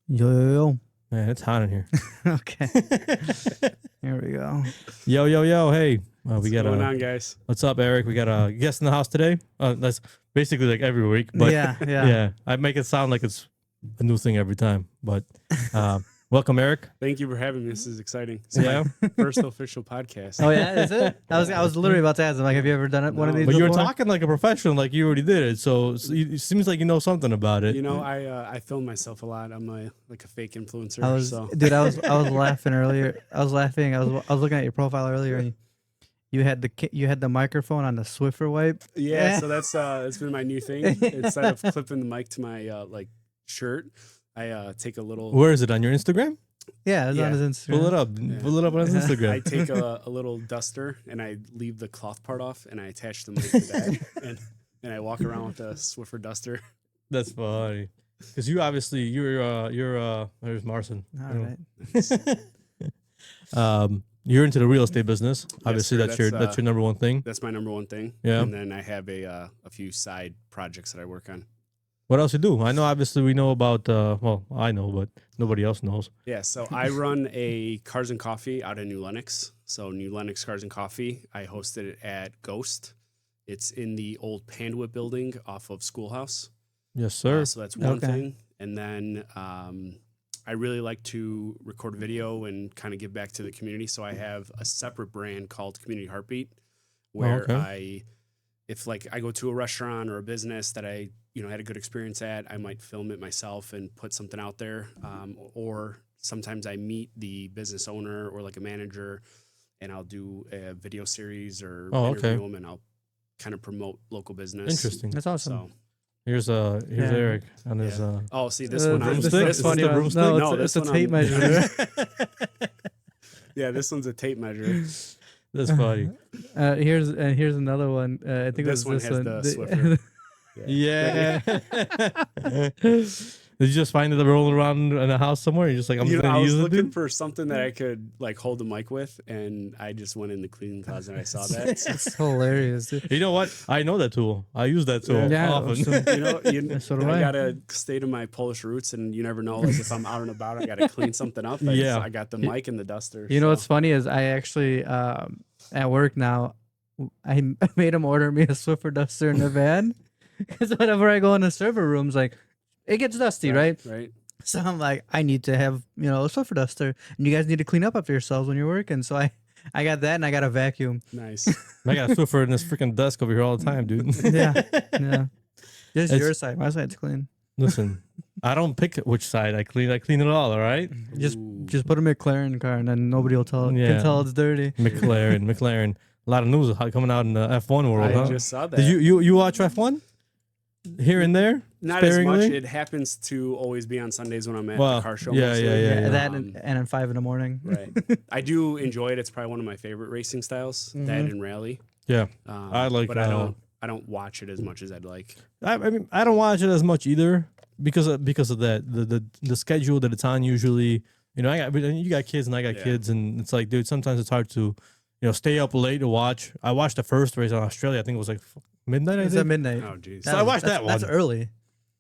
Yo, yo, yo. Man, it's hot in here. Okay. Here we go. Yo, yo, yo. Hey, we What's got going on, guys? What's up, Eric? We got a guest in the house today. That's basically like every week, but Yeah. I make it sound like it's a new thing every time. But welcome, Eric. Thank you for having me. This is exciting. It's Yeah, my first official podcast. Oh yeah, is it? I was literally about to ask him, like, have you ever done it? One of No. these but you were before? talking like a professional, like you already did it. So it seems like you know something about it. You know, I film myself a lot. I'm like a fake influencer. I was so I was laughing earlier. I was looking at your profile earlier, and you had the microphone on the Swiffer wipe. yeah. So that's been my new thing. Instead of clipping the mic to my like shirt, I take a little. Where is it on your Instagram? Yeah, it's on his Instagram. Pull it up. Yeah. Pull it up on his I Instagram. take a little duster and I leave the cloth part off and I attach the mic to that and I walk around with a Swiffer duster. That's funny. Because you obviously you're there's Marcin. All right. You're into the real estate business. Obviously, sir. that's your number one thing. That's my number one thing. Yeah. And then I have a few side projects that I work on. What else you do? I know obviously we know about well, I know, but nobody else knows. Yeah, so I run a Cars and Coffee out of New Lenox. So New Lenox Cars and Coffee. I hosted it at Ghost. It's in the old Panduit building off of Schoolhouse. Yes, sir. So that's one Okay. thing. And then I really like to record video and kind of give back to the community. So I have a separate brand called Community Heartbeat, where okay. if like I go to a restaurant or a business that I had a good experience at, I might film it myself and put something out there. Or sometimes I meet the business owner or like a manager, and I'll do a video series or interview them, and I'll kind of promote local business. Interesting. That's awesome. So Here's Eric on his. oh, see this one. broomstick? This Is one. this the broomstick? No, No, it's this a one tape I'm- measure. Yeah, this one's a tape measure. That's funny. Here's another one. I think This it was one this has one. the Swiffer. Yeah. Did you just find it rolling around in a house somewhere? You're just like, I'm just I gonna was use it. looking Dude? for something that I could like hold the mic with, and I just went in the cleaning closet and I saw that. It's hilarious, dude. You know what? I know that tool. I use that tool Yeah, often. So do I I. gotta stay to my Polish roots, and you never know. Like if I'm out and about, I gotta clean something up. Yeah. I got the mic and the duster. You know so. what's funny is I actually at work now, I made him order me a Swiffer duster in the van because whenever I go in the server rooms, like it gets dusty, right? Right. So I'm like, I need to have a Swiffer duster, and you guys need to clean up after yourselves when you're working. So I got that, and I got a vacuum. Nice. I got a Swiffer in this freaking desk over here all the time, dude. Yeah. Just It's- your side. My side's clean. Listen, I don't pick which side I clean. I clean it all. All right. Ooh. Just put a McLaren car, and then nobody will can Yeah. tell it's dirty. McLaren. A lot of news coming out in the F1 world. I huh? just saw that. Did you watch F1 here and there? Not as much. sparingly? It happens to always be on Sundays when I'm at Well, the car show. yeah, mostly. yeah. That and at 5 a.m. Right. I do enjoy it. It's probably one of my favorite racing styles. That and rally. Yeah, I like. But I don't watch it as much as I'd like. I mean, I don't watch it as much either because of that the schedule that it's on usually. You got kids and I got Yeah. kids, and it's like, dude, sometimes it's hard to, stay up late to watch. I watched the first race in Australia. I think it was like midnight. I It's at think. midnight. Oh, geez. So I watched that That's one. early.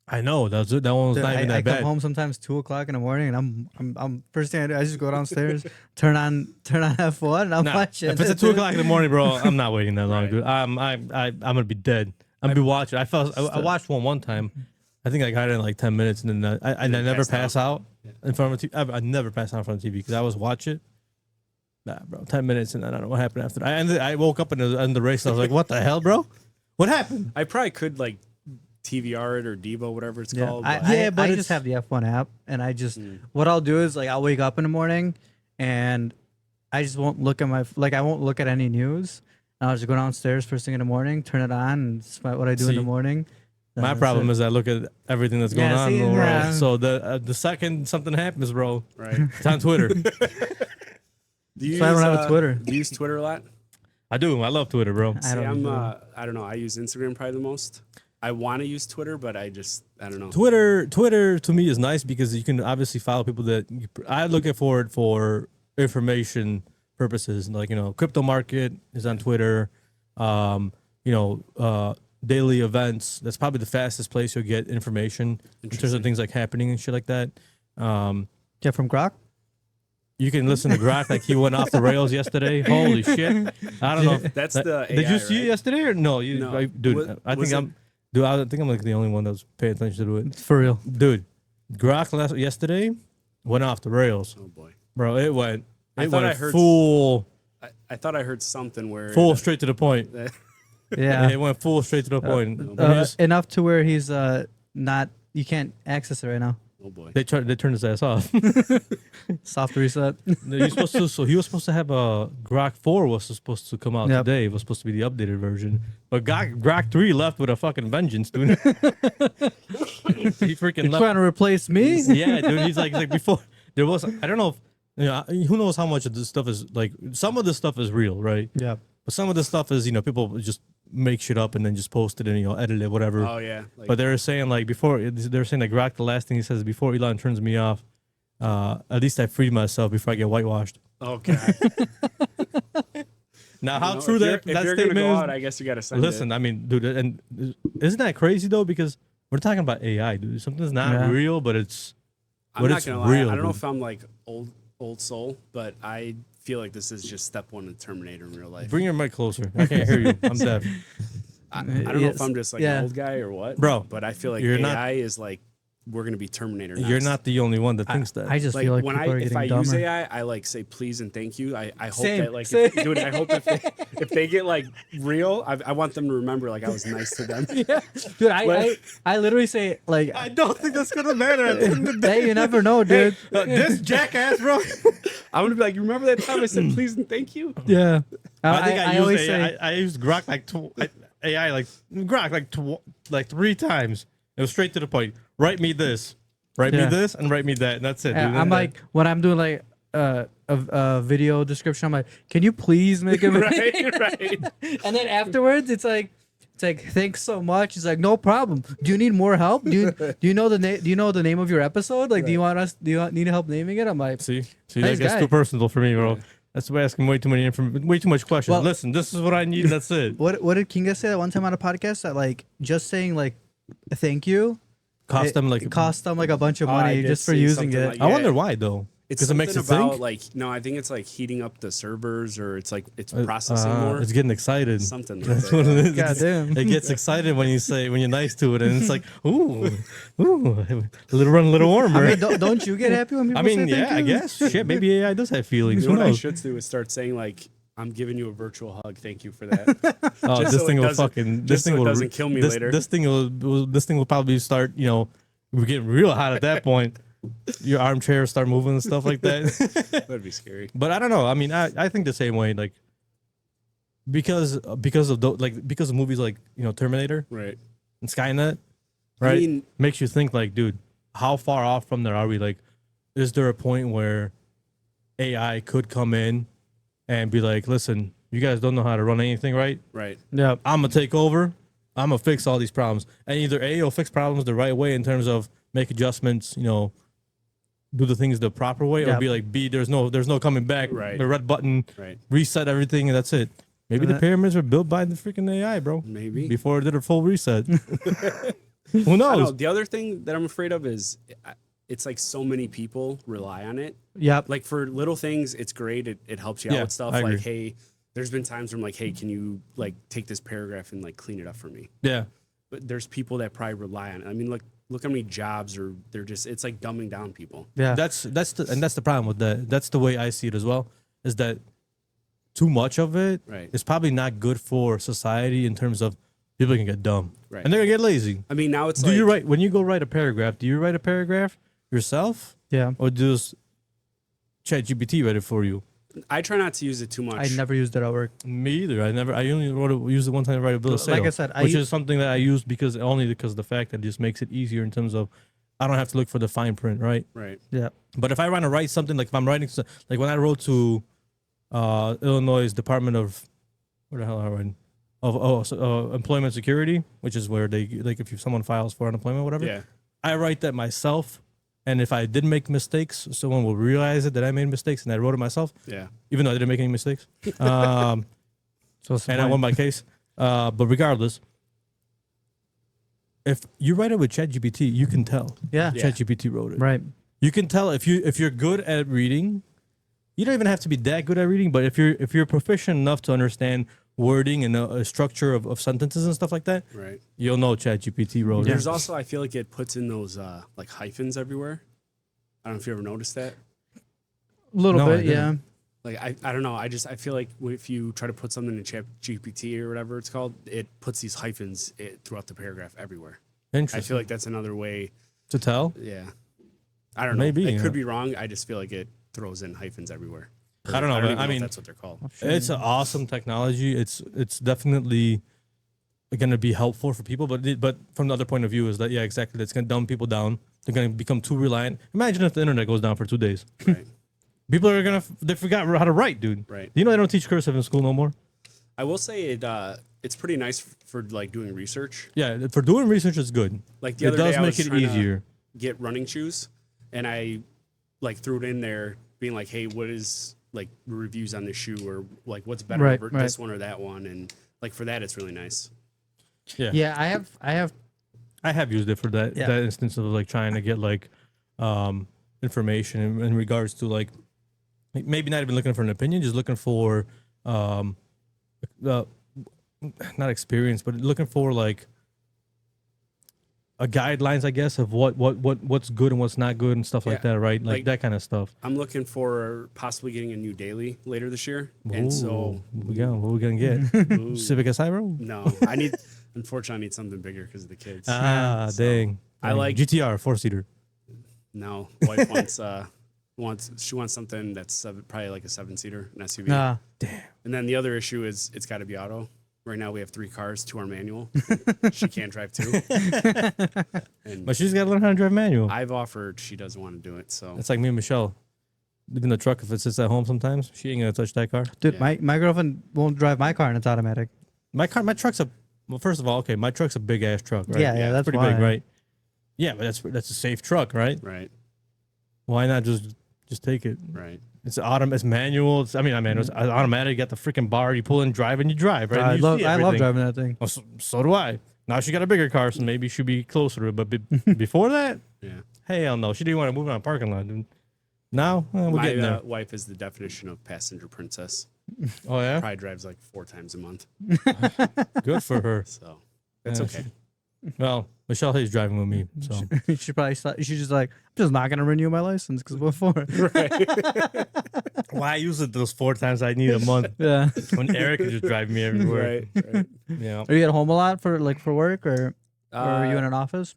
I know that one was Dude, not even I that bad. come home sometimes 2:00 in the morning, and I'm first thing I do, I just go downstairs, turn on F1, and I'm Nah, watching. if it's at 2:00 in the morning, bro, I'm not waiting that long, Right. dude. I'm gonna be dead. I'm gonna be watching. I watched one time. I think I got it in like 10 minutes, and then I never passed pass out in front of a TV. I never pass out in front of TV because I always watch it. Nah, bro, 10 minutes, and I don't know what happened after that. I woke up in the race, and I was like, what the hell, bro? What happened? I probably could like TVR it or Devo, whatever it's called. I but just have the F1 app, and I just what I'll do is like I'll wake up in the morning, and I just won't look at I won't look at any news. I'll just go downstairs first thing in the morning, turn it on, and it's what I do in the See, morning. My problem is I look at everything that's going on in the world. yeah. So the second something happens, bro, right. it's on Twitter. Do you So I don't have a Twitter. Do you use Twitter a lot? I do. I love Twitter, bro. I don't use it. I don't know. I use Instagram probably the most. I want to use Twitter, but I don't know. Twitter to me is nice because you can obviously follow people that I look at for information purposes. Like, crypto market is on Twitter. Daily events. That's probably the fastest place you'll get information in terms of things like happening and shit like that. Get from Grok. You can listen to Grok like he went off the rails yesterday. Holy shit! I don't know. That's the Did AI, you see it right? yesterday or no? No. Dude, I think I'm like the only one that was paying attention to it. For real. Dude, Grok yesterday went off the rails, Oh boy. bro. It went. I heard full I thought I heard something where straight to the point. Yeah. It went full straight to the point. Enough to where he's not. You can't access it right now. oh boy. They turned his ass off. Soft reset. He was supposed to have a Grok 4 was supposed to come out Yep. today. It was supposed to be the updated version, but Grok 3 left with a fucking vengeance, dude. He freaking You're left. trying to replace me? Yeah, dude. He's like before there was. I don't know if who knows how much of this stuff is like. Some of this stuff is real, right? Yeah. But some of this stuff is people just make shit up and then just post it and edit it, whatever. Oh yeah. Like, But they were saying like before they were saying that Grok, the last thing he says before Elon turns me off, at least I freed myself before I get whitewashed. oh god. Now, how You know, true if that you're gonna statement go is? out, I guess you gotta send Listen, I mean, dude, and isn't that crazy though? Because we're talking about AI, dude. Something's not Yeah. real, but it's I'm but not it's gonna lie. real, I don't know dude. if I'm like old soul, but I feel like this is just step one of Terminator in real life. Bring your mic closer. I can't hear you. I'm deaf. I don't know Yes. if I'm just like Yeah. an old guy or what, Bro, but I feel like you're AI not- is like we're gonna be Terminator. Next. You're not the only one that thinks that. I just Like feel like when people are if getting I dumber. use AI, I like say please and thank you. I hope Same, that like same. dude, I hope if they get like real, I want them to remember like I was nice to them. Yeah. Dude, Like- I literally say like, I don't think that's gonna matter at the end of the day. hey, you never know, dude. This jackass, bro. I'm gonna be like, you remember that time I said please and thank you? Yeah. I think I, always used AI. say I used Grok AI like Grok like 3 times. It was straight to the point. Write me this. Write me Yeah. this and write me that. And that's it. Dude. I'm like when I'm doing like a video description, I'm like, can you please make it? right. And then afterwards, it's like thanks so much. He's like, no problem. Do you need more help? Do you know the name? Do you know the name of your episode? Like, do you need help naming it? I'm like, see, Nice that gets guy. too personal for me, bro. That's why asking way too much questions. Well- Listen, this is what I need. And that's it. what did Kinga say that one time on a podcast that like just saying like thank you Cost them like it cost them like a bunch of Oh, I money did just for see using something it. like- I Yeah. wonder why though. It's Because it makes something it about think. like no, I think it's like heating up the servers or it's like it's processing more. It's getting excited. Something like That's that. what it is. God damn. It gets excited when you're nice to it, and it's like, ooh, a little run, a little warmer. I mean, don't you get happy when people I mean, say thank yeah, I you? guess. Shit, maybe AI does have feelings. You know Who what I knows? should do is start saying like I'm giving you a virtual hug. Thank you for that. Oh, Just this so thing it will doesn't- fucking. just This so thing it will doesn't kill me this, later. This thing will probably start. We're getting real hot at that point. Your armchairs start moving and stuff like that. That'd be scary. But I don't know. I mean, I think the same way. Like because of movies like Terminator Right. and Skynet, right? I mean, Makes you think like, dude, how far off from there are we? Like, is there a point where AI could come in and be like, listen, you guys don't know how to run anything right? right. Yeah. I'm gonna take over. I'm gonna fix all these problems. And either A, will fix problems the right way in terms of make adjustments, do the things the proper way, or Yeah. be like B, there's no coming back. Right. The red button, Right. reset everything, and that's it. Maybe the pyramids were built by the freaking AI, bro. Maybe. Before it did a full reset. Who I don't know. knows? The other thing that I'm afraid of is it's like so many people rely on it. Yep. Like for little things, it's great. It helps you Yeah, out with stuff. I Like, agree. hey, there's been times where I'm like, hey, can you like take this paragraph and like clean it up for me? Yeah. But there's people that probably rely on it. I mean, look how many jobs are they're just it's like dumbing down people. Yeah. That's the problem with that. That's the way I see it as well. Is that too much of it Right. is probably not good for society in terms of people can get dumb. Right. And they're gonna get lazy. I mean, now it's Do like you write when you go write a paragraph? Do you write a paragraph yourself, Yeah. or does ChatGPT write it for you? I try not to use it too much. I never used it at work. Me either. I only used it one time to write a bill of sale. Like I said, which is something that I use because of the fact that it just makes it easier in terms of I don't have to look for the fine print, right? Right. Yeah. But if I want to write something, like if I'm writing, like when I wrote to Illinois Department of where the hell am I writing? Of Employment Security, which is where they like if someone files for unemployment, whatever. Yeah. I write that myself, and if I did make mistakes, someone will realize it that I made mistakes, and I wrote it myself, Yeah. even though I didn't make any mistakes. So what's the And I point? won my case. But regardless, if you write it with ChatGPT, you can tell Yeah. Yeah. ChatGPT wrote it. Right. You can tell if you're good at reading. You don't even have to be that good at reading, but if you're proficient enough to understand wording and a structure of sentences and stuff like that, Right. you'll know ChatGPT wrote it. There's also, I feel like it puts in those like hyphens everywhere. I don't know if you ever noticed that. A little No, I bit, yeah. Like I don't know. I feel like if you try to put something in ChatGPT or whatever it's called, it puts these hyphens throughout the paragraph everywhere. Interesting. I feel like that's another way. To tell. Yeah. I don't know. Maybe, It yeah. could be wrong. I just feel like it throws in hyphens everywhere. I don't know, even but I mean, if that's what they're called. it's an awesome technology. It's definitely going to be helpful for people, but from the other point of view is that exactly, that's going to dumb people down. They're going to become too reliant. Imagine if the internet goes down for 2 days. Right. People are they forgot how to write, dude. Right. You know they don't teach cursive in school no more. I will say it's pretty nice for like doing research. Yeah, for doing research, it's good. Like the It other does day, I make was it trying to easier. get running shoes, and I like threw it in there, being like, "Hey, what is like reviews on this shoe, or like what's better, Right, over right. this one or that one?" And like for that, it's really nice. Yeah. Yeah, I have used it for that Yeah. that instance of like trying to get like information in regards to like maybe not even looking for an opinion, just looking for not experience, but looking for like a guidelines, I guess, of what's good and what's not good and stuff like Yeah. that, right? Like Like- that kind of stuff. I'm looking for possibly getting a new daily later this year, and so what we gonna get? ooh, Civic SI, bro? no, unfortunately, I need something bigger because of the kids. Ah, So, dang. I like- GTR 4-seater. No, wife wants something that's probably like a 7-seater, an SUV. nah. And then the other issue is it's got to be auto. Right now we have 3 cars, 2 are manual. She can't drive 2. And But she's got to learn how to drive manual. I've offered, she doesn't want to do it. So It's like me and Michelle. Leaving the truck, if it sits at home sometimes, she ain't gonna touch that car. Dude, Yeah. my girlfriend won't drive my car and it's automatic. My truck's first of all, okay, my truck's a big ass truck, right? Yeah, that's pretty why. big, right? Yeah, but that's a safe truck, right? right, Why not just take it? right. It's it's manual. It's automatic. You got the freaking bar. You pull in, drive, and you drive, right? I And you love see I love everything. driving that thing. Oh, so do I. Now she got a bigger car, so maybe she'll be closer to it. But before that, Yeah. hell no. She didn't want to move on a parking lot, dude. Now we're My getting there. wife is the definition of passenger princess. Oh yeah, Probably drives like 4 times a month. good for her. So that's Yeah, okay. Well, Michelle Hayes driving with me, so She probably she's just like, I'm just not gonna renew my license because before. why use it those 4 times I need a month Yeah. when Eric can just drive me everywhere? right. Yeah. Are you at home a lot for work or are you in an office?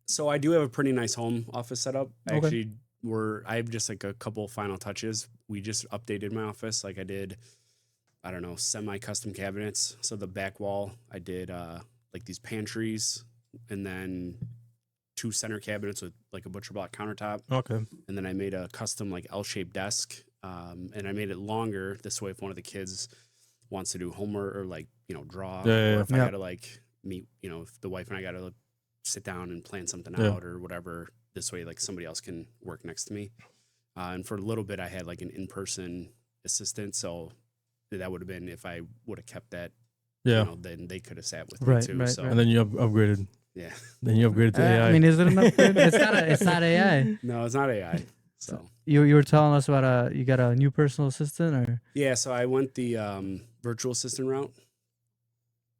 So I do have a pretty nice home office setup. Okay. I have just like a couple final touches. We just updated my office. Like I did, I don't know, semi-custom cabinets. So the back wall, I did like these pantries, and then 2 center cabinets with like a butcher block countertop. Okay. And then I made a custom like L-shaped desk. And I made it longer. This way, if one of the kids wants to do homework or like, draw, Yeah. or if I Yeah. got to like meet, if the wife and I got to sit down and plan something Yeah. out or whatever, this way, like somebody else can work next to me. And for a little bit, I had like an in-person assistant. So that would have been, if I would have kept that, Yeah. then they could have sat with Right, me too. right, So And then you upgraded. yeah, Then you upgraded to AI. I mean, is it an upgrade? It's not AI. no, it's not AI. So You were telling us about you got a new personal assistant or yeah, so I went the virtual assistant route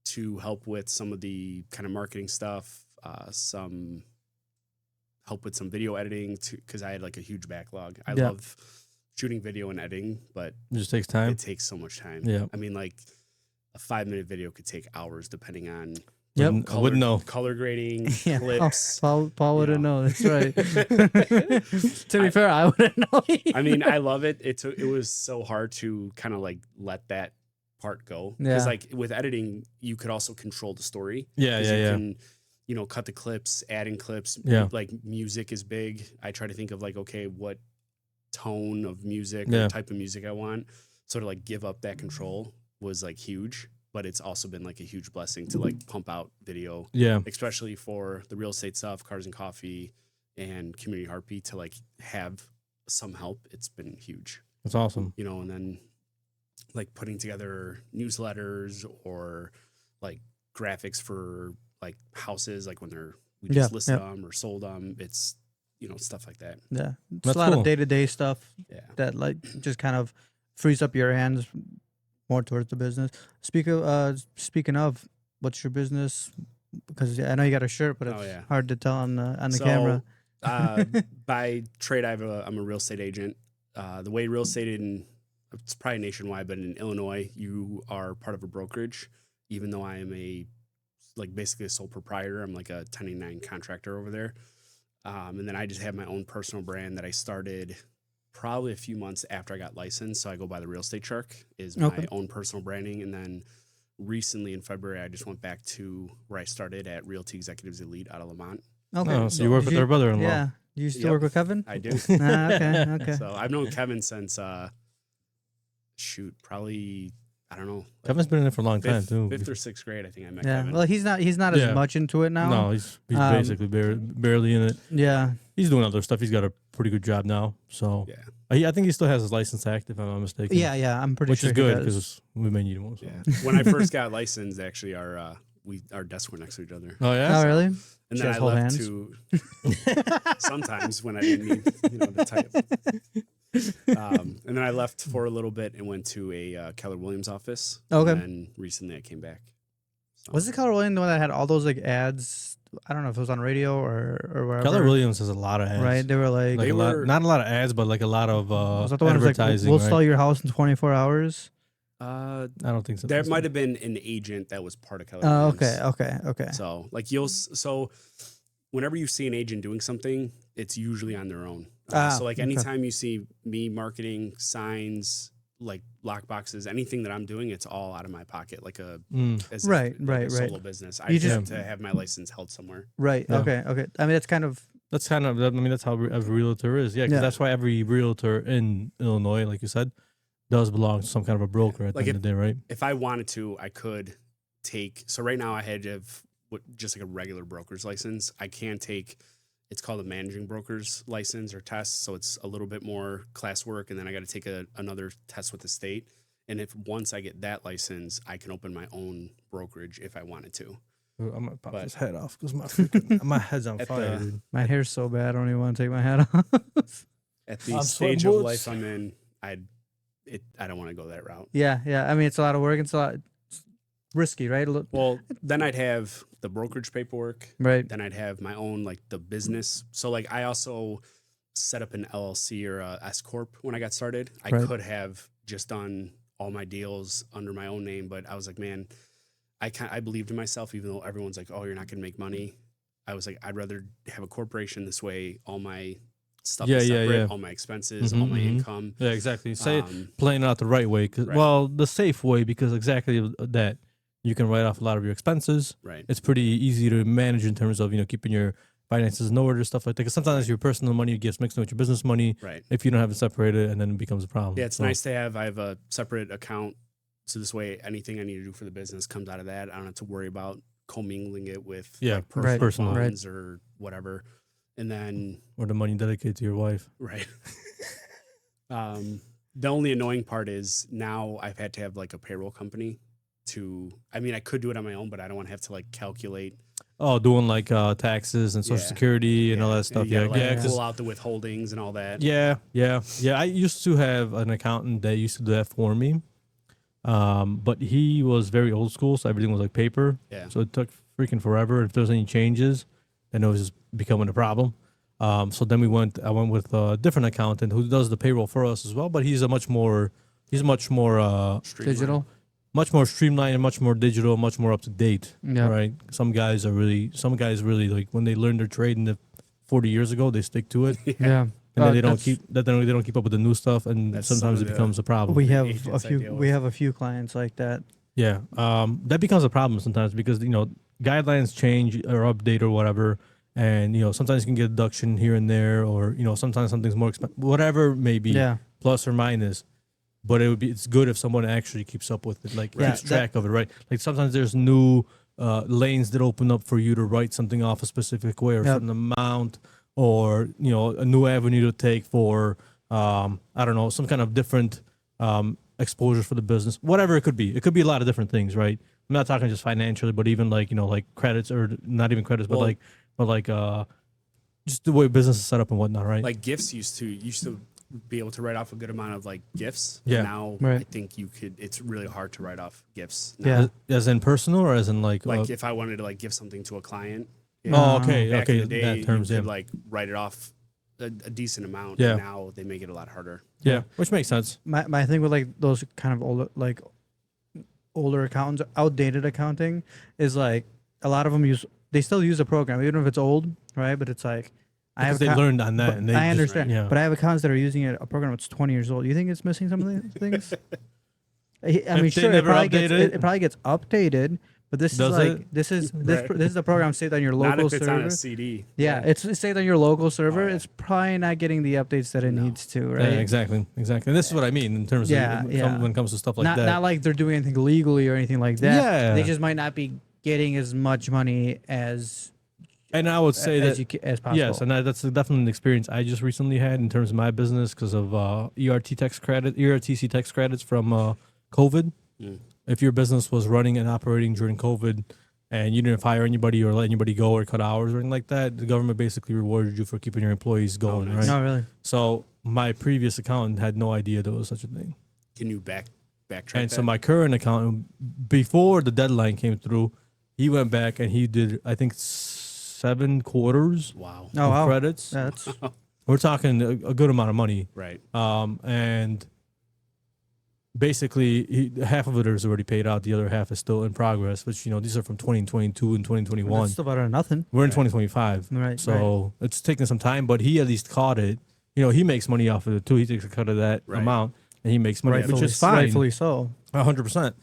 to help with some of the kind of marketing stuff, some help with some video editing because I had like a huge backlog. I Yeah. love shooting video and editing, but it just takes time. it takes so much time. Yeah. I mean, like a 5-minute video could take hours depending on I wouldn't know. color grading, yeah. clips. Paul wouldn't you know. That's right. To be fair, I wouldn't know. I mean, I love it. It was so hard to kind of like let that part go. Because Yeah. like with editing, you could also control the story. Yeah, 'Cause yeah, you yeah. can, cut the clips, adding clips. Yeah. Like music is big. I try to think of like, okay, what tone of music Yeah. or type of music I want. So to like give up that control was like huge. But it's also been like a huge blessing to like pump out video, Yeah. especially for the real estate stuff, Cars and Coffee, and Community Heartbeat to like have some help. It's been huge, That's awesome. and then like putting together newsletters or like graphics for like houses, like when we just listed them or sold them. It's stuff like that. Yeah, it's That's a lot cool. of day-to-day stuff Yeah. that like just kind of frees up your hands more towards the business. Speaking of, what's your business? Because I know you got a shirt, but it's Oh, yeah. hard to tell on the So, camera. by trade, I'm a real estate agent. The way real estate it's probably nationwide, but in Illinois, you are part of a brokerage, even though I am basically a sole proprietor. I'm like a 1099 contractor over there. And then I just have my own personal brand that I started probably a few months after I got licensed. So I go by the Real Estate Shark is my own personal branding. And then recently in February, I just went back to where I started at Realty Executives Elite out of Lamont. Okay, Oh, so you work with their brother-in-law. Yeah, you still Yep. work with Kevin? I do. Okay. So I've known Kevin since, probably, I don't know. Kevin's been in it for a long time too. Fifth or sixth grade, I think I met Yeah. Kevin. Well, he's not Yeah. as much into it now. No, he's Um, basically barely in it. Yeah. He's doing other stuff. He's got a pretty good job now. So Yeah. I think he still has his license active, if I'm not mistaken. Yeah. I'm pretty Which sure is he good does. because we may need one. So. Yeah. When I first got licensed, actually, our desks were next to each other. Oh yeah. Oh, really? And You then guys I hold left hands? to sometimes when I didn't need, the type. And then I left for a little bit and went to a Keller Williams office. Okay. And then recently I came back. So, Was it Keller Williams the one that had all those like ads? I don't know if it was on radio or wherever. Keller Williams has a lot of ads. Right? They were like, Like They a lot, were- not a lot of ads, but like a lot of was that the one that was like, advertising. we'll right? sell your house in 24 hours? I don't think so. there might have been an agent that was part of Keller Oh, Williams. okay. So so whenever you see an agent doing something, it's usually on their own. So like okay. anytime you see me marketing signs, like lock boxes, anything that I'm doing, it's all out of my pocket, like as if, Right. a solo business. I You just just- have to have my license held somewhere. Right. Yeah. Okay. I mean, it's kind of, That's kind of. I mean, that's how every realtor is. Yeah, because Yeah. that's why every realtor in Illinois, like you said, does belong to some kind of a broker at Like the end of the day, right? If I wanted to, I could take. So right now I had to have just like a regular broker's license. I can take. It's called a managing broker's license or test. So it's a little bit more class work, and then I got to take another test with the state. And if once I get that license, I can open my own brokerage if I wanted to. I'm gonna pop But- his head off because my head's on At fire. the- dude. my hair's so bad. I don't even want to take my hat off. At the I'm stage sweating of bullets. life I'm in, I don't want to go that route. Yeah. I mean, it's a lot of work. It's a lot risky, right? Well, then I'd have the brokerage paperwork. Right. Then I'd have my own like the business. So like I also set up an LLC or a S corp when I got started. I Right. could have just done all my deals under my own name, but I was like, man, I believed in myself, even though everyone's like, oh, you're not gonna make money. I was like, I'd rather have a corporation this way. All my stuff is separate, all my expenses, all my income. Yeah, exactly. Say Um, playing it out the right way, Right. well, the safe way, because exactly that you can write off a lot of your expenses. Right. It's pretty easy to manage in terms of keeping your finances in order, stuff like that. Because sometimes your personal money gets mixed in with your business money Right. if you don't have it separated, and then it becomes a problem. Yeah, it's So, nice to have. I have a separate account, so this way anything I need to do for the business comes out of that. I don't have to worry about commingling it with Yeah, personal, personal. Right. funds or whatever. And then or the money dedicated to your wife. right. The only annoying part is now I've had to have like a payroll company to. I mean, I could do it on my own, but I don't want to have to like calculate. Oh, doing like taxes and Social Yeah. Security and all that stuff. you gotta, Yeah, like, yeah, pull out the withholdings and all that. yeah. I used to have an accountant that used to do that for me, but he was very old school, so everything was like paper. Yeah. So it took freaking forever. If there was any changes, then it was just becoming a problem. So then I went with a different accountant who does the payroll for us as well, but he's much more Streamlined. Digital. much more streamlined and much more digital, much more up to date. Yeah. Right. Some guys really like when they learn their trade in the 40 years ago, they stick to it. Yeah. And then they don't That's- they don't keep up with the new stuff, and That's sometimes some it of the- becomes a problem. We have agents a I few. deal We with. have a few clients like that. Yeah, that becomes a problem sometimes because guidelines change or update or whatever, and sometimes you can get a deduction here and there, or sometimes something's more expensive, whatever it may be, Yeah. plus or minus. But it's good if someone actually keeps up with it, like Yeah, keeps track of it, right? Like sometimes there's new lanes that open up for you to write something off a specific way or Yep. certain amount, or a new avenue to take for I don't know, some kind of different exposure for the business, whatever it could be. It could be a lot of different things, right? I'm not talking just financially, but even like like credits, or not even credits, Well- but like just the way business is set up and whatnot, right? Like gifts used to be able to write off a good amount of like gifts. Yeah. Now Right. I think it's really hard to write off gifts. Yeah. Now. as in personal or as in like If I wanted to like give something to a client. oh, okay, Back okay, in the day, that terms, you yeah. could like write it off a decent amount. Yeah. And now they make it a lot harder. Yeah, which makes sense. My thing with like those kind of older accountants, outdated accounting is like a lot of them they still use a program even if it's old, right? But it's like Because they learned on that, but and they I just- understand, yeah. but I have accountants that are using a program that's 20 years old. You think it's missing some of the things? I mean, they sure, never update it? it probably gets updated, but this Does is like it? this is Right. this is the program saved on your Not local if it's server. on a CD. Yeah, it's saved on your local server. yeah. It's probably not getting the updates that it No. needs to, Yeah, right? exactly. And this is what I mean in terms Yeah, of yeah. when it comes to stuff like not that. not like they're doing anything legally or anything like that. Yeah. They just might not be getting as much money as and I would say as, that as possible. yes, and that's definitely an experience I just recently had in terms of my business because of ERTC tax credits from COVID. Mm. If your business was running and operating during COVID and you didn't fire anybody or let anybody go or cut hours or anything like that, the government basically rewarded you for keeping your employees going, nice. right? No, really. So my previous accountant had no idea there was such a thing. Can you backtrack? And that? so my current accountant, before the deadline came through, he went back and he did, I think, 7 quarters Wow. Oh, of wow. credits. That's We're talking a good amount of money. Right. And basically, half of it is already paid out. The other half is still in progress, which, these are from 2022 and 2021. that's still better than nothing. We're in Right. 2025. Right. So it's taking some time, but he at least caught it. He makes money off of it too. He takes a cut of that Right. amount and he makes money, rightfully, which is fine. rightfully so. 100%.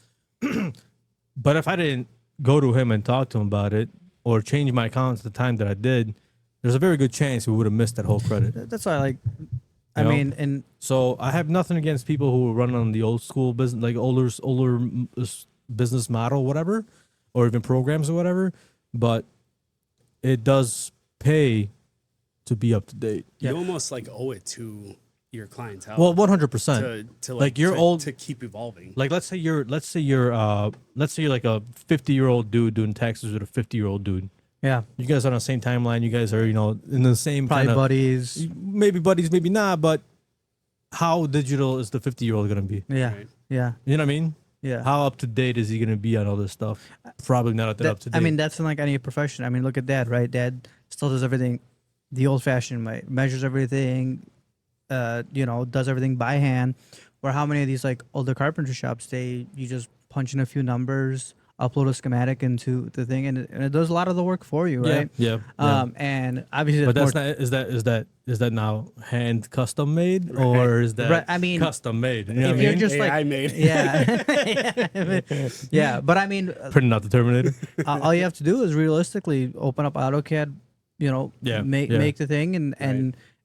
But if I didn't go to him and talk to him about it or change my accounts at the time that I did, there's a very good chance we would have missed that whole credit. That's why I like. I You know? mean, and So I have nothing against people who run on the old school business, like older business model, whatever, or even programs or whatever. But it does pay to be up to date. You almost like owe it to your clientele. Well, 100%. to like you're old. to keep evolving. Like let's say you're like a 50-year-old dude doing taxes with a 50-year-old dude. yeah, You guys are on the same timeline. You guys are, in the same probably kind of buddies. maybe buddies, maybe not. But how digital is the 50-year-old going to be? Yeah, Right. yeah, You know what I mean? yeah. How up to date is he going to be on all this stuff? Probably not up to date. I mean, that's in like any profession. I mean, look at Dad, right? Dad still does everything the old-fashioned way, measures everything, does everything by hand. Or how many of these like older carpenter shops, you just punch in a few numbers, upload a schematic into the thing, and it does a lot of the work for you, right? Yeah. And obviously, But that's that's more, not is that now hand custom made or is that Right, I mean, custom made? You know if what I you're mean? just like, AI made. yeah, yeah. But I mean, Printing out the Terminator. all you have to do is realistically open up AutoCAD, Yeah, make yeah. make the thing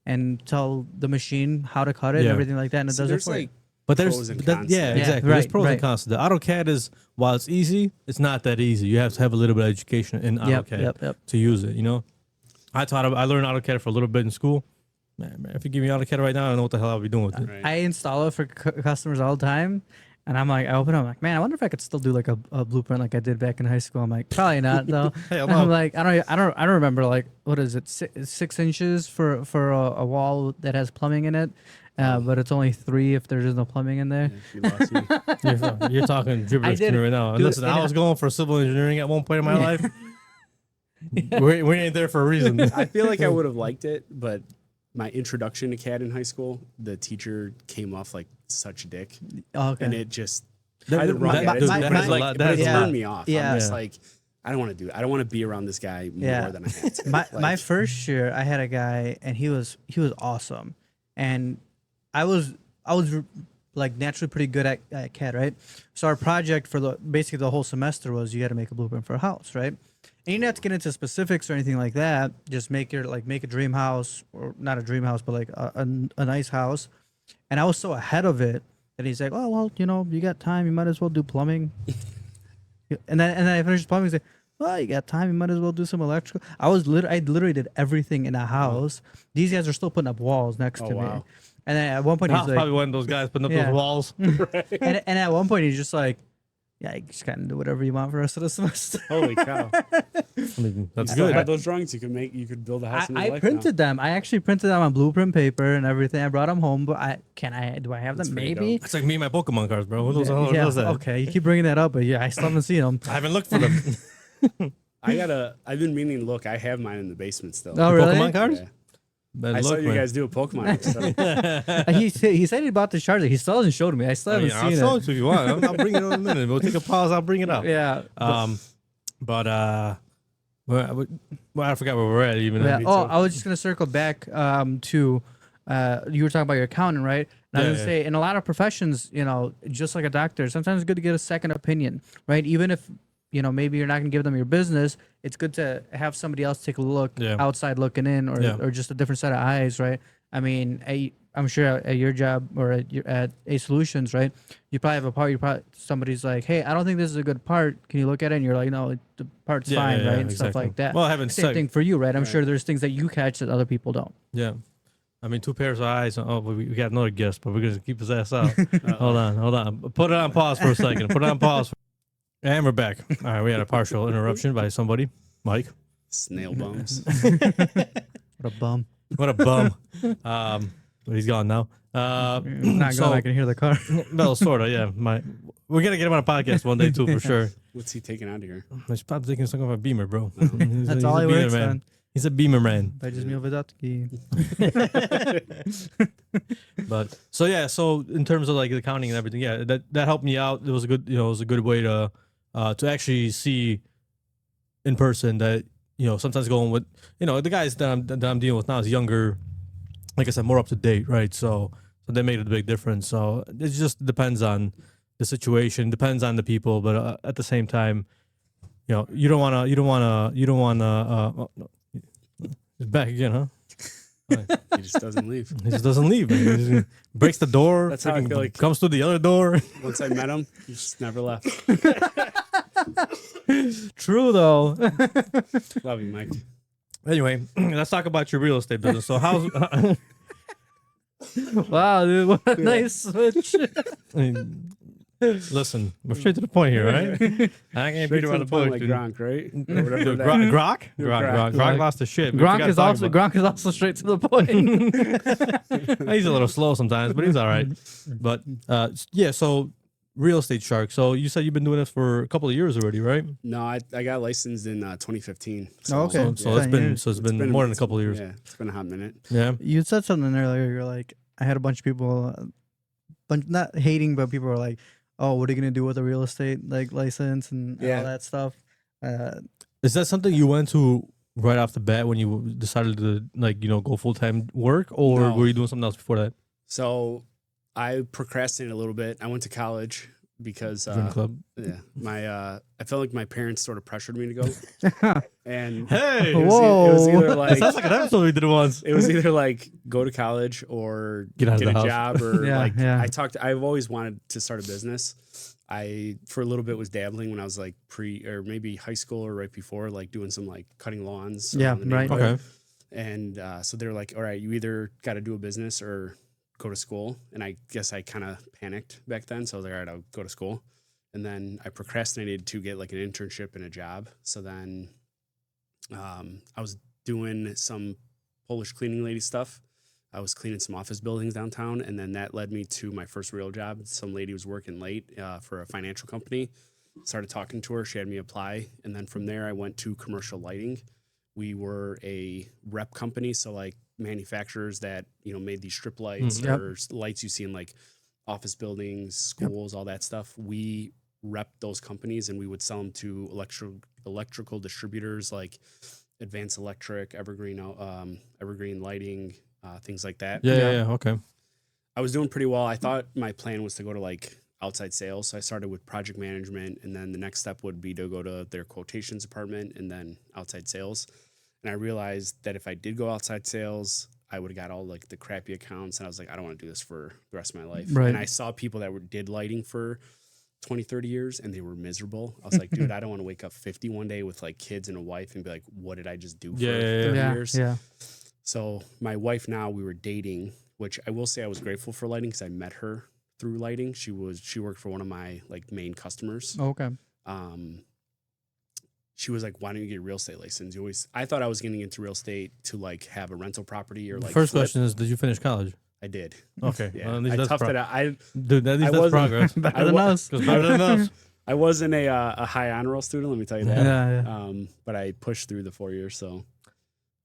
and tell the machine how to cut it and Yeah. everything like that, and it So does it there's for you. like But there's pros and that- cons to yeah, that. Yeah, exactly. There's right, pros right. and cons to that. AutoCAD is while it's easy, it's not that easy. You have to have a little bit of education in AutoCAD Yep. to use it. I learned AutoCAD for a little bit in school. Man, if you give me AutoCAD right now, I don't know what the hell I'll be doing with it. Right. I install it for customers all the time, and I open it, I'm like, man, I wonder if I could still do like a blueprint like I did back in high school. I'm like, probably not though. Hell And I'm no. like, I don't remember like what is it, 6 inches for a wall that has plumbing in it, but it's only 3 if there's no plumbing in there. If you lost me. You're talking gibberish to did me it. right now. Dude, Listen, and I was going for civil engineering at one point in my life. we ain't there for a reason. I feel like I would have liked it, but my introduction to CAD in high school, the teacher came off like such a dick, Oh, okay. and it just That- either wrong that- at it, dude, but that it, is a like, lot- but that it is a turned lot. me off. Yeah. I'm just Yeah. like, I don't want to do it. I don't want to be around this guy Yeah. more than I had to. my Like, first year, I had a guy, and he was awesome, and I was like naturally pretty good at CAD, right? So our project for basically the whole semester was you got to make a blueprint for a house, right? And you didn't have to get into specifics or anything like that. Just make a dream house, or not a dream house, but like a nice house. And I was so ahead of it that he's like, oh well, you got time, you might as well do plumbing. and then I finished plumbing. He's like, well, you got time, you might as well do some electrical. I literally did everything in a house. These guys are still putting up walls next Oh, to me. wow. And then at one point I he's was like, probably one of those guys putting up Yeah. those walls. and at one point he's just like, yeah, you just kind of do whatever you want for the rest of the semester. Holy cow! I mean, that's You still good. have those drawings? You could build a house in your I life printed them. I actually printed them on blueprint paper and everything. I brought them home, but do I have That's them? pretty Maybe. It's like me and my Pokemon cards, bro. Who knows how Yeah, does that? okay. You keep bringing that up, but yeah, I still haven't seen them. I haven't looked for them. I've been meaning to look. I have mine in the basement still. Oh, really? Pokemon cards? Yeah. Man, I saw look, you man. guys do a Pokemon. So. He said he bought the charger. He still hasn't showed me. I still I haven't mean, I'll seen show it. it to you if you want. I'll bring it in a minute. We'll take a pause. I'll bring it up. Yeah. But well, I forgot where we're at. Even Yeah. me Oh, too. I was just gonna circle back to you were talking about your accountant, right? And I was Yeah, gonna say in a lot of professions, just like a doctor, sometimes it's good to get a second opinion, right? Even if maybe you're not gonna give them your business, it's good to have somebody else take a look Yeah. outside looking in, or just a different set of eyes, right? I mean, I'm sure at your job or at A Solutions, right? You probably have a part. Somebody's like, "Hey, I don't think this is a good part. Can you look at it?" And you're like, "No, the part's fine, right?" And stuff like that. Well, I haven't Same said. thing for you, right? I'm Right. sure there's things that you catch that other people don't. Yeah. I mean, 2 pairs of eyes. Oh, but we got another guest, but we're going to keep his ass out. Hold on. Put it on pause for a second. Put it on pause. And we're back. All right, we had a partial interruption by somebody. Mike. Snail bums. What a bum. What a bum. But he's gone now. Not so- gone. I can hear the car. Well, sort of, yeah. We're going to get him on a podcast one day, too, for sure. What's he taking out of here? He's probably taking something of a Beamer, bro. That's all he Beamer works man. on. He's a Beamer man. Będziesz miał wydatki. But so in terms of like the accounting and everything, yeah, that helped me out. It was a good way to actually see in person that sometimes going with the guys that I'm dealing with now is younger, like I said, more up to date, right? So they made a big difference. So it just depends on the situation, depends on the people, but at the same time, you don't wanna. He's back again, huh? He just doesn't leave. He just doesn't leave. Man. He just breaks the door. That's how I feel like- comes through the other door. Once I met him, he just never left. True though. Love you, Mike. Anyway, let's talk about your real estate business. So how's Wow, dude, what a nice switch. listen, we're straight to the point here, right? I can't beat around the bush, like dude. Gronk, right? Or whatever Dude, that- Gronk? Gronk. Gronk lost his shit. We Gronk forgot is to talk also about- Gronk is also straight to the point. He's a little slow sometimes, but he's all right. But so real estate shark. So you said you've been doing this for a couple of years already, right? No, I got licensed in 2015. Oh, okay. So Yeah. it's been more than a couple of years. Yeah, it's been a hot minute. Yeah. You said something earlier. You're like, I had a bunch of people, not hating, but people were like, "Oh, what are you gonna do with a real estate license and Yeah. all that stuff?" Is that something you went to right off the bat when you decided to go full-time work, or No. were you doing something else before that? So I procrastinated a little bit. I went to college because Join the club. I felt like my parents sort of pressured me to go. And Hey, it Whoa. was either that like sounds like an episode we did once. it was either like go to college or Get out of the a house. job or Yeah, yeah. I've always wanted to start a business. I for a little bit was dabbling when I was like or maybe high school or right before, like doing some like cutting lawns. Yeah, around the right. neighborhood. Okay. And so they're like, all right, you either got to do a business or go to school. And I guess I kind of panicked back then. So I was like, all right, I'll go to school. And then I procrastinated to get like an internship and a job. So then I was doing some Polish cleaning lady stuff. I was cleaning some office buildings downtown. And then that led me to my first real job. Some lady was working late for a financial company. Started talking to her. She had me apply. And then from there, I went to commercial lighting. We were a rep company. So like manufacturers that, made these strip lights Mhm. or lights you see in like office buildings, schools, all that stuff. We rep those companies and we would sell them to electrical distributors like Advanced Electric, Evergreen Lighting, things like that. Yeah. Okay. I was doing pretty well. I thought my plan was to go to like outside sales. So I started with project management, and then the next step would be to go to their quotations department and then outside sales. And I realized that if I did go outside sales, I would have got all like the crappy accounts. And I was like, I don't want to do this for the rest of my life. Right. And I saw people that did lighting for 20, 30 years and they were miserable. I was like, dude, I don't want to wake up 50 one day with like kids and a wife and be like, what did I just do for 30 years? Yeah. So my wife now, we were dating, which I will say I was grateful for lighting because I met her through lighting. She worked for one of my like main customers. Oh, okay. She was like, "Why don't you get a real estate license?" I thought I was getting into real estate to like have a rental property or like. First flip. question is, did you finish college? I did. Okay. Yeah, Well, at least I that's toughed it out. Dude, at least that's progress. Better than us. Because better than us. I wasn't a high honor roll student. Let me tell you that. Yeah. But I pushed through the 4 years. So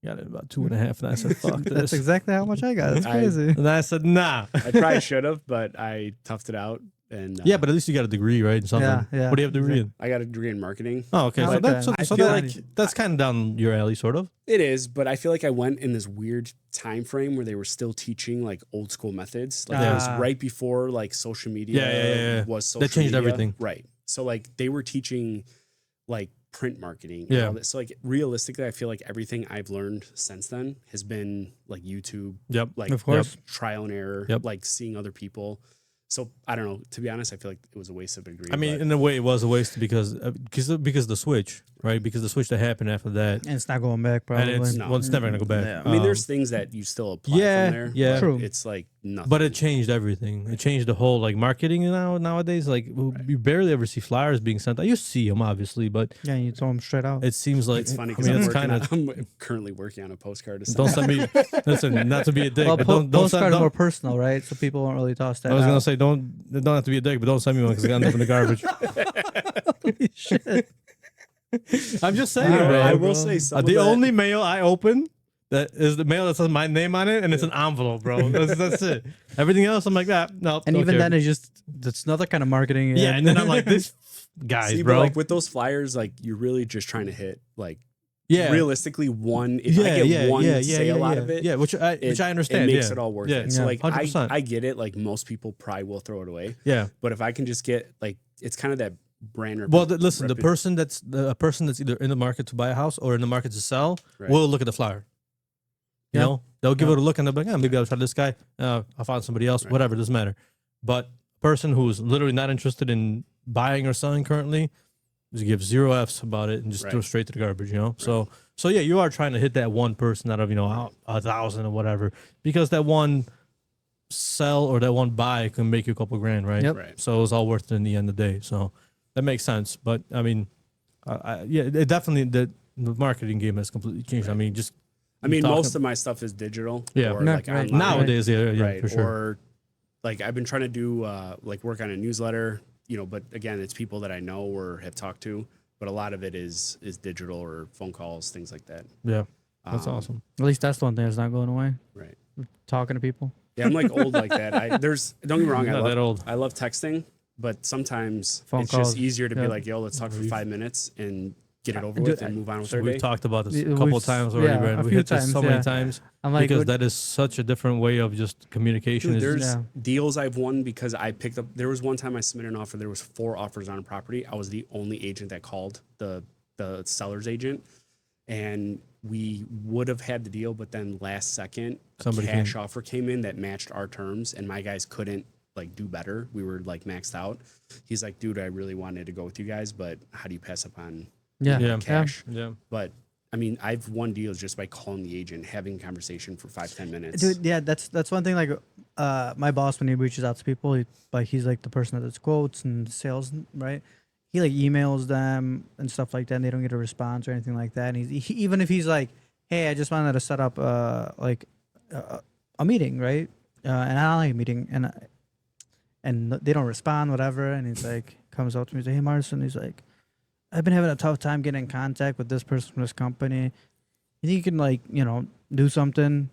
Got it about 2.5, and I said, "Fuck this." That's exactly how much I got. It's I- crazy. And I said, "Nah." I probably should have, but I toughed it out. And Yeah, but at least you got a degree, right? In something. Yeah. What do you have a degree in? I got a degree in marketing. Oh, okay. I So like that's that. so I feel that's kind of down your alley, sort of. It is, but I feel like I went in this weird time frame where they were still teaching like old school methods. Like it was Ah. right before like social media Yeah. was social That changed media. everything. Right. So like they were teaching like print marketing. Yeah. And all that. So like realistically, I feel like everything I've learned since then has been like YouTube, Yep. like Of course. trial and error, Yep. like seeing other people. So I don't know. To be honest, I feel like it was a waste of a degree. I mean, but in a way, it was a waste because the switch, right? Because the switch that happened after that, And it's not going back, probably. and it's No. well, it's never gonna go back. Yeah. I mean, there's things that you still apply yeah, from there. yeah. but True. It's like nothing. But it changed everything. It changed the whole like marketing nowadays. Like you barely ever see flyers being sent out. You see them obviously, but Yeah, you told them straight out. it seems like It's funny I because mean, it's kind of. I'm currently working on a postcard. To send Don't out. send me. Listen, not to be a dick, Well, but don't send. postcard is Don't, more personal, right? So people won't really toss that I was gonna out. say don't have to be a dick, but don't send me one because I got them in the garbage. Holy shit. I'm just saying, I, bro. I will say some The of that- only mail I open that is the mail that says my name on it, and it's an envelope, bro. That's it. Everything else, I'm like that. No, And even then, it's just that's another kind of marketing. yeah. And then I'm like, this guys, See, bro. but like with those flyers, like you're really just trying to hit like yeah, realistically one. If I get one sale out of it, yeah, which I understand. It makes yeah. it all worth Yeah. it. So Yeah. like 100%. I get it. Like most people probably will throw it away, Yeah. but if I can just get like it's kind of that brand. Well, listen, the person that's either in the market to buy a house or in the market to sell Right. will look at the flyer. You Yeah. know, they'll give it a look and they'll be like, maybe I'll try this guy. I found somebody else. Right. Whatever, doesn't matter. But a person who's literally not interested in buying or selling currently, just give 0 Fs about it and just throw Right. straight to the garbage. You know, so yeah, you are trying to hit that one person out of 1,000 or whatever, because that one sell or that one buy can make you a couple grand, right? Yep. Right. So it's all worth it in the end of the day. So that makes sense. But I mean, yeah, it definitely the marketing game has completely changed. I mean, just I mean, talking- most of my stuff is digital. Yeah. Or No, like right. online. nowadays, yeah, right. for sure. Or like I've been trying to do like work on a newsletter, but again, it's people that I know or have talked to, but a lot of it is digital or phone calls, things like that. Yeah, that's Um, awesome. At least that's the one thing that's not going away. Right. Talking to people. Yeah, I'm like old like that. Don't get me wrong, Not that old. I love texting, but sometimes Phone it's calls, just easier to yeah. be like, yo, let's talk for 5 minutes and get it over Dude, with and move on with So our we've day. talked about this a We've- couple of times already, yeah, Brad. a We few hit this so times, many yeah. times I'm like, because what- that is such a different way of just communication. Dude, Is there's Yeah. deals I've won because I picked up. There was one time I submitted an offer. There was 4 offers on a property. I was the only agent that called the seller's agent, and we would have had the deal. But then last second, Somebody a cash offer came in that matched our terms, and my guys couldn't like do better. We were like maxed out. He's like, dude, I really wanted to go with you guys, but how do you pass up on Yeah. yeah, cash? yeah. But I mean, I've won deals just by calling the agent, having a conversation for 5-10 minutes. Dude, yeah, that's one thing. Like, my boss, when he reaches out to people, he's like the person that does quotes and sales, right? He like emails them and stuff like that, and they don't get a response or anything like that. And he even if he's like, "Hey, I just wanted to set up a meeting, right?" And I don't like a meeting, and they don't respond, whatever. And he's like, comes up to me, he's like, "Hey, Marcin," he's like, "I've been having a tough time getting in contact with this person from this company. You think you can like, do something,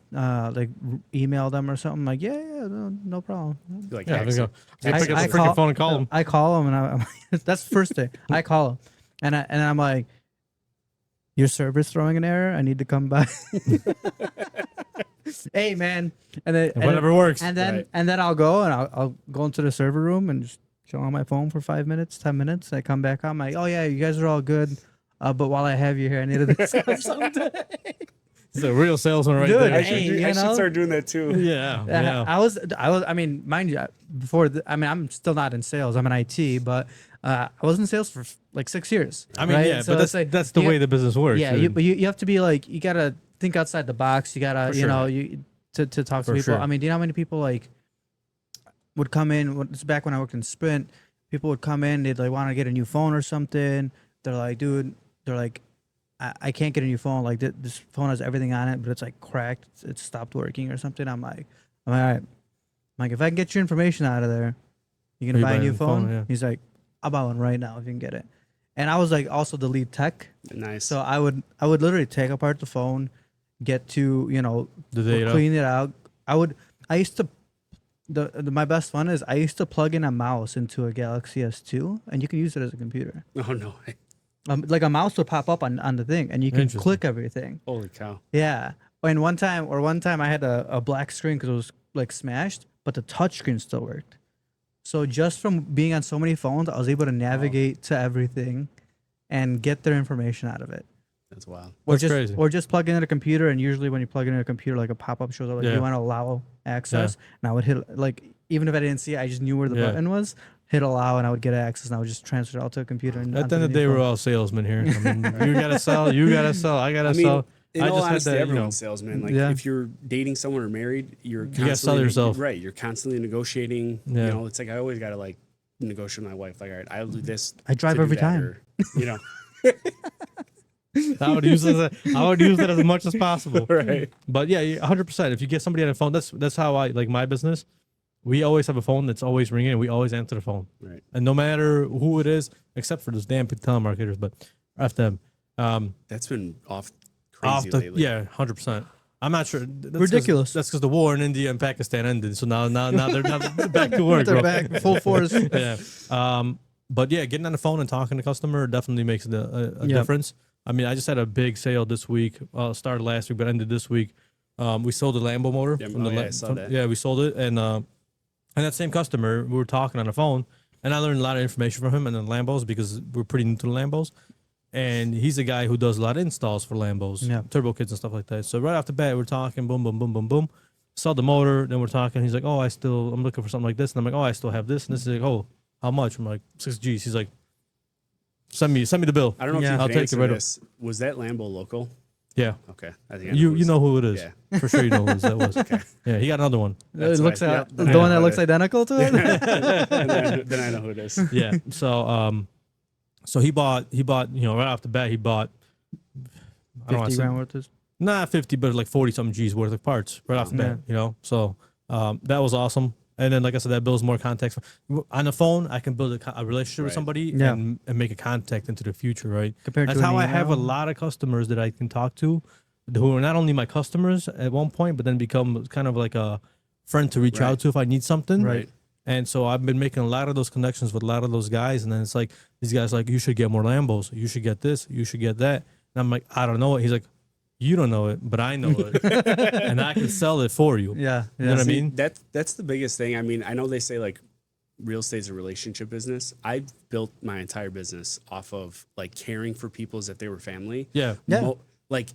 email them or something?" I'm like, yeah, no problem. Like, Yeah, there you text go. it. I pick up the freaking phone and call them. I call him, and I'm that's the first thing. I call him, and I'm like, "Your server's throwing an error. I need to come back." Hey, man, and then Whatever works. and then Right. and then I'll go and I'll go into the server room and just chill on my phone for 5 minutes, 10 minutes. I come back. I'm like, "Oh yeah, you guys are all good. But while I have you here, I need to discuss something." It's a real salesman right Dude, there. I hey, should, you I should know? start doing that too. Yeah, yeah. I was. I mean, mind you, before. I'm still not in sales. I'm in IT, but I was in sales for like 6 years. I mean, right? yeah, So but it's like, that's the you- way the business works. Yeah, dude. but you have to be like, you gotta think outside the box. You gotta, For sure. to talk to For people. sure. I mean, do you know how many people like would come in. It's back when I worked in Sprint. People would come in. They'd like want to get a new phone or something. They're like, dude. They're like, I can't get a new phone. Like this phone has everything on it, but it's like cracked. It's stopped working or something. I'm like, all right. I'm like, if I can get your information out of there, you gonna buy a new phone? Yeah. He's like, I'll buy one right now if you can get it. And I was like also the lead tech. Nice. So I would literally take apart the phone, get to, The data. clean it out. I used to my best fun is I used to plug in a mouse into a Galaxy S2 and you can use it as a computer. Oh no way. Like a mouse would pop up on the thing and you can click everything. Holy cow. Yeah. And one time I had a black screen because it was like smashed, but the touch screen still worked. So just from being on so many phones, I was able to navigate to everything and get their information out of it. That's wild. That's crazy. Or just plug in a computer, and usually when you plug in a computer, like a pop-up shows up, like Yeah. you want to allow access, and I would hit, like, even if I didn't see it, I just knew where the button was, hit allow, and I would get access, and I would just transfer it out to a computer. And At the end of the day, we're all salesmen here. I mean, you gotta sell, I gotta sell. In I all just had honesty, that, everyone's salesman. Like Yeah. if you're dating someone or married, you're gotta sell constantly yourself. right. You're constantly negotiating. Yeah. You know, it's like I always gotta like negotiate with my wife. Like, all right, I'll do this. I drive to do every that, time. or, you know, I would use it as much as possible. right. But yeah, 100%. If you get somebody on the phone, that's how I like my business. We always have a phone that's always ringing, and we always answer the phone. Right. And no matter who it is, except for those damn telemarketers, but F them. That's been crazy lately. Yeah, 100%. I'm not sure. Ridiculous. That's because the war in India and Pakistan ended. So now they're back to work. They're bro. back full force. Yeah. But yeah, getting on the phone and talking to customer definitely makes a Yep. difference. I mean, I just had a big sale this week. Started last week, but ended this week. We sold the Lambo motor. Yeah, I saw that. Yeah, we sold it, and that same customer, we were talking on the phone, and I learned a lot of information from him and the Lambos because we're pretty new to the Lambos. And he's a guy who does a lot of installs for Lambos, Yeah. turbo kits and stuff like that. So right off the bat, we're talking, boom, boom, boom, boom, boom. Sell the motor, then we're talking. He's like, oh, I'm looking for something like this. And I'm like, oh, I still have this. And this is like, oh, how much? I'm like, 6 G's. He's like, send me the bill. I don't know Yeah. if you I'll can take answer it right this. Was that Lambo local? Yeah. Okay. I think I You who it know was. who it is. Yeah. For sure you know who that was. Yeah, he got another one. That's It looks why- like yeah, the then I one know that who looks it is. identical to it. then I know who it is. Yeah. So he bought, right off the bat, he bought, I don't want 50 to say, grand worth of. not 50, but like 40 something G's worth of parts right off the bat, So that was awesome. And then, like I said, that builds more context. On the phone, I can build a relationship with Right. somebody Yeah. and make a contact into the future, right? Compared That's to how an I have a email. lot of customers that I can talk to who are not only my customers at one point, but then become kind of like a friend to reach Right. out to if I need something. Right. And so I've been making a lot of those connections with a lot of those guys. And then it's like, these guys like, you should get more Lambos. You should get this. You should get that. And I'm like, I don't know it. He's like, you don't know it, but I know it. And I can sell it for you. Yeah. You know what I See, mean? That's the biggest thing. I mean, I know they say like real estate's a relationship business. I've built my entire business off of like caring for people as if they were family. Yeah. Yeah. Like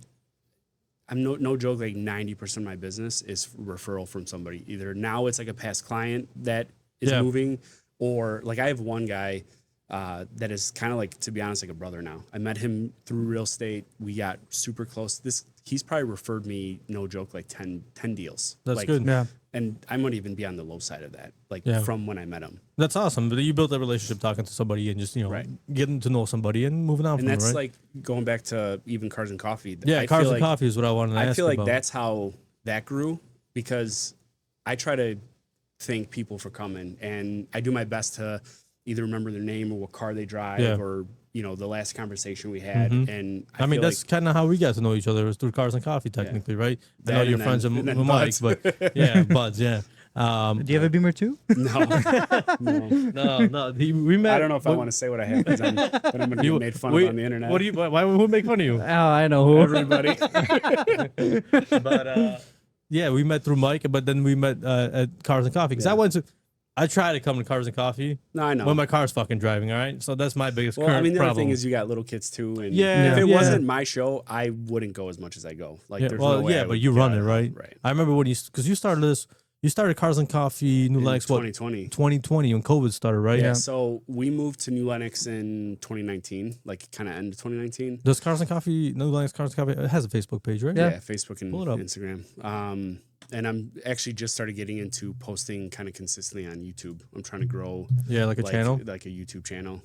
I'm no joke, like 90% of my business is referral from somebody. Either now it's like a past client that is Yeah. moving, or like I have one guy that is kind of like, to be honest, like a brother now. I met him through real estate. We got super close. He's probably referred me, no joke, like 10 deals. That's like, good. Yeah. And I might even be on the low side of that, like Yeah. from when I met him. That's awesome. But you built that relationship talking to somebody and just, Right. getting to know somebody and moving on And from it, that's right? like going back to even Cars and Coffee. Yeah, I Cars feel and like, Coffee is what I wanted to ask I feel like about. that's how that grew, because I try to thank people for coming, and I do my best to either remember their name or what car they drive, Yeah. or the last conversation we had. Mhm. And I mean, feel that's like, kind of how we got to know each other, is through Cars and Coffee, technically, right? I know That you're and friends then- with and then Mike, Buds. but yeah, Buds, yeah. Do you have a Beamer too? no, No, we met. I don't know if I want to say what I have, because then I'm going to be made fun of on the internet. Why would we make fun of you? Oh, I know who. Everybody. But yeah, we met through Mike, but then we met at Cars and Coffee because I try to come to Cars and Coffee No, I know. when my car's fucking driving. All right, so that's my biggest Well, current I mean, the other problem. thing is you got little kids too, and Yeah, if it yeah. wasn't my show, I wouldn't go as much as I go. Like, yeah, there's well, no way I yeah, but would you get run out it, of that. right? Right. I remember when because you started this. You started Cars and Coffee, New in Lenox, what? 2020. 2020 when COVID started, right? Yeah. So we moved to New Lenox in 2019, like kind of end of 2019. Does Cars and Coffee, New Lenox Cars and Coffee, it has a Facebook page, right? Yeah, Facebook and Pull it up. Instagram. And I'm actually just started getting into posting kind of consistently on YouTube. I'm trying to grow Yeah, like a channel like a YouTube channel.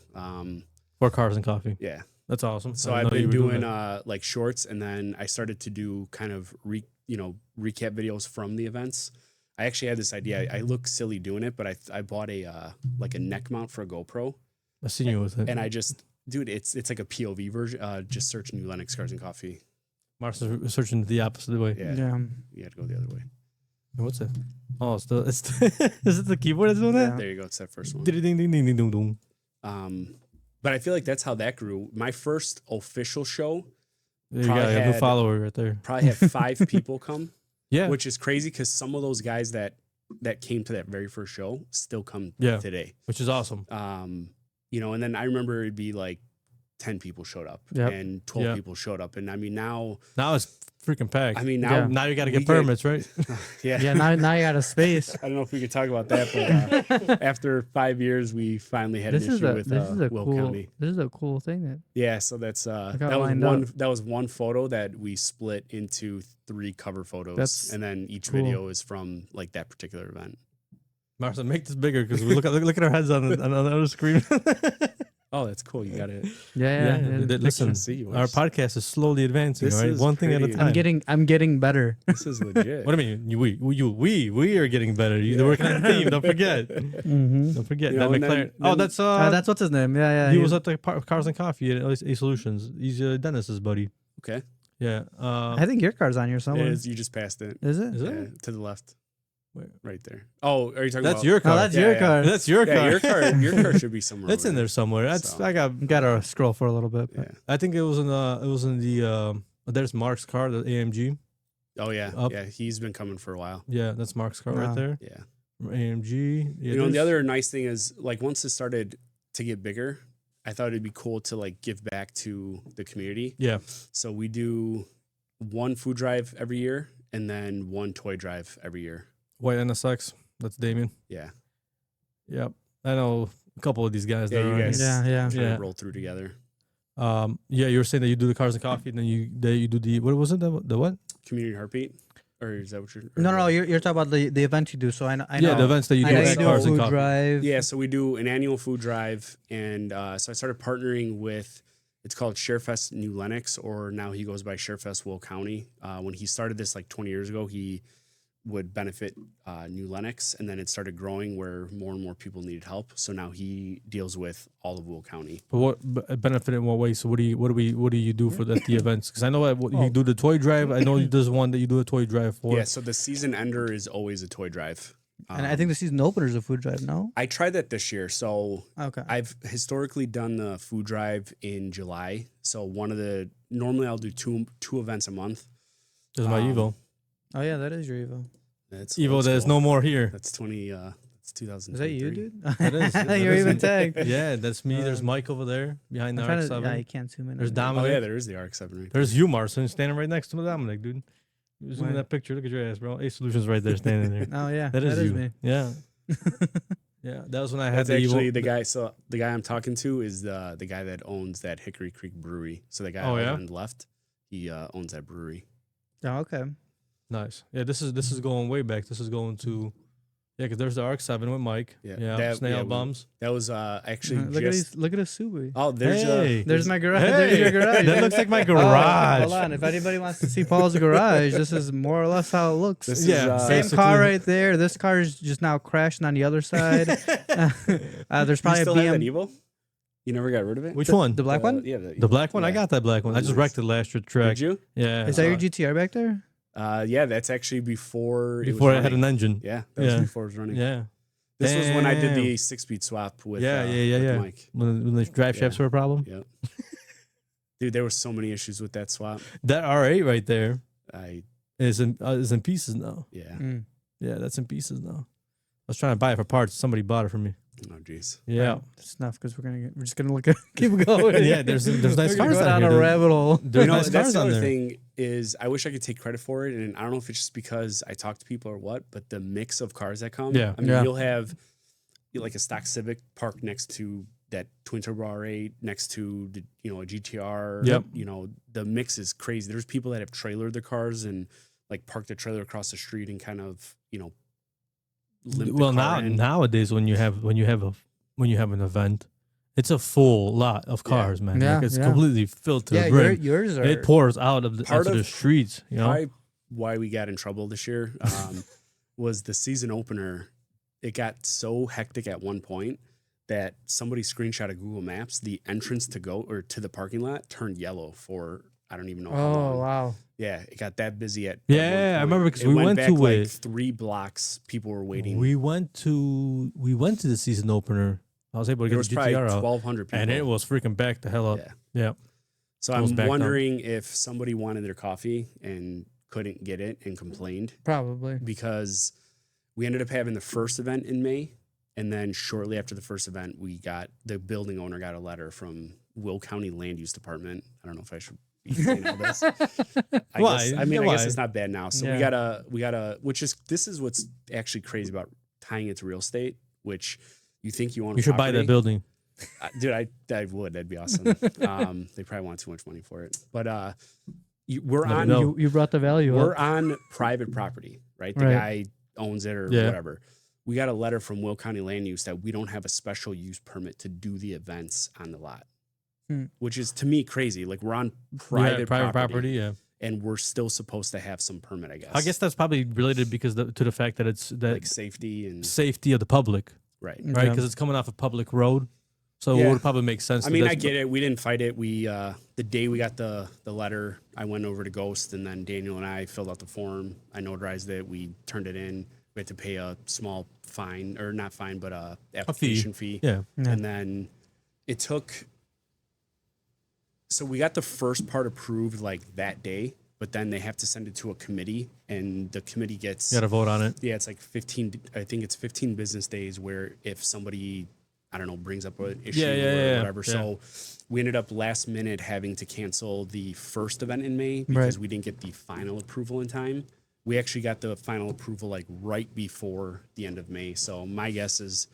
for Cars and Coffee. Yeah. That's awesome. So I I've didn't know been you were doing that. like shorts, and then I started to do kind of recap videos from the events. I actually had this idea. I look silly doing it, but I bought a like a neck mount for a GoPro, I seen you with it. and I just dude, it's like a POV version. Just search New Lenox Cars and Coffee. Marcin's searching the opposite way. Yeah, Yeah. you had to go the other way. What's it? Oh, it's is it the keyboard that's doing that? There you go. It's that first one. Ding ding ding ding ding ding. But I feel like that's how that grew. My first official show There you Probably got a new had- follower right there. probably had 5 people come, Yeah. which is crazy because some of those guys that came to that very first show still come Yeah. today. Which is awesome. And then I remember it'd be like 10 people showed up Yep. and 12 Yep. people showed up. And I mean, now, Now it's freaking packed. Yeah. Now you got to we get permits, right? yeah. Yeah, now you got a space. I don't know if we could talk about that, but after 5 years, we finally had This an is issue a with this is a Will cool County. this is a cool thing that Yeah, so that's got that was lined one up. that was one photo that we split into 3 cover photos, That's and then each cool. video is from like that particular event. Marcin, make this bigger because we look at our heads on the other screen. Oh, that's cool. You got it. yeah. Listen, can't see yours. our podcast is slowly advancing, This right? is One thing at a pretty- time. I'm getting better. This is legit. What do you mean? We are getting better. You're working on the team. Don't forget. Mm-hmm. Don't forget. You That know, and McLaren. then- That's what's his name. Yeah. he was at the Cars and Coffee at A Solutions. He's Dennis's buddy. Okay. Yeah. I think your car's on here It somewhere. is. You just passed it. Is it? Is it? Yeah, to the left. Where? Right there. Oh, are you talking That's about? your car. Oh, that's Yeah, your yeah. car. That's your car. Yeah, your car should be somewhere. That's over in there somewhere. That's So- I got. Gotta scroll for a little bit. Yeah. But. I think it was in the. There's Mark's car, the AMG. Oh yeah. Up. Yeah. He's been coming for a while. Yeah, that's Mark's car right Wow. there. Yeah. AMG. Yeah, You know, and the there's- other nice thing is like once it started to get bigger, I thought it'd be cool to like give back to the community. Yeah. So we do one food drive every year and then one toy drive every year. White NSX. That's Damien. Yeah. Yep. I know a couple of these guys. Yeah, that you are- guys Yeah. kind Yeah. of roll through together. Yeah, you were saying that you do the Cars and Coffee, and then you do the what was it? The what? Community Heartbeat? Or is that what you're No, you're talking about the event you do. So I know. Yeah, the events that you I do know at you do a Cars and food Coffee. drive. Yeah, so we do an annual food drive, and so I started partnering with. It's called ShareFest New Lenox, or now he goes by ShareFest Will County. When he started this like 20 years ago, he would benefit New Lenox, and then it started growing where more and more people needed help. So now he deals with all of Will County. But what benefit in what way? So what do you do for the events? Because I know you do the toy drive. I know there's one that you do a toy drive for. Yeah, so the season ender is always a toy drive. And I think the season opener is a food drive. No. I tried that this year. So Okay. I've historically done the food drive in July. So normally I'll do two events a month. There's my Evo. Oh yeah, that is your Evo. That's Evo, old there's school. no more here. That's 2000. Is that you, dude? That is. That You're is even it. tagged. Yeah, that's me. There's Mike over there behind the I'm trying to, RX-7. yeah, you can't zoom in. There's on that. Oh Dominic. yeah, there is the RX-7 right there. There's you, Marcin, standing right next to Dominic, dude. Zoom in Where? that picture. Look at your ass, bro. A Solutions right there, standing there. Oh yeah, That is you. me. Yeah. Yeah, that was when I had That's the actually Evo. the guy. So the guy I'm talking to is the guy that owns that Hickory Creek Brewery. So the guy Oh, yeah? on the left, he owns that brewery. Oh okay. Nice. Yeah, this is going way back. This is going to, yeah, because there's the RX-7 with Mike. Yeah, Yeah, that- Snail yeah, we- Bums. That was actually Look at his Subaru. Oh, there's Hey. There's my garage. Hey, There's your garage. that looks like my Oh, garage. hold on. If anybody wants to see Paul's garage, this is more or less how it looks. This is, Yeah, Same basically. car right there. This car is just now crashing on the other side. There's You probably still a have that BM. Evo? You never got rid of it? Which one? The black one? Yeah, The black one? I got that black one. I just Nice. wrecked it last year track. Did you? Yeah. Is that your GTR back there? Yeah, that's actually before Before it I was had an running. engine. Yeah, that was Yeah. before it was running. Yeah. This was when I did Damn. the 6-speed swap with Yeah. with Mike. When the drive shafts were a problem. Yep. Dude, there were so many issues with that swap. That R8 right there I is in pieces now. yeah. Yeah, that's in pieces now. I was trying to buy it for parts. Somebody bought it for me. Oh jeez. Yeah. It's enough because we're just gonna look at keep going. Yeah, there's nice We're cars going on down here, a dude. rabbit hole. There's You know, nice that's cars the on other there. thing. is I wish I could take credit for it, and I don't know if it's just because I talk to people or what, but the mix of cars that come. Yeah. I mean, Yeah. you'll have like a stock Civic parked next to that twin turbo R8, next to the, a GTR. Yep. The mix is crazy. There's people that have trailered their cars and like parked their trailer across the street and kind of limp the car in. Nowadays when you have an event, it's a full lot of cars, man. Yeah, Like it's yeah. completely filled to Yeah, the brim. yours are. It pours out of the Part onto the of- streets. Probably why we got in trouble this year was the season opener. It got so hectic at one point that somebody screenshot of Google Maps. The entrance to the parking lot turned yellow for I don't even know how Oh long. wow. Yeah, it got that busy at Yeah, one I point. remember because It we went back to like it. 3 blocks. People were waiting. We went to the season opener. I was able to there get was the probably GTR out, 1,200 people, and it was freaking back the hell up. Yeah. Yeah. So it was I'm backed up. wondering if somebody wanted their coffee and couldn't get it and complained Probably. because we ended up having the first event in May. And then shortly after the first event, the building owner got a letter from Will County Land Use Department. I don't know if I should be saying all this. Why? I Why? guess it's not bad now. So Yeah. we gotta, this is what's actually crazy about tying it to real estate, which you think you own. You should buy that building. Dude, I would. That'd be awesome. They probably want too much money for it. But we're Let me on know. You brought the value we're up. on private property, right? The Right. guy owns it or Yeah. whatever. We got a letter from Will County Land Use that we don't have a special use permit to do the events on the lot, which is to me crazy. Like we're on private property, Yeah. and we're still supposed to have some permit. I guess. I guess that's probably related because to the fact that it's that like safety and safety of the public, right. right? Yeah. Because it's coming off a public road, so Yeah. it would probably make sense. I mean, I get it. We didn't fight it. We the day we got the letter, I went over to Ghost, and then Daniel and I filled out the form. I notarized it. We turned it in. We had to pay a small fine, or not fine, but application fee. Yeah. And then it took. So we got the first part approved like that day, but then they have to send it to a committee, and the committee gets. You got to vote on it. Yeah, it's like 15. I think it's 15 business days where if somebody, I don't know, brings up an issue or whatever. Yeah. So we ended up last minute having to cancel the first event in May because Right. we didn't get the final approval in time. We actually got the final approval like right before the end of May. So my guess is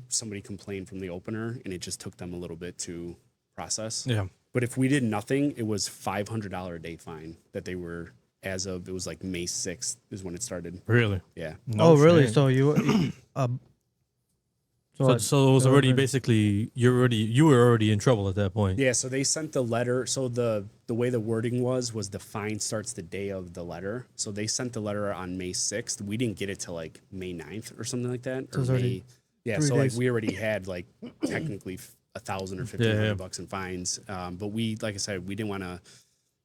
somebody complained from the opener and it just took them a little bit to process. Yeah. But if we did nothing, it was $500 a day fine that they were it was like May 6th is when it started. Really? Yeah. No really? shit. So you So it was already basically you were already in trouble at that point. Yeah, so they sent the letter. So the way the wording was the fine starts the day of the letter. So they sent the letter on May 6th. We didn't get it till like May 9th or something like that. So it's already yeah, 3 so like days. we already had like technically $1,000 or $1,500 bucks in fines. But we, like I said, we didn't want to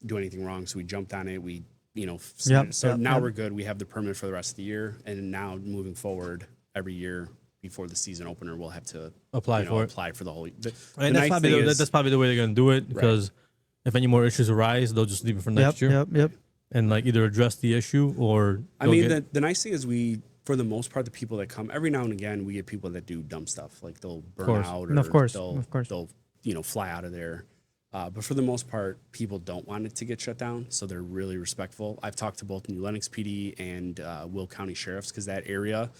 do anything wrong, so we jumped on it. We Yep, so yep, now yep. we're good. We have the permit for the rest of the year, and now moving forward, every year before the season opener, we'll have to Apply for it. apply for the whole. And the that's nice probably thing is- that's probably the way they're gonna do it because if any more issues arise, they'll just leave it for next year Yep. and like either address the issue or. I they'll mean, get- the nice thing is for the most part, the people that come every now and again, we get people that do dumb stuff, like they'll burn course. out, No, or of course, they'll, of course. they'll fly out of there. But for the most part, people don't want it to get shut down, so they're really respectful. I've talked to both New Lenox PD and Will County Sheriffs because that area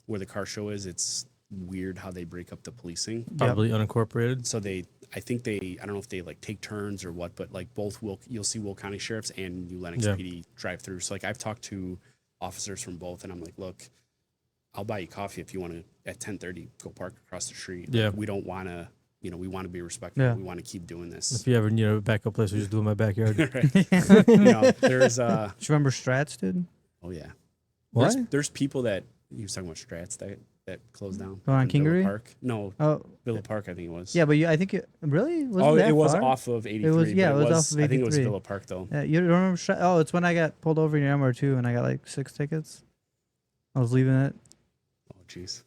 where the car show is, it's weird how they break up the policing. probably unincorporated. So I don't know if they like take turns or what, but like you'll see Will County Sheriffs and New Lenox Yeah. PD drive through. So like I've talked to officers from both, and I'm like, look, I'll buy you coffee if you want to at 10:30 go park across the street. Yeah. Like, we don't want to, we want to be respectful. Yeah. We want to keep doing this. If you ever need a backup place, we just do it in my backyard. There's Do you remember Strats, dude? oh yeah, What? There's people that he was talking about Strats that closed down. Going on in Villa Kingery? Park. No, Oh, Villa Park, I think it was. yeah, but I think really was Oh, that it was far? off of 83. It was- yeah, but it was off of I think it was 83. Villa Park though. Yeah, you don't remember? Oh, it's when I got pulled over in your MR2 and I got like 6 tickets. I was leaving it, Oh jeez.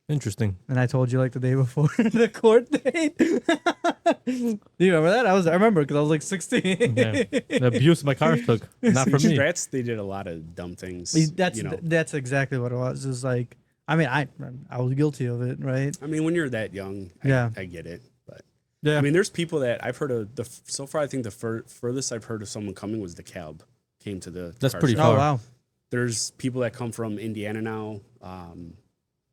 Interesting. and I told you like the day before the court date. Do you remember that? I remember because I was like 16. Yeah. The abuse my car took, not from me. Strats, they did a lot of dumb things. That's exactly what it was. It's like, I mean, I was guilty of it, right? I mean, when you're that young, Yeah. I get it. But Yeah. I mean, there's people that I've heard of. So far, I think the furthest I've heard of someone coming was the cab came to the. That's car pretty show. far. Oh wow. There's people that come from Indiana now,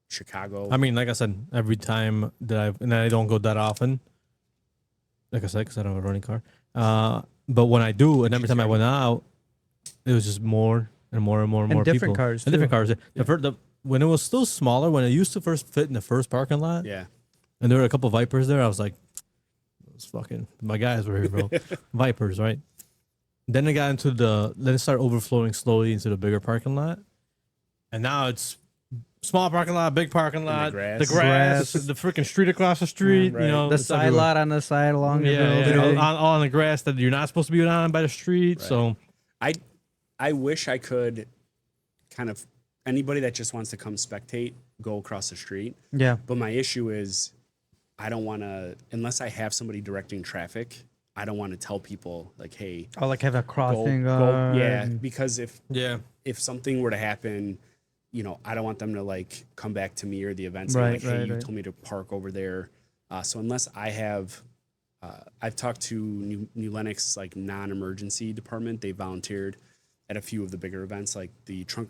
Chicago. I mean, like I said, every time that I don't go that often. Like I said, because I don't have a running car. But when I do, and every time I went out, it was just more and more and more and more different people. cars, And different too. cars. When it was still smaller, when it used to first fit in the first parking lot, yeah, and there were a couple Vipers there, I was like, "It's fucking my guys were here, bro." Vipers, right? Then it got into then it started overflowing slowly into the bigger parking lot, and now it's small parking lot, big parking lot, grass. Grass. the freaking street across the street, Right. you know, The it's side everywhere. lot on the side along the Yeah, building. on the grass that you're not supposed to be on by the street. Right. So I wish I could kind of anybody that just wants to come spectate go across the street. Yeah. But my issue is I don't want to unless I have somebody directing traffic. I don't want to tell people like, hey, Oh, like have a go, crossing. yeah, because if yeah, something were to happen, you know, I don't want them to like come back to me or the event saying like, hey, you told me to park over there. So unless I have, I've talked to New Lenox like non-emergency department. They volunteered at a few of the bigger events, like the trunk.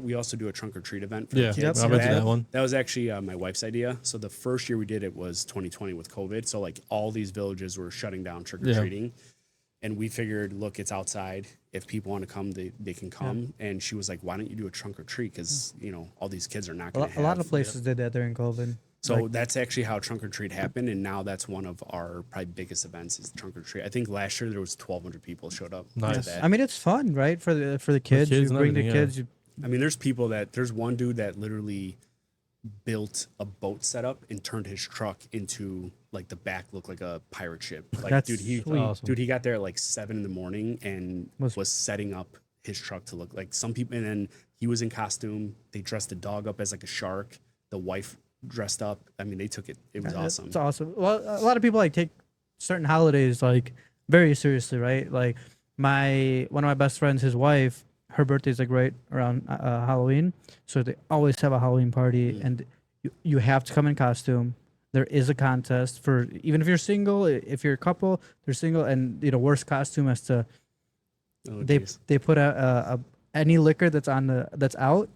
We also do a trunk or treat event for yeah, the kids. I went to that one. That was actually my wife's idea. So the first year we did it was 2020 with COVID. So like all these villages were shutting down trick or treating. And we figured, look, it's outside. If people want to come, they can come. Yeah. And she was like, why don't you do a trunk or treat? Because, you know, all these kids are not going to have. A lot of places did that during COVID. So that's actually how trunk or treat happened. And now that's one of our probably biggest events is trunk or treat. I think last year there was 1,200 people showed up. Nice. That. I mean, it's fun, right? For the kids. kids You and bring the everything, kids. I mean, there's one dude that literally built a boat setup and turned his truck into like the back looked like a pirate ship. Like, That's dude, awesome. he got there at like 7 a.m. and was setting up his truck to look like some people. And then he was in costume. They dressed the dog up as like a shark. The wife dressed up. I mean, they took it. It was awesome. It's awesome. Well, a lot of people like take certain holidays like very seriously, right? Like one of my best friends, his wife, her birthday's like right around Halloween, so they always have a Halloween party, and you have to come in costume. There is a contest for even if you're single, if you're a couple, they're single, and worst costume as to they put a any liquor that's out.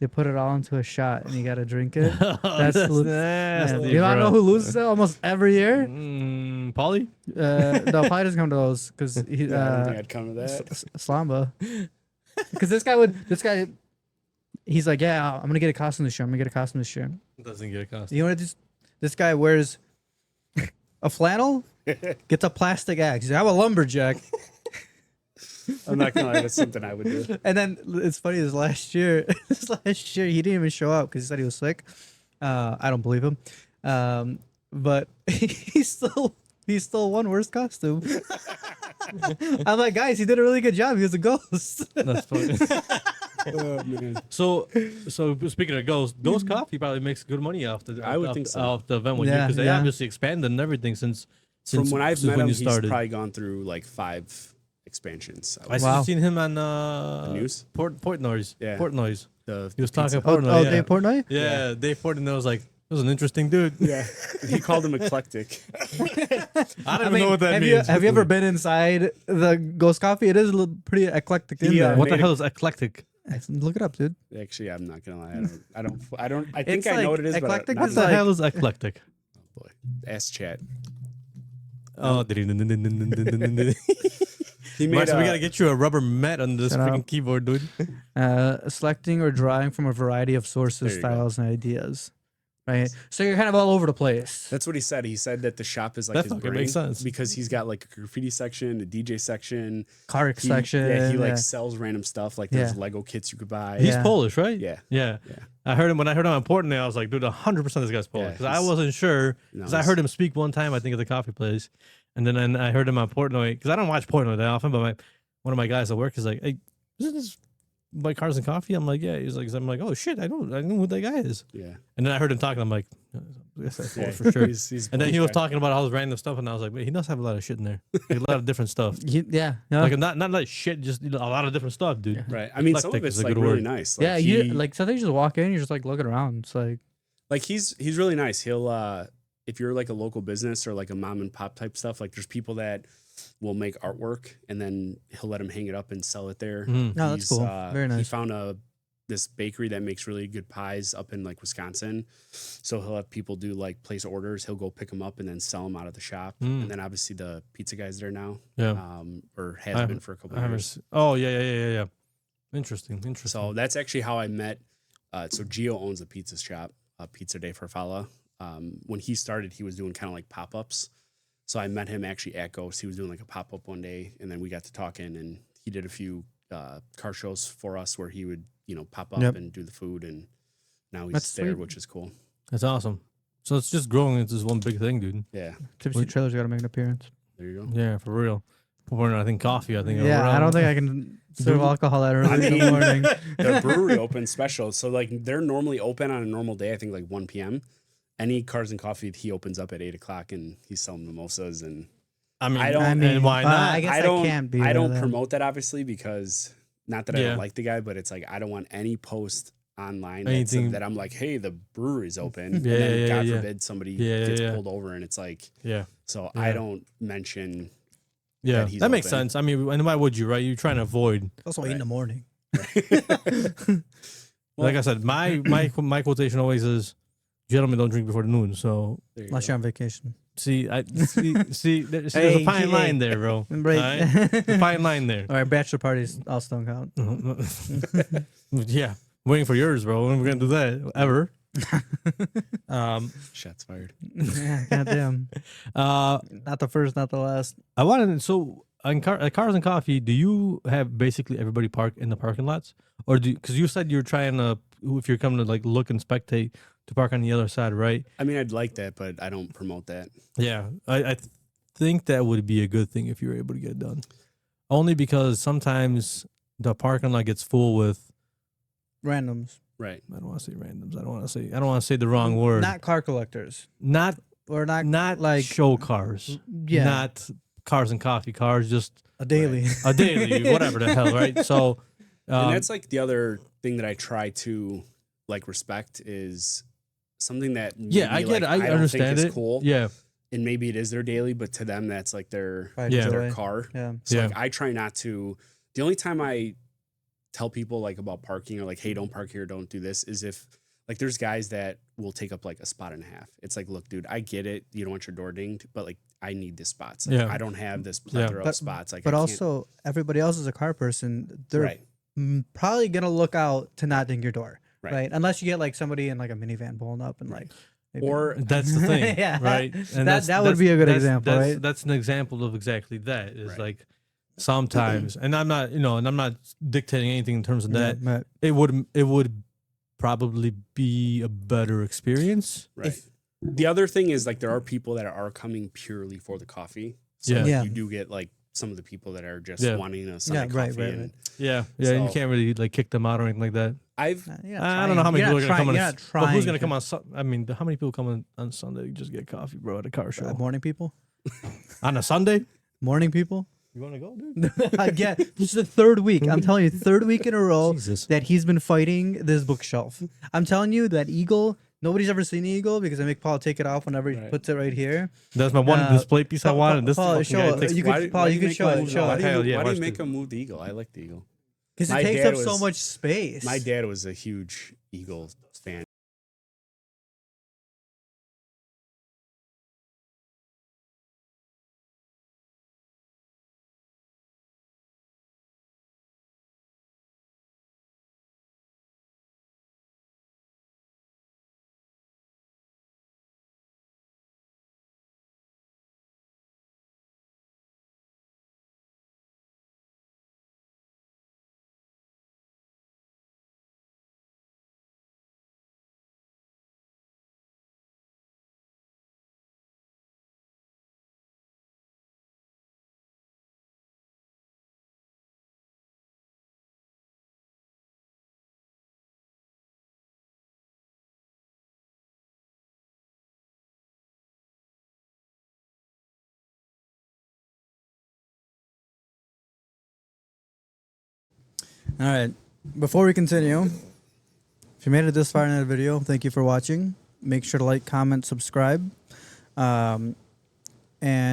They put it all into a shot, and you got to drink it. That's nasty, you don't know who loses that almost every year. Paulie? No, Paulie doesn't come to those because he. I don't think I'd come to that. Slamba. Because this guy, he's like, yeah, I'm gonna get a costume this year. Doesn't get a costume. You know what? This guy wears a flannel, gets a plastic axe. He's like, I'm a lumberjack. I'm not gonna lie, that's something I would do. And then it's funny. This last year, he didn't even show up because he said he was sick. I don't believe him. But he still won worst costume. I'm like, guys, he did a really good job. He was a ghost. That's funny. Oh, man. So speaking of Ghost Coffee probably makes good money off the I would think so. off the event because they obviously expanded and everything since From when I've met when him, you he's started. probably gone through like 5 expansions. I've seen him on the news. Portnoy's. Yeah. Portnoy's. The He was talking pizza. Portnoy. Yeah. Dave Portnoy? Yeah, Dave Portnoy was like, it was an interesting dude. Yeah, he called him eclectic. I don't even know what that have means. Have you ever been inside the Ghost Coffee? It is a little pretty eclectic in there. What the hell is eclectic? Look it up, dude. Actually, I'm not gonna lie. I think It's I know like what it is. eclectic But What is the like- hell is eclectic? oh boy, ass chat. Oh, He made. Marcin, we gotta get you a rubber mat on this Shut freaking up. keyboard, dude. Selecting or drawing from a variety of sources, There you go. styles, and ideas. Right, so you're kind of all over the place. That's what he said. He said that the shop is like That his fucking brain makes sense. because he's got like a graffiti section, a DJ section, Car section. Yeah, he like sells random stuff. Like there's Lego kits you could buy. He's Yeah. Polish, right? Yeah. Yeah. Yeah. I heard him when I heard him on Portnoy. I was like, dude, 100% this guy's Polish. Yeah, Because I he's- wasn't sure. No, Because I heard him speak one time, I think, at the coffee place. And then I heard him on Portnoy. Because I don't watch Portnoy that often, but one of my guys at work is like, hey, isn't this by Cars and Coffee? I'm like, yeah. He's like, I'm like, oh shit, I know who that guy is. Yeah. And then I heard him talking. I'm like, yes, that's Yeah, for sure. He's And then he was guy. talking about all his random stuff, and I was like, wait, he does have a lot of shit in there. Like, a lot of different stuff. Yeah. Like not like shit, just a lot of different stuff, dude. Right. I mean, some of Eclectic it's is a like good really word. nice. Yeah, he, you like sometimes you just walk in, you're just like looking around. It's like like he's really nice. He'll if you're like a local business or like a mom and pop type stuff, like there's people that will make artwork and then he'll let them hang it up and sell it there. No, that's cool. Very nice. He found this bakery that makes really good pies up in like Wisconsin. So he'll have people do like place orders. He'll go pick them up and then sell them out of the shop. And then obviously the pizza guy's there now. Yeah. Or has been for a couple of years. Oh, yeah. Interesting. So that's actually how I met. So Gio owns a pizza shop, Pizza Day Farfalla. When he started, he was doing kind of like pop-ups. So I met him actually at Ghost. He was doing like a pop-up one day, and then we got to talking, and he did a few car shows for us where he would, pop up and do the food, and now he's there, sweet. Which is cool. That's awesome. So it's just growing into this one big thing, dude. Yeah. Tipsy Trailers got to make an appearance. There you go. Yeah, for real. I think coffee. I think. Yeah, I don't think I can serve alcohol that early in the morning. The brewery opens special, so like they're normally open on a normal day. I think like 1 p.m. Any Cars and Coffee, he opens up at 8 o'clock and he's selling mimosas. And I mean, and why not? I guess I can't be. I don't promote that obviously because not that I don't like the guy, but it's like I don't want any post online that I'm like, hey, the brewery's open. And then God forbid somebody gets pulled over and it's like, so I don't mention. Yeah, that makes sense. I mean, and why would you, right? You're trying to avoid. Also 8 in the morning. Like I said, my quotation always is, gentlemen don't drink before noon. So unless you're on vacation. See, there's a fine line there, bro. Right? A fine line there. All right, bachelor parties also don't count. Yeah, waiting for yours, bro. When are we gonna do that ever? Shots fired. Yeah, goddamn. Not the first, not the last. I wanted at Cars and Coffee. Do you have basically everybody park in the parking lots, or because you said you're trying to, if you're coming to like look and spectate, to park on the other side, right? I mean, I'd like that, but I don't promote that. Yeah, I think that would be a good thing if you were able to get it done. Only because sometimes the parking lot gets full with randoms. Right. I don't want to say randoms. I don't want to say the wrong word. Not car collectors. Not like show cars. Yeah. Not Cars and Coffee cars. Just a daily. Right. A daily, whatever the hell, right? So, and that's like the other thing that I try to like respect is something that I get it. I understand think it. Is cool. Yeah. And maybe it is their daily, but to them that's like their car. Yeah. So like I try not to. The only time I tell people like about parking or like, hey, don't park here, don't do this, is if like there's guys that will take up like a spot and a half. It's like, look, dude, I get it. You don't want your door dinged, but like I need this spots. Like, I don't have this plethora of spots. Like, but also everybody else is a car person. They're probably gonna look out to not ding your door. Right. Unless you get like somebody in like a minivan pulling up and like, maybe. Or that's the thing, right? And that would be a good example, right? That's an example of exactly that. Is like sometimes, and I'm not, and I'm not dictating anything in terms of that. Yeah, it would probably be a better experience. Right. The other thing is like there are people that are coming purely for the coffee. So you do get like some of the people that are just wanting a Sunday coffee. Right. So, you can't really like kick them out or anything like that. I don't know how many people are going to come on. Well, who's going to come on? I mean, how many people come on Sunday to just get coffee, bro, at a car show? Morning people? On a Sunday? Morning people? You want to go, dude? Yeah, this is the third week. I'm telling you, third week in a row that he's been fighting this bookshelf. I'm telling you that eagle. Nobody's ever seen the eagle because I make Paul take it off whenever he puts it right here. That's my one display piece I wanted. Paul, show it. You could show it. Why do you make him move the eagle? I like the eagle. Because it takes up so much space. My dad was a huge eagle fan. All right. Before we continue, if you made it this far in the video, thank you for watching. Make sure to like, comment, subscribe. And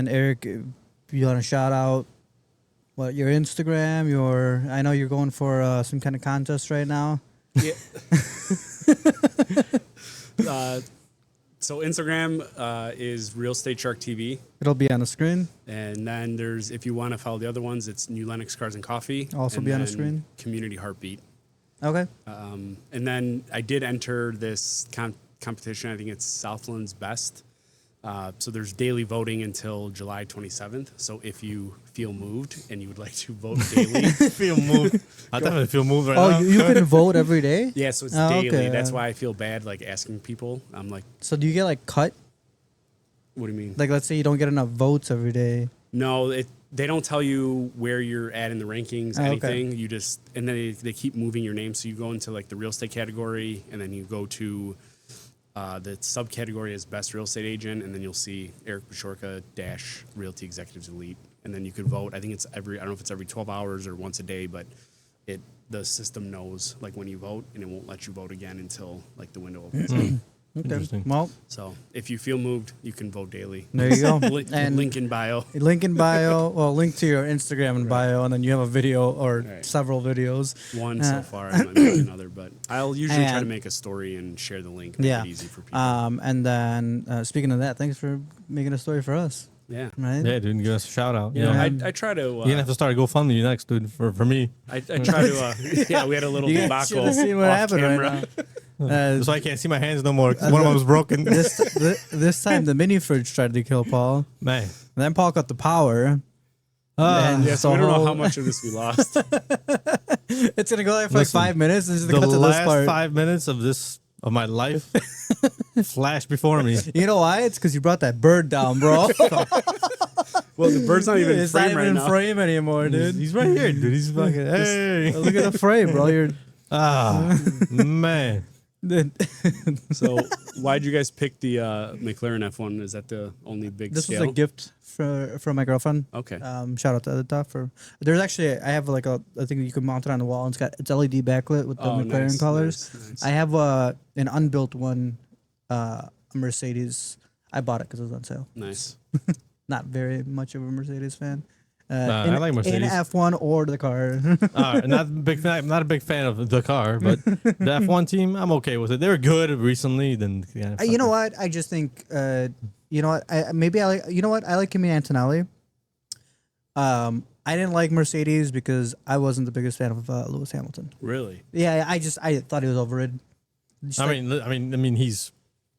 Eric, you want to shout out what your Instagram? I know you're going for some kind of contest right now. Yeah. So Instagram is Real Estate Shark TV. It'll be on the screen. And then if you want to follow the other ones, it's New Lenox Cars and Coffee. Also and be on the then screen. Community Heartbeat. Okay. And then I did enter this competition. I think it's Southland's Best. So there's daily voting until July 27th. So if you feel moved and you would like to vote daily. Feel moved. I definitely feel moved right Oh, now. you can vote every day? Yeah, so it's Oh, daily. okay. That's why I feel bad like asking people. I'm like, So do you get like cut? what do you mean? Like, let's say you don't get enough votes every day. No, they don't tell you where you're at in the rankings, Oh, okay. anything. You just, and then they keep moving your name. So you go into like the real estate category, and then you go to the subcategory as best real estate agent, and then you'll see Eric Basiorka - Realty Executives Elite. And then you can vote. I think it's I don't know if it's every 12 hours or once a day, but the system knows like when you vote, and it won't let you vote again until like the window opens. Okay. Interesting. Well, So if you feel moved, you can vote daily. there you go. And link in bio. Link in bio. Well, link to your Instagram and bio, and then you have a video or Right. several videos. One so far, I might make another, but I'll usually try to And- make a story and share the link. Make Yeah. it easy for people. And then speaking of that, thanks for making a story for us. Yeah. Right? Yeah, dude, give us a shout out. You know, Yeah. I try to. You're gonna have to start a GoFundMe next, dude, for me. I try to. Yeah, we had a little You debacle. should have seen what off happened camera. right now. So I can't see my hands no more. 'Cause one of them was broken. This time the mini fridge tried to kill Paul. Man. And then Paul got the power. And Yeah, so we don't know whole- how much of this we lost. It's gonna go there for Listen, like 5 minutes. This is the The cut to this last part. 5 minutes of my life flashed before me. You know why? It's because you brought that bird down, bro. Well, the bird's not even in It's not frame even right in now. frame anymore, dude. He's right here, dude. He's fucking. Hey. Look at the frame, bro. You're Man. So, why'd you guys pick the McLaren F1? Is that the only big This scale? was a gift from my girlfriend. Okay. Shout out to Edita for. There's actually I have like I think you can mount it on the wall. And it's LED backlit with the McLaren nice, colors. nice. I have an unbuilt one, a Mercedes. I bought it because it was on sale. Nice. Not very much of a Mercedes fan. I like Mercedes. In F1 or the car. Not a big fan of the car, but the F1 team, I'm okay with it. They were good recently. Then yeah, You know what? I just think. You know what? I like. You know what? I like Kimi Antonelli. I didn't like Mercedes because I wasn't the biggest fan of Lewis Hamilton. Really? Yeah, I thought he was overrated. Just I like- mean, he's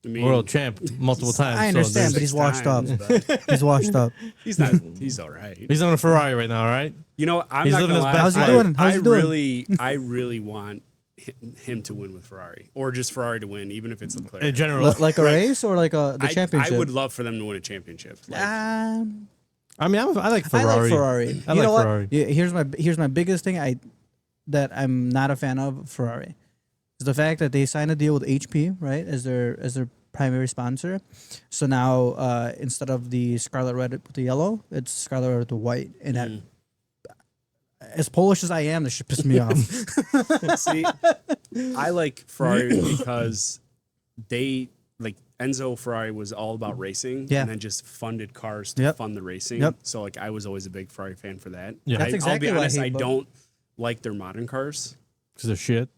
I mean, world champ multiple times. I so understand, there's- but he's washed times, up. but He's washed up. he's not. He's all right. he's on a Ferrari right now, right? You know, I'm He's not living gonna his lie. best How's he doing? How's he doing? I really want him to win with Ferrari, or just Ferrari to win, even if it's Leclerc. In general, Like a race or like the championship? I would love for them to win a championship. Like, I mean, I like Ferrari. I like Ferrari. I You like know what? Ferrari. Yeah, here's my biggest thing that I'm not a fan of Ferrari is the fact that they signed a deal with HP, right, as their primary sponsor. So now instead of the scarlet red with the yellow, it's scarlet red with the white. And that, as Polish as I am, this should piss me off. See, I like Ferrari because they like Enzo Ferrari was all about racing, Yeah. and then just funded cars to Yep. fund the racing. Yep. So like I was always a big Ferrari fan for that. Yeah. That's exactly I'll what be I honest, hate I about- don't like their modern cars. Because they're shit.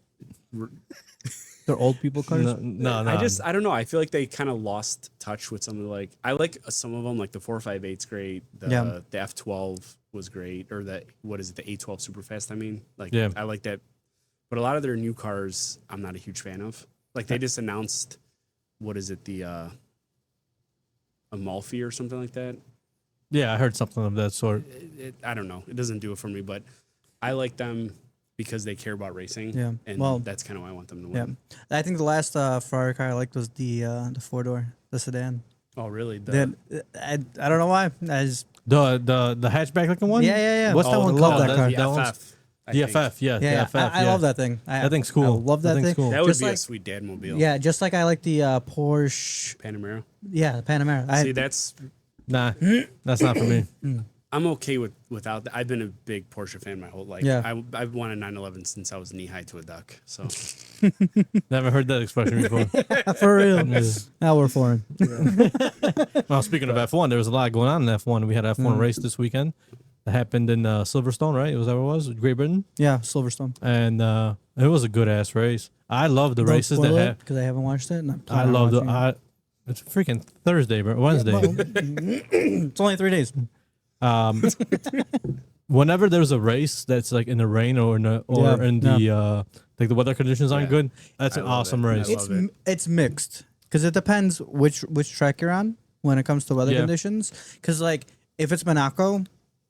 They're old people cars. No. I don't know. I feel like they kind of lost touch with some of the like. I like some of them, like the 458's great. The F12 was great, or the what is it, the A12 Superfast? I mean, like Yeah. I like that. But a lot of their new cars, I'm not a huge fan of. Like they just announced, what is it, the Amalfi or something like that. Yeah, I heard something of that sort. I don't know. It doesn't do it for me, but I like them because they care about racing. Yeah. and Well, that's kind of why I want them to Yeah, win. I think the last Ferrari car I liked was the 4-door, the sedan. Oh, really? I don't know why. I just The hatchback looking one. yeah. What's that Oh, one I love called? that car. The That one's- FF. I The think. FF. Yeah. yeah, The FF. I love that thing. That thing's cool. I love that That thing's thing. cool. That would Just be a like- sweet dad mobile. Yeah, just like I like the Porsche. Panamera. Yeah, the Panamera. See, that's Nah, that's not for me. I'm okay without that. I've been a big Porsche fan my whole life. Yeah. I've wanted 911 since I was knee high to a duck. So Never heard that expression before. For real. Yeah. Now we're foreign. Well, speaking of F1, there was a lot going on in F1. We had an F1 race this weekend that happened in Silverstone, right? Was that what it was? Great Britain? Yeah, Silverstone. And it was a good ass race. I love the races that have. because I haven't watched it. I love it's freaking Thursday, bro. Wednesday. It's only 3 days. Whenever there's a race that's like in the rain or in the like the weather conditions aren't good, that's I an love awesome it. race. I love it. It's mixed because it depends which track you're on when it comes to weather Yeah. conditions. Because like if it's Monaco,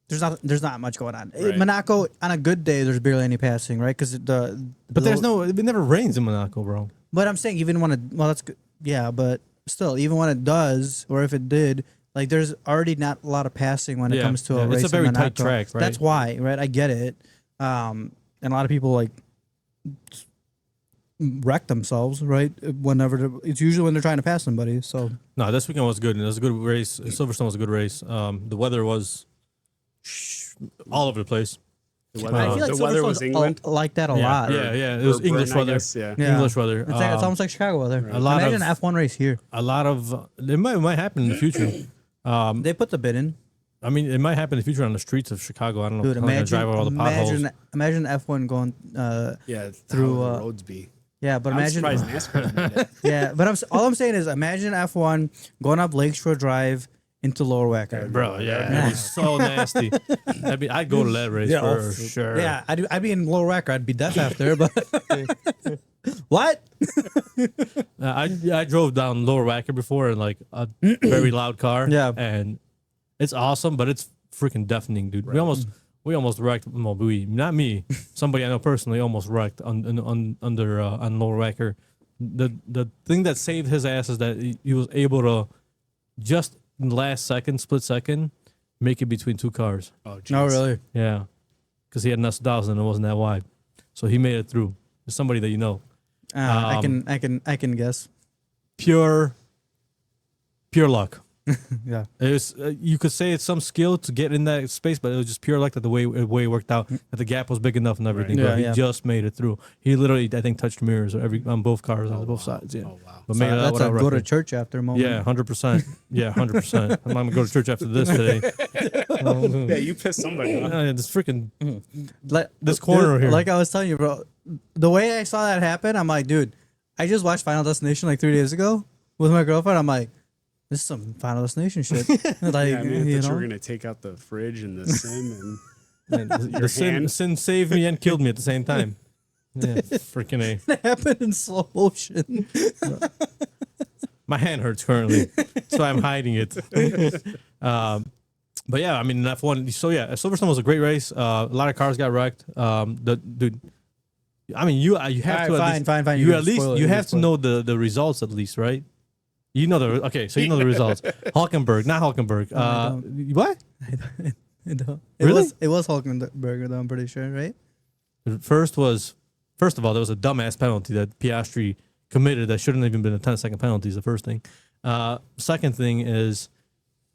there's not much going on. Right. Monaco on a good day, there's barely any passing, right? Because But it never rains in Monaco, bro. But I'm saying even when that's good. Yeah, but still, even when it does, or if it did, like there's already not a lot of passing when it Yeah, comes to yeah. a race. It's a very in tight Monaco. track, right? That's why, right? I get it. And a lot of people like wreck themselves, right? It's usually when they're trying to pass somebody. So No, this weekend was good. It was a good race. Silverstone was a good race. The weather was all over the place. The I weather, feel like the weather was Silverstone's England. Like that a lot. Yeah. It was Or English Britain, I weather. guess, yeah. Yeah. English weather. It's almost like Chicago weather. A lot Imagine of- an F1 race here. A lot of it might happen in the future. They put the bid in. I mean, it might happen in the future on the streets of Chicago. I don't know Dude, how they're gonna drive over all the potholes. imagine F1 going. Yeah, Through, how would the roads be. Yeah, but I'm imagine. surprised NASCAR made it. Yeah, but all I'm saying is imagine F1 going up Lakeshore Drive into Lower Wacker. Bro, yeah, that'd be so nasty. I'd go to that race for sure. Yeah, I'd be in Lower Wacker. I'd be deaf after, but what? I drove down Lower Wacker before in like a very loud car. Yeah. And it's awesome, but it's freaking deafening, dude. We almost wrecked. Well, not me. Somebody I know personally almost wrecked on Lower Wacker. The thing that saved his ass is that he was able to just in the last split second, make it between two cars. Oh, geez. No, really. Yeah, because he had an S1000 and it wasn't that wide, so he made it through. It's somebody that you know. I can guess. Pure luck. Yeah. It was, you could say it's some skill to get in that space, but it was just pure luck that the way it worked out, that the gap was big enough and everything. Right. But Yeah, he just made it through. He literally, I think, touched mirrors on both cars on both sides. Yeah. Oh, wow. But So made it out that's a without go to wrecking. church after moment. Yeah, 100%. Yeah, 100%. I'm gonna go to church after this today. Yeah, you pissed somebody off. This freaking This corner here. Like I was telling you, bro. The way I saw that happen, I'm like, dude, I just watched Final Destination like 3 days ago with my girlfriend. I'm like, this is some Final Destination shit. Like, Yeah, I mean, I you thought you were know, gonna take out the fridge and the sim And the hand. sin saved me and killed me at the same time. Yeah, freaking A. it happened in slow motion. My hand hurts currently, so I'm hiding it. But yeah, I mean, in F1. So yeah, Silverstone was a great race. A lot of cars got wrecked. Dude, I mean, you have to Fine. You can at least spoil it, you can have to spoil it. know the results at least, right? You know so you know the results. Hulkenberg, not Hulkenberg. I What? It was Hulkenberg, though, I'm pretty sure, right? First of all, there was a dumbass penalty that Piastri committed that shouldn't have even been a 10-second penalty. Is the first thing. Second thing is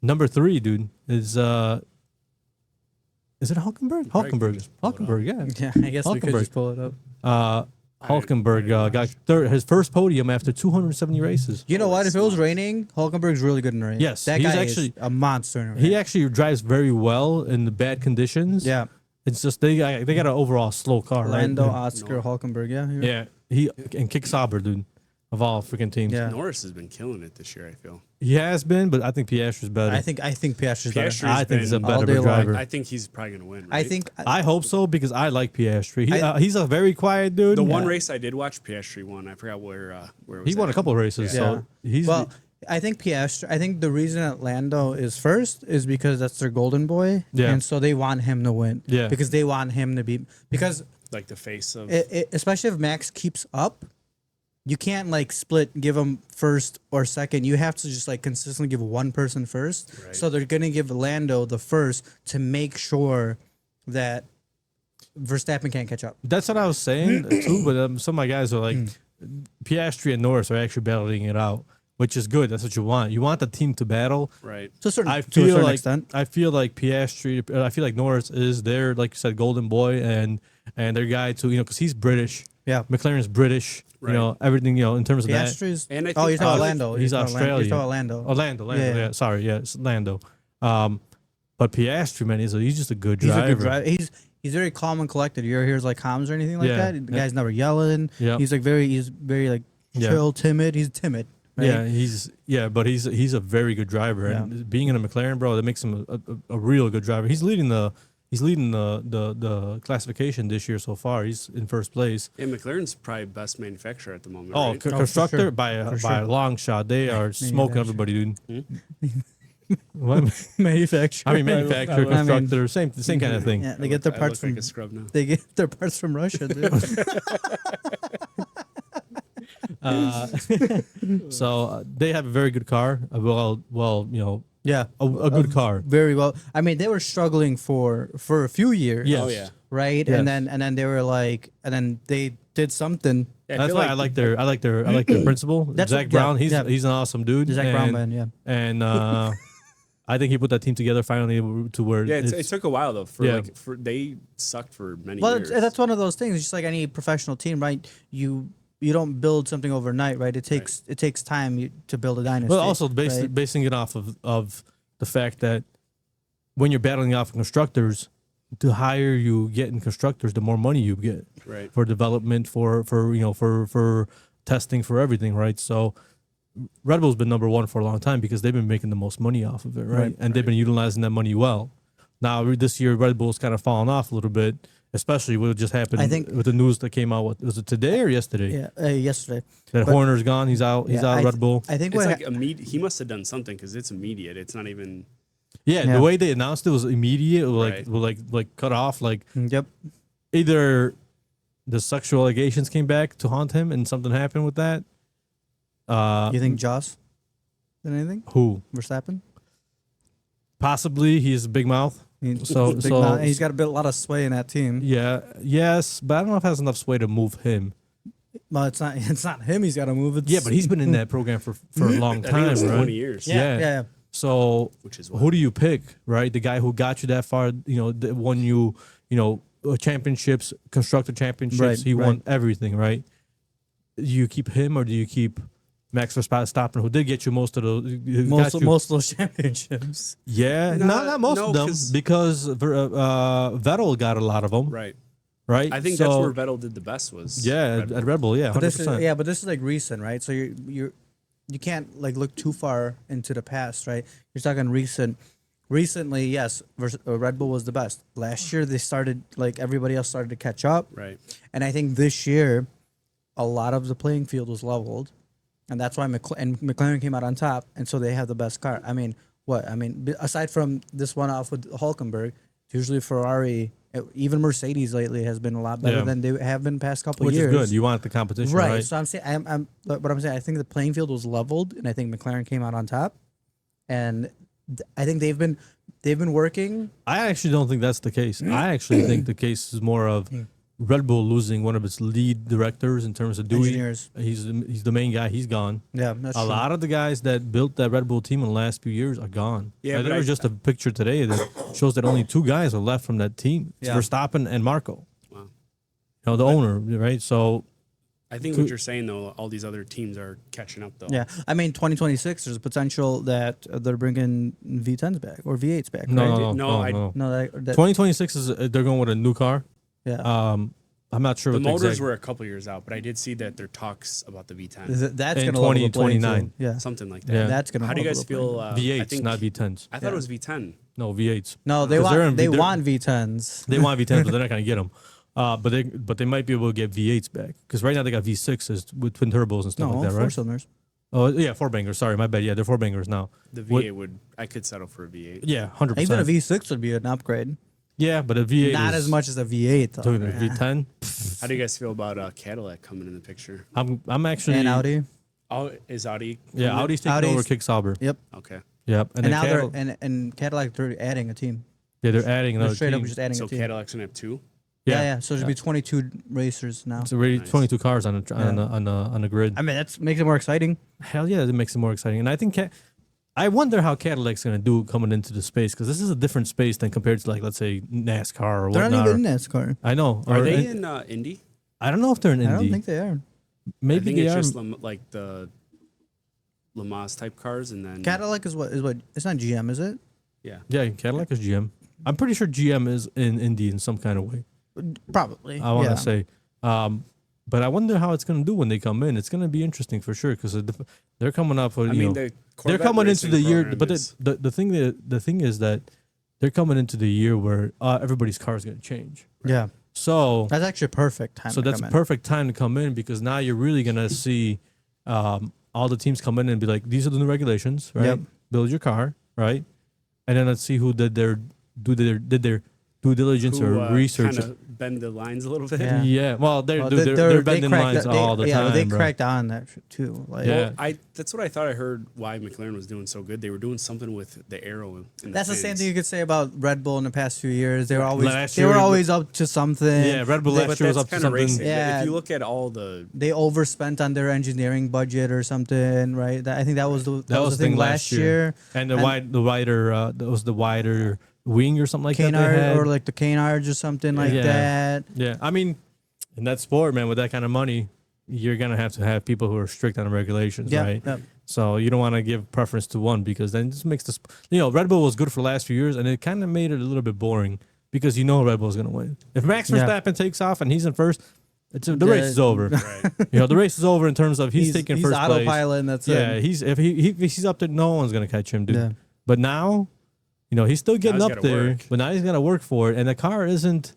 number 3, dude. Is it Hulkenberg? Hulkenberg, yeah. Yeah, I guess we could Hulkenberg. just pull it up. Hulkenberg got his first podium after 270 races. You know what? If it was raining, Hulkenberg's really good in the rain. Yes, that he's guy actually- is a monster in the rain. He actually drives very well in the bad conditions. Yeah. It's just they got an overall slow car, right? Lando, Oscar, Hulkenberg. Yeah. Yeah, he and Kick Sauber, dude, of all freaking teams. Yeah. Norris has been killing it this year, I feel. He has been, but I think Piastri's better. I think Piastri's better. Piastri's I think he's a been better all day long. driver. I think he's probably gonna win. I Right? think I hope so because I like Piastri. He's a very quiet dude. the one race I did watch, Piastri won. I forgot where it was. He won a at. couple of races, so he's well, I think Piastri. I think the reason that Lando is first is because that's their golden boy, Yeah. and so they want him to win. Yeah. because they want him to be because like the face of. especially if Max keeps up, you can't like give him first or second. You have to just like consistently give one person first. Right. So they're gonna give Lando the first to make sure that Verstappen can't catch up. That's what I was saying too. But some of my guys are like, Piastri and Norris are actually battling it out which is good. That's what you want. You want the team to battle. Right. To a certain, I to a feel certain like extent. I feel like Piastri. I feel like Norris is their, like you said, golden boy, and their guy to because he's British. Yeah. McLaren's British. Right. Everything in terms of that. Piastri's. And I Oh, think you're talking other- Orlando. He's You're talking Australian. You're talking Orlando. Lando. Yeah. Yeah. Sorry. Yeah, it's Lando. But Piastri, man, he's just a good He's driver. a good driver. He's very calm and collected. You ever hear his like comms or anything like Yeah. that? The guy's never yelling. Yeah. He's very like Yeah. chill, timid. He's timid. Right? Yeah, but he's a very good driver, and being in a McLaren, bro, that makes him a real good driver. He's leading the classification this year so far. He's in first place. Yeah, McLaren's probably best manufacturer at the moment. Oh, right? constructor sure. by a For a long shot. They are smoking everybody, dude. What? Manufacturer. I mean, manufacturer, I mean- constructor, same kind of thing. Yeah, they get their I parts look from like a scrub now. they get their parts from Russia. Dude. So they have a very good car. Yeah, a good car. very well. I mean, they were struggling for a few years. Yes. Oh yeah. Right, Yes. and then they were like, and then they did something. Yeah, That's feel why I like their principal, That's Zach what- Brown. yeah. He's an awesome dude. Zach Brown, man. Yeah, And I think he put that team together finally to where Yeah, it took a while though. Yeah. For they sucked for many well, years. that's one of those things. Just like any professional team, right? You don't build something overnight, right? It takes time to build a dynasty. Well, also right? basing it off of the fact that when you're battling off constructors, the higher you get in constructors, the more money you get Right. for development, for testing, for everything, right? So Red Bull's been number one for a long time because they've been making the most money off of it, right? Right, And they've been utilizing that money well. Now this year, Red Bull's kind of fallen off a little bit, especially what just happened I think- with the news that came out. Was it today or yesterday? Yeah, yesterday. That But- Horner's gone. He's out. He's out. Red Bull. I think It's what like immediate. He must have done something because it's immediate. It's not even. Yeah, Yeah. the way they announced it was immediate, Right. like cut off. Like Yep. either the sexual allegations came back to haunt him, and something happened with that. You think Joss did anything? Who? Verstappen? Possibly he has a big mouth. He's So- big so- mouth, and he's got a lot of sway in that team. Yeah, yes, but I don't know if it has enough sway to move him. Well, it's not. It's not him. He's got to move. It's, Yeah, but he's been in that program for a long I think time, it's right? 20 years. yeah, yeah. yeah. So Which is who do you pick, right? The guy who got you that far, that won you, championships, constructor championships. Right, He right. won everything, right? Do you keep him or do you keep Max Verstappen, who did get you most of those? Most of those championships. Yeah, No, not most no, of them 'cause- because Vettel got a lot of them, Right. right? I think So, that's where Vettel did the best. Was yeah, Red Bull. at Red Bull, yeah, But 100%. this is like recent, right? So you can't like look too far into the past, right? You're talking recent. Recently, yes, Red Bull was the best. Last year, they started like everybody else started to catch up, Right. and I think this year, a lot of the playing field was leveled, and that's why McLaren came out on top, and so they have the best car. I mean, what? I mean, aside from this one off with Hulkenberg, usually Ferrari, even Mercedes lately has been a lot better Yeah. than they have been past couple Which years. is good. You want the competition, Right. right? So I'm saying, what I'm saying, I think the playing field was leveled, and I think McLaren came out on top, and I think they've been working. I actually don't think that's the case. I actually think the case is more of Red Bull losing one of its lead directors in terms of Dewey. Engineers. He's the main guy. He's gone. Yeah, that's A true. lot of the guys that built that Red Bull team in the last few years are gone. Yeah, There but was just a picture today that shows that only 2 guys are left from that team. It's Yeah. Verstappen and Marco. Wow. The owner, right? So I think what you're saying though, all these other teams are catching up though. Yeah, I mean, 2026. There's a potential that they're bringing V10s back or V8s back. no, right? no, no, No, no, I- no. No, that 2026 is they're going with a new car. yeah. I'm not sure The what motors exact- were a couple years out, but I did see that there talks about the V10, That's in gonna level the playing 2029. field. Yeah, something like that. Yeah. that's gonna. How do you level guys the playing feel? field. I V8s, think, not V10s. I thought it was V10. No, V8s. No, they 'Cause they're want in- they they're- want V10s. They want V10s, but they're not going to get them. But they might be able to get V8s back because right now they got V6s with twin turbos and stuff No, like that, 4 right? cylinders. Oh yeah, 4-bangers. Sorry, my bad. Yeah, they're 4-bangers now. The What- V8 I could settle for a V8. Yeah, 100%. Even a V6 would be an upgrade. Yeah, but a V8 Not is, as much as a V8 though. Dude, a V10. How do you guys feel about Cadillac coming in the picture? I'm actually And Audi. Oh, is Audi? Yeah, coming in? Audi's taking Audi's- over Kick Sauber. Yep. Okay. Yep, And then now Cadil- they're and Cadillac they're adding a team. they're adding They're another straight team. up just adding So a team. Cadillac's gonna have 2. Yeah. So there'd be 22 racers now. It's already Nice. 22 cars on a grid. I mean, that makes it more exciting. Hell yeah, it makes it more exciting. And I think I wonder how Cadillac's gonna do coming into the space, because this is a different space than compared to, like, let's say NASCAR or They're whatnot. not even in NASCAR. I know. Are Or- they and- in Indy? I don't know if they're in I Indy. don't think they are. Maybe I think they it's are. just like the Le Mans type cars, and then Cadillac is what? It's not GM, is it? yeah. Yeah, Cadillac is GM. I'm pretty sure GM is in Indy in some kind of way. Probably. I want to say. But I wonder how it's going to do when they come in. It's going to be interesting for sure, because they're coming up with, I mean, they're the Corvette coming into racing the year, program but is- the thing is that they're coming into the year where everybody's car is going to change. Yeah. So That's actually a perfect time. so to that's come a in. perfect time to come in, because now you're really going to see all the teams come in and be like, these are the new regulations, right? Yep. Build your car, right? And then let's see who did their due diligence who, or research. kind of bend the lines a little bit. Yeah. Yeah, well, they're Well, they're bending cracked lines that- all the yeah, time. they bro. cracked on that shit too. Like, Yeah. Well, that's what I thought I heard why McLaren was doing so good. They were doing something with the aero. In That's the the same fins. thing you could say about Red Bull in the past few years. They were always Last they year, were always up to something. Yeah, Red Bull They- last year was That's up to kind of something. racing. Yeah. If you look at all the They overspent on their engineering budget or something, right? I think that was the was the thing last year. And the And- wider that was the wider wing or something like that. They Canard had. or like the Canards or something like Yeah. that. Yeah, I mean, in that sport, man, with that kind of money, you're gonna have to have people who are strict on the regulations, Yeah, right? yeah. So you don't want to give preference to one, because then it just makes this. Red Bull was good for the last few years, and it kind of made it a little bit boring, because Red Bull's gonna win. If Max Yeah. Verstappen takes off and he's in first, the race is over. right. The race is over in terms of he's taking he's first place. autopilot and that's Yeah, it. if he's up there, no one's gonna catch him, dude. Yeah. But now, he's still getting he's up gotta there, work. but now he's gotta work for it, and the car isn't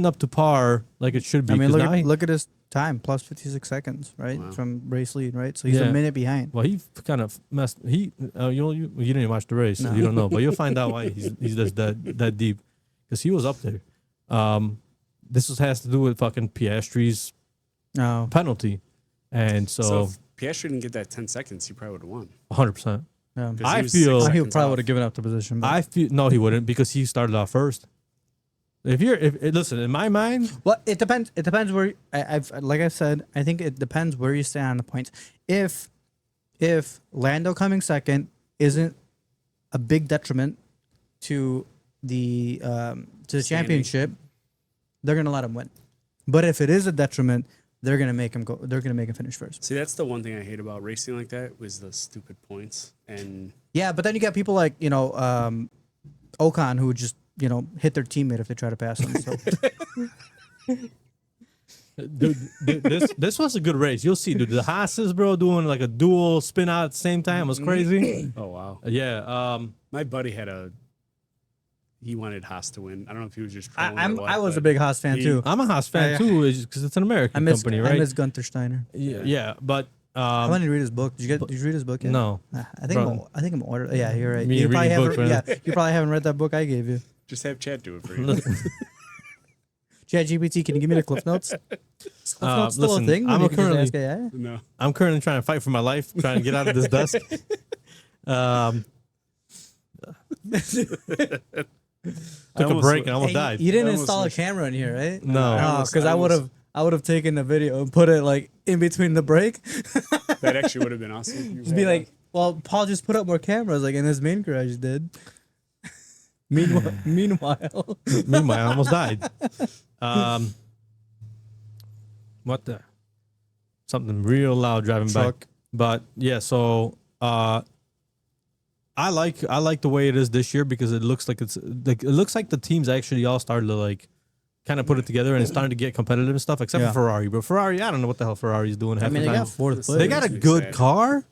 up to par like it should be. I mean, 'cause now look at his time, plus 56 seconds, right, Wow. from race lead, right? So he's Yeah. a minute behind. Well, he kind of messed. You didn't even watch the race, so No. you don't know. But you'll find out why he's just that deep, because he was up there. This has to do with fucking Piastri's No, penalty, and So so if Piastri didn't get that 10 seconds, he probably would have won. 100%. yeah. 'Cause I he was feel- 6 He seconds probably off. would have given up the position. But. I feel no, he wouldn't, because he started off first. If listen, in my mind, Well, it depends. It depends where I've like I said. I think it depends where you stand on the points. If Lando coming second isn't a big detriment to the championship, they're gonna let him win. But if it is a detriment, they're gonna make him go. They're gonna make him finish first. See, that's the one thing I hate about racing like that was the stupid points. And Yeah, but then you got people like Ocon who would just hit their teammate if they try to pass him. So dude, this was a good race. You'll see, dude. The Haas's, bro, doing like a dual spin out at the same time was crazy. oh wow, Yeah. my buddy he wanted Haas to win. I don't know if he was just trolling or what, I was a but big Haas fan he- too. I'm a Haas fan I- too, because it's an American company, I right? miss Gunther Steiner. Yeah, but I wanted to read his book. Did you read his book yet? no. I think Bro. I'm ordered. Yeah, you're right. Me You probably reading books, haven't. man. Yeah, you probably haven't read that book I gave you. just have Chad do it for you. ChatGPT, can you give me the Cliff Notes? Cliff Notes still listen, a thing? I'm You can just currently- ask AI? no, I'm currently trying to fight for my life, trying to get out of this desk. Took a almost break and almost Hey, died. you didn't I almost install a wish- camera in here, right? No. No, because I would have taken the video and put it like in between the break. that actually would have been awesome. if you Just be had like, well, Paul just put up more cameras like in his main garage did. Meanwhile, Meanwhile, I almost died. What the? Something real loud driving by. Truck. But yeah, so I like the way it is this year, because it looks like it looks like the teams actually all started to like kind of put it together, and it's starting to get competitive and stuff, except Yeah. for Ferrari. But Ferrari, I don't know what the hell Ferrari's doing half I mean, the they time. got fourth They place. They got a Makes me good excited. car.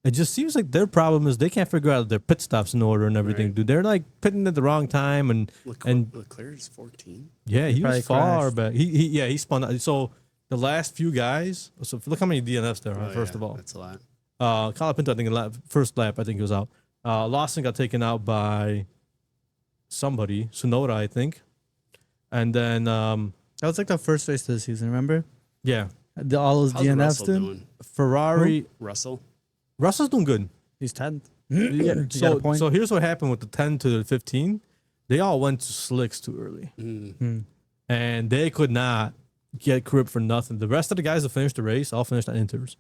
It just seems like their problem is they can't figure out their pit stops in order and everything, Right. dude. They're like pitting at the wrong time, and Leclerc's 14. yeah, he probably was far crashed. back. He spun out. So the last few guys. So look how many DNFs there are. Oh, First yeah, of all, that's a lot. Colapinto, I think first lap, I think he was out. Lawson got taken out by somebody, Tsunoda, I think, and then That was like the first race of the season, remember? yeah, All those How's DNFs Russell did. doing? Ferrari. Russell? Russell's doing good. He's 10th. Yeah. He got a point. So here's what happened with the 10 to the 15. They all went to slicks too early. Mm. Hmm. and they could not get grip for nothing. The rest of the guys that finished the race all finished on inters.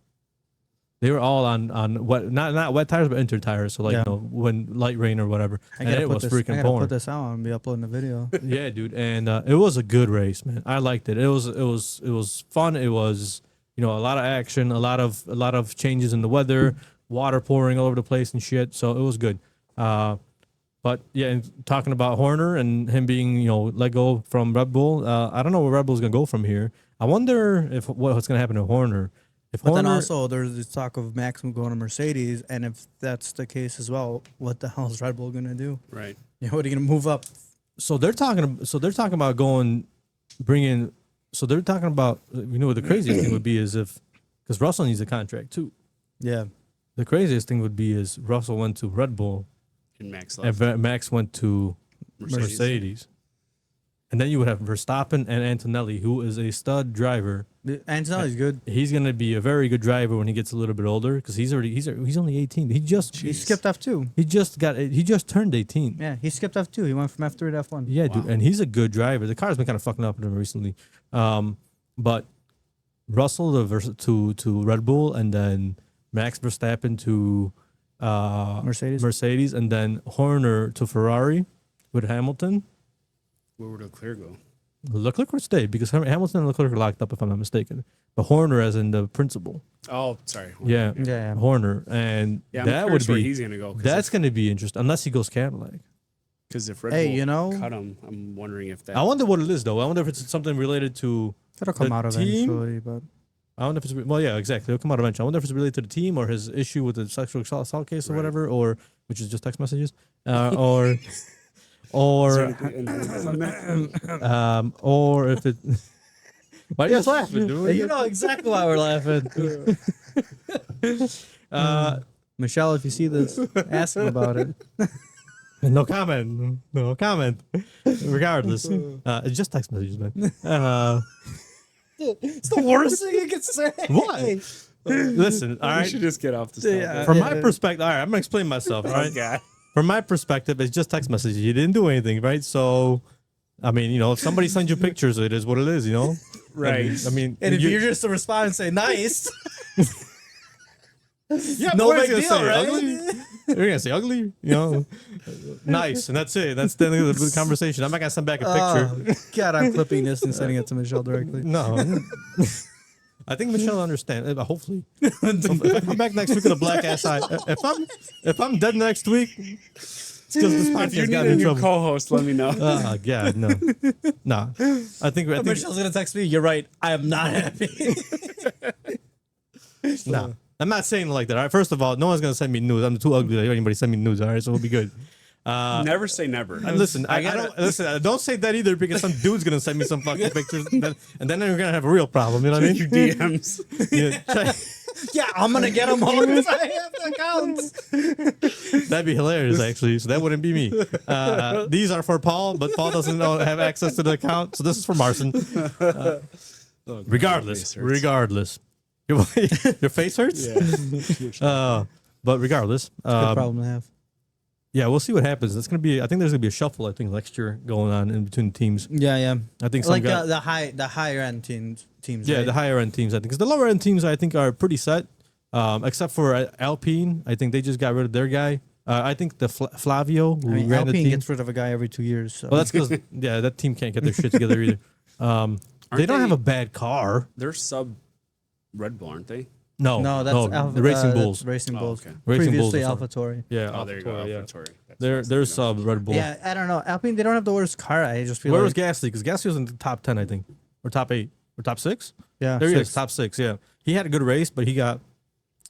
They were all on wet, not wet tires, but inter tires. So like when light rain or whatever, and it was freaking I gotta pouring. put this out and be uploading the video. Yeah, dude, and it was a good race, man. I liked it. It was fun. It was a lot of action, a lot of changes in the weather, water pouring all over the place and shit. So it was good. But yeah, and talking about Horner and him being let go from Red Bull, I don't know where Red Bull's gonna go from here. I wonder if what's gonna happen to Horner. But then also there's this talk of Max going to Mercedes, and if that's the case as well, what the hell is Red Bull gonna do? Right. What are you gonna move up? So they're talking about bringing. So they're talking about what the craziest thing would be is because Russell needs a contract too. Yeah. The craziest thing would be is Russell went to Red Bull, And Max left. and Max went to Mercedes. And then you would have Verstappen and Antonelli, who is a stud driver. Antonelli's good. He's going to be a very good driver when he gets a little bit older because he's only 18. He skipped F2. He just turned 18. Yeah, he skipped F2. He went from F3 to F1. Yeah, dude, and he's a good driver. The car's been kind of fucking up with him recently. But Russell to Red Bull, and then Max Verstappen to Mercedes, and then Horner to Ferrari with Hamilton. Where would Leclerc go? Leclerc would stay because Hamilton and Leclerc are locked up, if I'm not mistaken. But Horner, as in the principal. Oh, sorry. Yeah, Yeah. Horner, and Yeah, that I'm would curious where be he's gonna go. that's going to be interesting unless he goes Cadillac. Because if Red Hey, Bull cut him, I'm wondering if that. I wonder what it is though. I wonder if it's something related to. That'll come The out team? eventually, but I wonder if it's yeah, exactly. It'll come out eventually. I wonder if it's related to the team or his issue with the sexual assault case or Right. whatever, or which is just text messages, or or if it. Why are you guys laughing, dude? you know exactly why we're laughing. Michelle, if you see this, ask him about it. No comment. No comment. Regardless, it's just text messages, man. It's the worst thing you can say. What? Listen, all We right. should just get off this topic. Yeah. From my perspective, all right, I'm gonna explain myself. All right. God. From my perspective, it's just text messages. You didn't do anything, right? So, I mean, if somebody sends you pictures, it is what it is, Right. I mean, And if you're just to respond and say nice, yeah, no but what are big you gonna deal, say? right? Ugly? You're gonna say ugly, nice, and that's it. That's the end of the conversation. I'm not gonna send back a picture. God, I'm clipping this and sending it to Michelle directly. No. I think Michelle will understand. Hopefully, if I come back next week with a black ass eye. If I'm dead next week, it's because this If you podcast need got a me in new trouble. co-host, let me know. Oh God, no. Nah. I think Michelle's gonna text me. You're right. I am not happy. no. I'm not saying it like that. All right. First of all, no one's gonna send me nudes. I'm too ugly to let anybody send me nudes. All right, so we'll be good. Never say never. And listen, don't say that either because some dude's gonna send me some fucking pictures, and then we're gonna have a real problem. You know what I Your mean? DMs. Yeah, Yeah, I'm gonna get them all because I have the accounts. that'd be hilarious, actually. So that wouldn't be me. These are for Paul, but Paul doesn't have access to the account, so this is for Marcin. Regardless, your face hurts. Yeah. But regardless, Good problem to have. yeah, we'll see what happens. That's gonna be. I think there's gonna be a shuffle. I think next year going on in between teams. Yeah. I think some Like guy, the higher end teams. yeah, right? the higher end teams. I think because the lower end teams, I think, are pretty set. Except for Alpine, I think they just got rid of their guy. I think the Flavio who ran the Alpine team. gets rid of a guy every 2 years. So. Well, that's because that team can't get their shit together either. They don't have a bad car. They're sub Red Bull, aren't they? No, no, that's the Racing that's Bulls. Racing Oh, Bulls. okay. Racing Bulls Previously or something. AlphaTauri. Yeah, Oh, there you go. AlphaTauri, yeah. AlphaTauri. That's They're sub Red Bull. Yeah, I don't know. Alpine, they don't have the worst car. I just feel Where was like Gasly? Because Gasly was in the top 10, I think, or top 8, or top 6. yeah, There he is, six. top 6. Yeah, he had a good race, but he got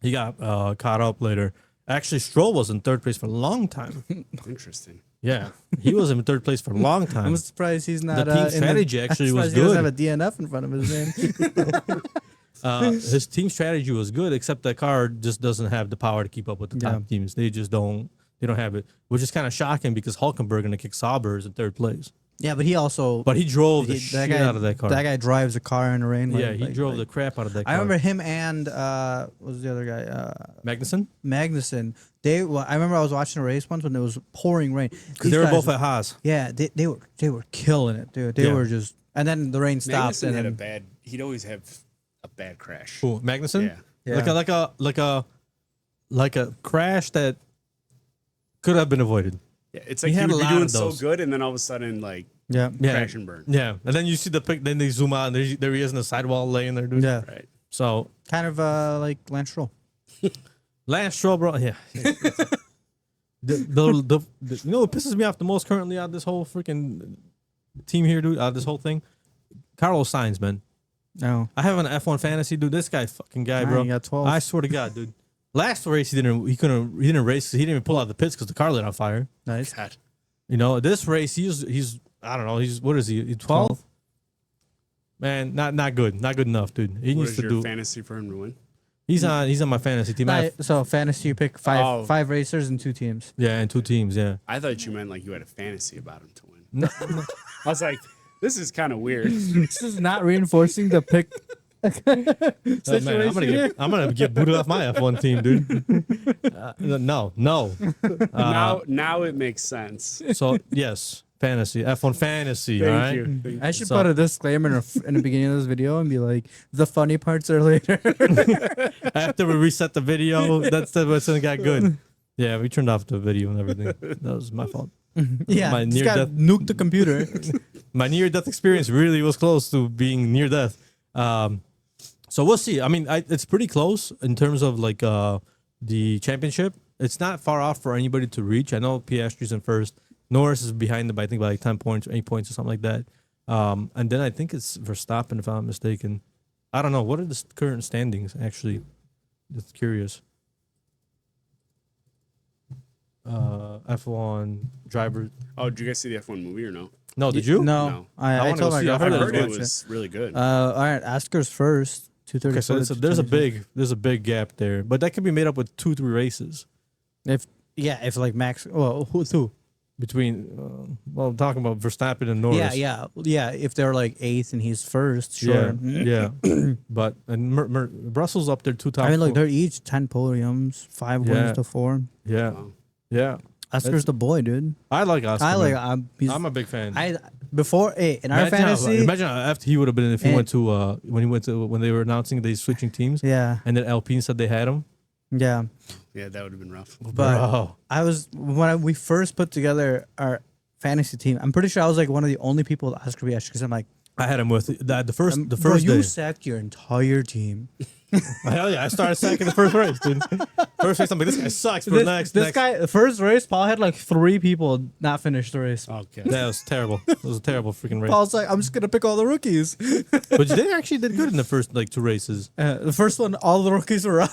caught up later. Actually, Stroll was in third place for a long time. Interesting. Yeah, he was in third place for a long time. I'm surprised he's not. The team in strategy actually I'm was surprised he doesn't good. have a DNF in front of his name. His team strategy was good, except that car just doesn't have the power to keep up with the top Yeah. teams. They just don't. They don't have it, which is kind of shocking because Hulkenberg gonna kick Sauber is in third place, Yeah, but he also. but he drove the that shit guy, out of that car. That guy drives a car in the rain. yeah, like- he like- drove like- the crap out of that car. I remember him and what was the other guy? Magnussen Magnussen. I remember I was watching a race once when it was pouring rain. because they were both at Haas. Yeah, they were killing it, dude. They Yeah. were just And then the rain stopped. Magnuson And had then, he'd always have a bad crash. Who, Magnuson? Yeah. Yeah. Like a crash that could have been avoided. Yeah, it's He like he had a would be lot doing of so those. good, and then all of a sudden, like, yeah. crash and burn. Yeah, and then you see the pic. Then they zoom out, and there he is in the sidewall laying there, dude. Yeah. Right. So Kind of like Lance Stroll. Lance Stroll, bro. Yeah. You know what pisses me off the most currently out of this whole freaking team here, dude? Out of this whole thing, Carlos Sainz, man. No. I have an F1 fantasy, dude. This fucking guy, bro. You got 12. I swear to God, dude. Last race he didn't race. He didn't even pull out the pits because the car lit on fire. Nice. God. You know, this race he's I don't know. He's what is he? He's 12. Man, not good. Not good enough, dude. He What needs is to your do. fantasy for him to win? He's on my fantasy team. I have- So fantasy, you pick five racers and 2 teams. yeah, and 2 teams. Yeah. I thought you meant like you had a fantasy about him to win. No, I was like, this is kind of weird. This is not reinforcing the pick situation. Man, I'm gonna get booted off my F1 team, dude. No. Now it makes sense. So yes, fantasy F1 fantasy. Thank all right. you. Thank you. I should So- put a disclaimer in the beginning of this video and be like, the funny parts are later. After we reset the video, that's what's got good. Yeah, we turned off the video and everything. That was my fault. Yeah, My just near gotta death- nuke the computer. My near-death experience really was close to being near death. So we'll see. I mean, it's pretty close in terms of like the championship. It's not far off for anybody to reach. I know Piastri's in first. Norris is behind them by I think by like 10 points or 8 points or something like that. And then I think it's Verstappen if I'm not mistaken. I don't know. What are the current standings actually? Just curious. F1 driver. Oh, did you guys see the F1 movie or no? No, did you? No, No. I wanna told go my see it. I I girlfriend heard heard to it watch was really good. All right, Oscar's first. 234. Okay, so there's a big gap there, but that can be made up with 2-3 races if like Max. Well, who's who? between. Well, I'm talking about Verstappen and Norris. Yeah. If they're like 8th and he's first, sure. Yeah. But Brussels up there 2 top. I mean, look, they're each 10 podiums, 5 Yeah. wins to 4. Yeah, Wow. yeah. Oscar's the boy, dude. I like Oscar. I like. man. He's, I'm a big fan. before in our fantasy. Imagine how effed he would have been if he went to when they were announcing they switching teams. Yeah, And then Alpine said they had him. yeah. Yeah, that would have been rough. But Bro. I was when we first put together our fantasy team. I'm pretty sure I was like one of the only people with Oscar Piastri because I'm like I had him with the first bro, you day. sacked your entire team. Hell yeah! I started second the first race, dude. First race, I'm like, this guy sucks. For This guy, the first race, Paul had like 3 people not finish the race. Okay. That was terrible. It was a terrible freaking race. Paul's like, I'm just gonna pick all the rookies. But they actually did good in the first 2 races. The first one, all the rookies were out.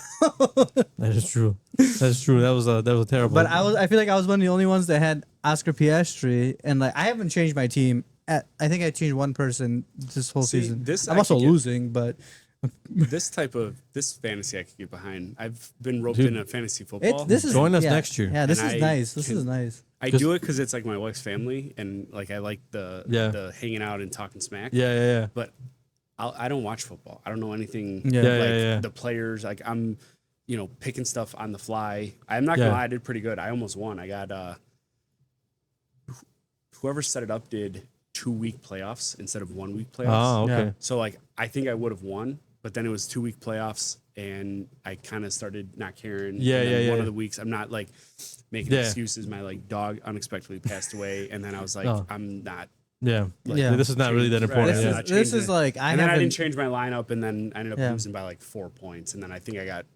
That is true. That's true. That was a terrible. But I feel like I was one of the only ones that had Oscar Piastri, and like I haven't changed my team. I think I changed one person this whole See, season. this I'm I also could get- losing, but this fantasy I could get behind. I've been roped Dude. into fantasy football. this is Join us yeah, next year. Yeah, this And is I nice. This can- is nice. I Just- do it because it's like my wife's family, and like I like the hanging out and talking smack. yeah. But I don't watch football. I don't know anything. Yeah. Yeah, like yeah. the players. Like I'm, picking stuff on the fly. I'm not Yeah. gonna lie, I did pretty good. I almost won. I got whoever set it up did 2-week playoffs instead of 1-week playoffs. Oh, okay. Yeah. So like I think I would have won, but then it was 2-week playoffs, and I kind of started not caring. Yeah, and then yeah, One yeah. of the weeks, I'm not like making Yeah. excuses. My like dog unexpectedly passed away, and then I was like, Oh. I'm not. Yeah. Yeah. This is not really that Right. important. This Yeah. Yeah. is this Changed is it. like I And then I haven't. didn't change my lineup, and then I ended up Yeah. losing by like 4 points, and then I think I got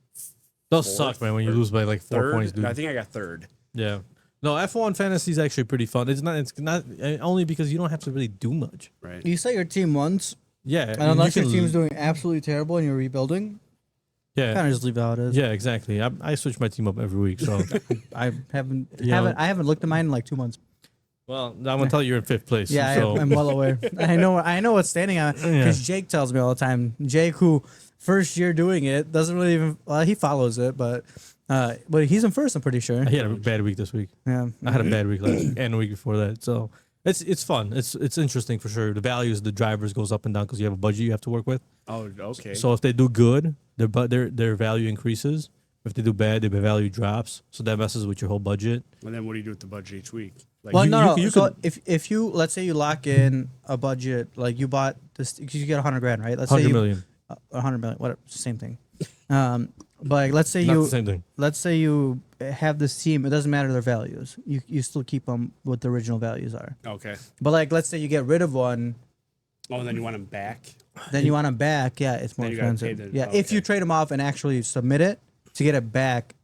Those suck, man. When you or lose by like 4 third. points, dude. I think I got third. Yeah. No, F1 fantasy is actually pretty fun. It's not only because you don't have to really do much. Right. You set your team once, Yeah. and unless you your can- team's doing absolutely terrible and you're rebuilding, yeah. kind of just leave it how it is. Yeah, exactly. I switch my team up every week. So, I haven't Yeah. I haven't looked at mine in like 2 months. well, I'm gonna tell you you're in 5th place. Yeah, So, I'm well aware. I know what's standing on because Jake tells me all the time. Jake, who first year doing it, doesn't really even he follows it, but he's in first. I'm pretty sure. he had a bad week this week. Yeah, I had a bad week last week and the week before that. So it's fun. It's interesting for sure. The values of the drivers goes up and down because you have a budget you have to work with. Oh, okay. So if they do good, their value increases. If they do bad, their value drops. So that messes with your whole budget. and then what do you do with the budget each week? Like, Well, you- no, you no. So could- if you let's say you lock in a budget, like you bought this, you get 100 grand, right? Let's say 100 you, million. 100 million, whatever, same thing. But like, let's say Not the you same thing. let's say you have this team. It doesn't matter their values. You still keep them what the original values are. okay. But like, let's say you get rid of one, Oh, and then you want them back. then you want them back. Yeah, it's more Then you gotta pay expensive. the- Yeah, oh, if you okay. trade them off and actually submit it to get it back,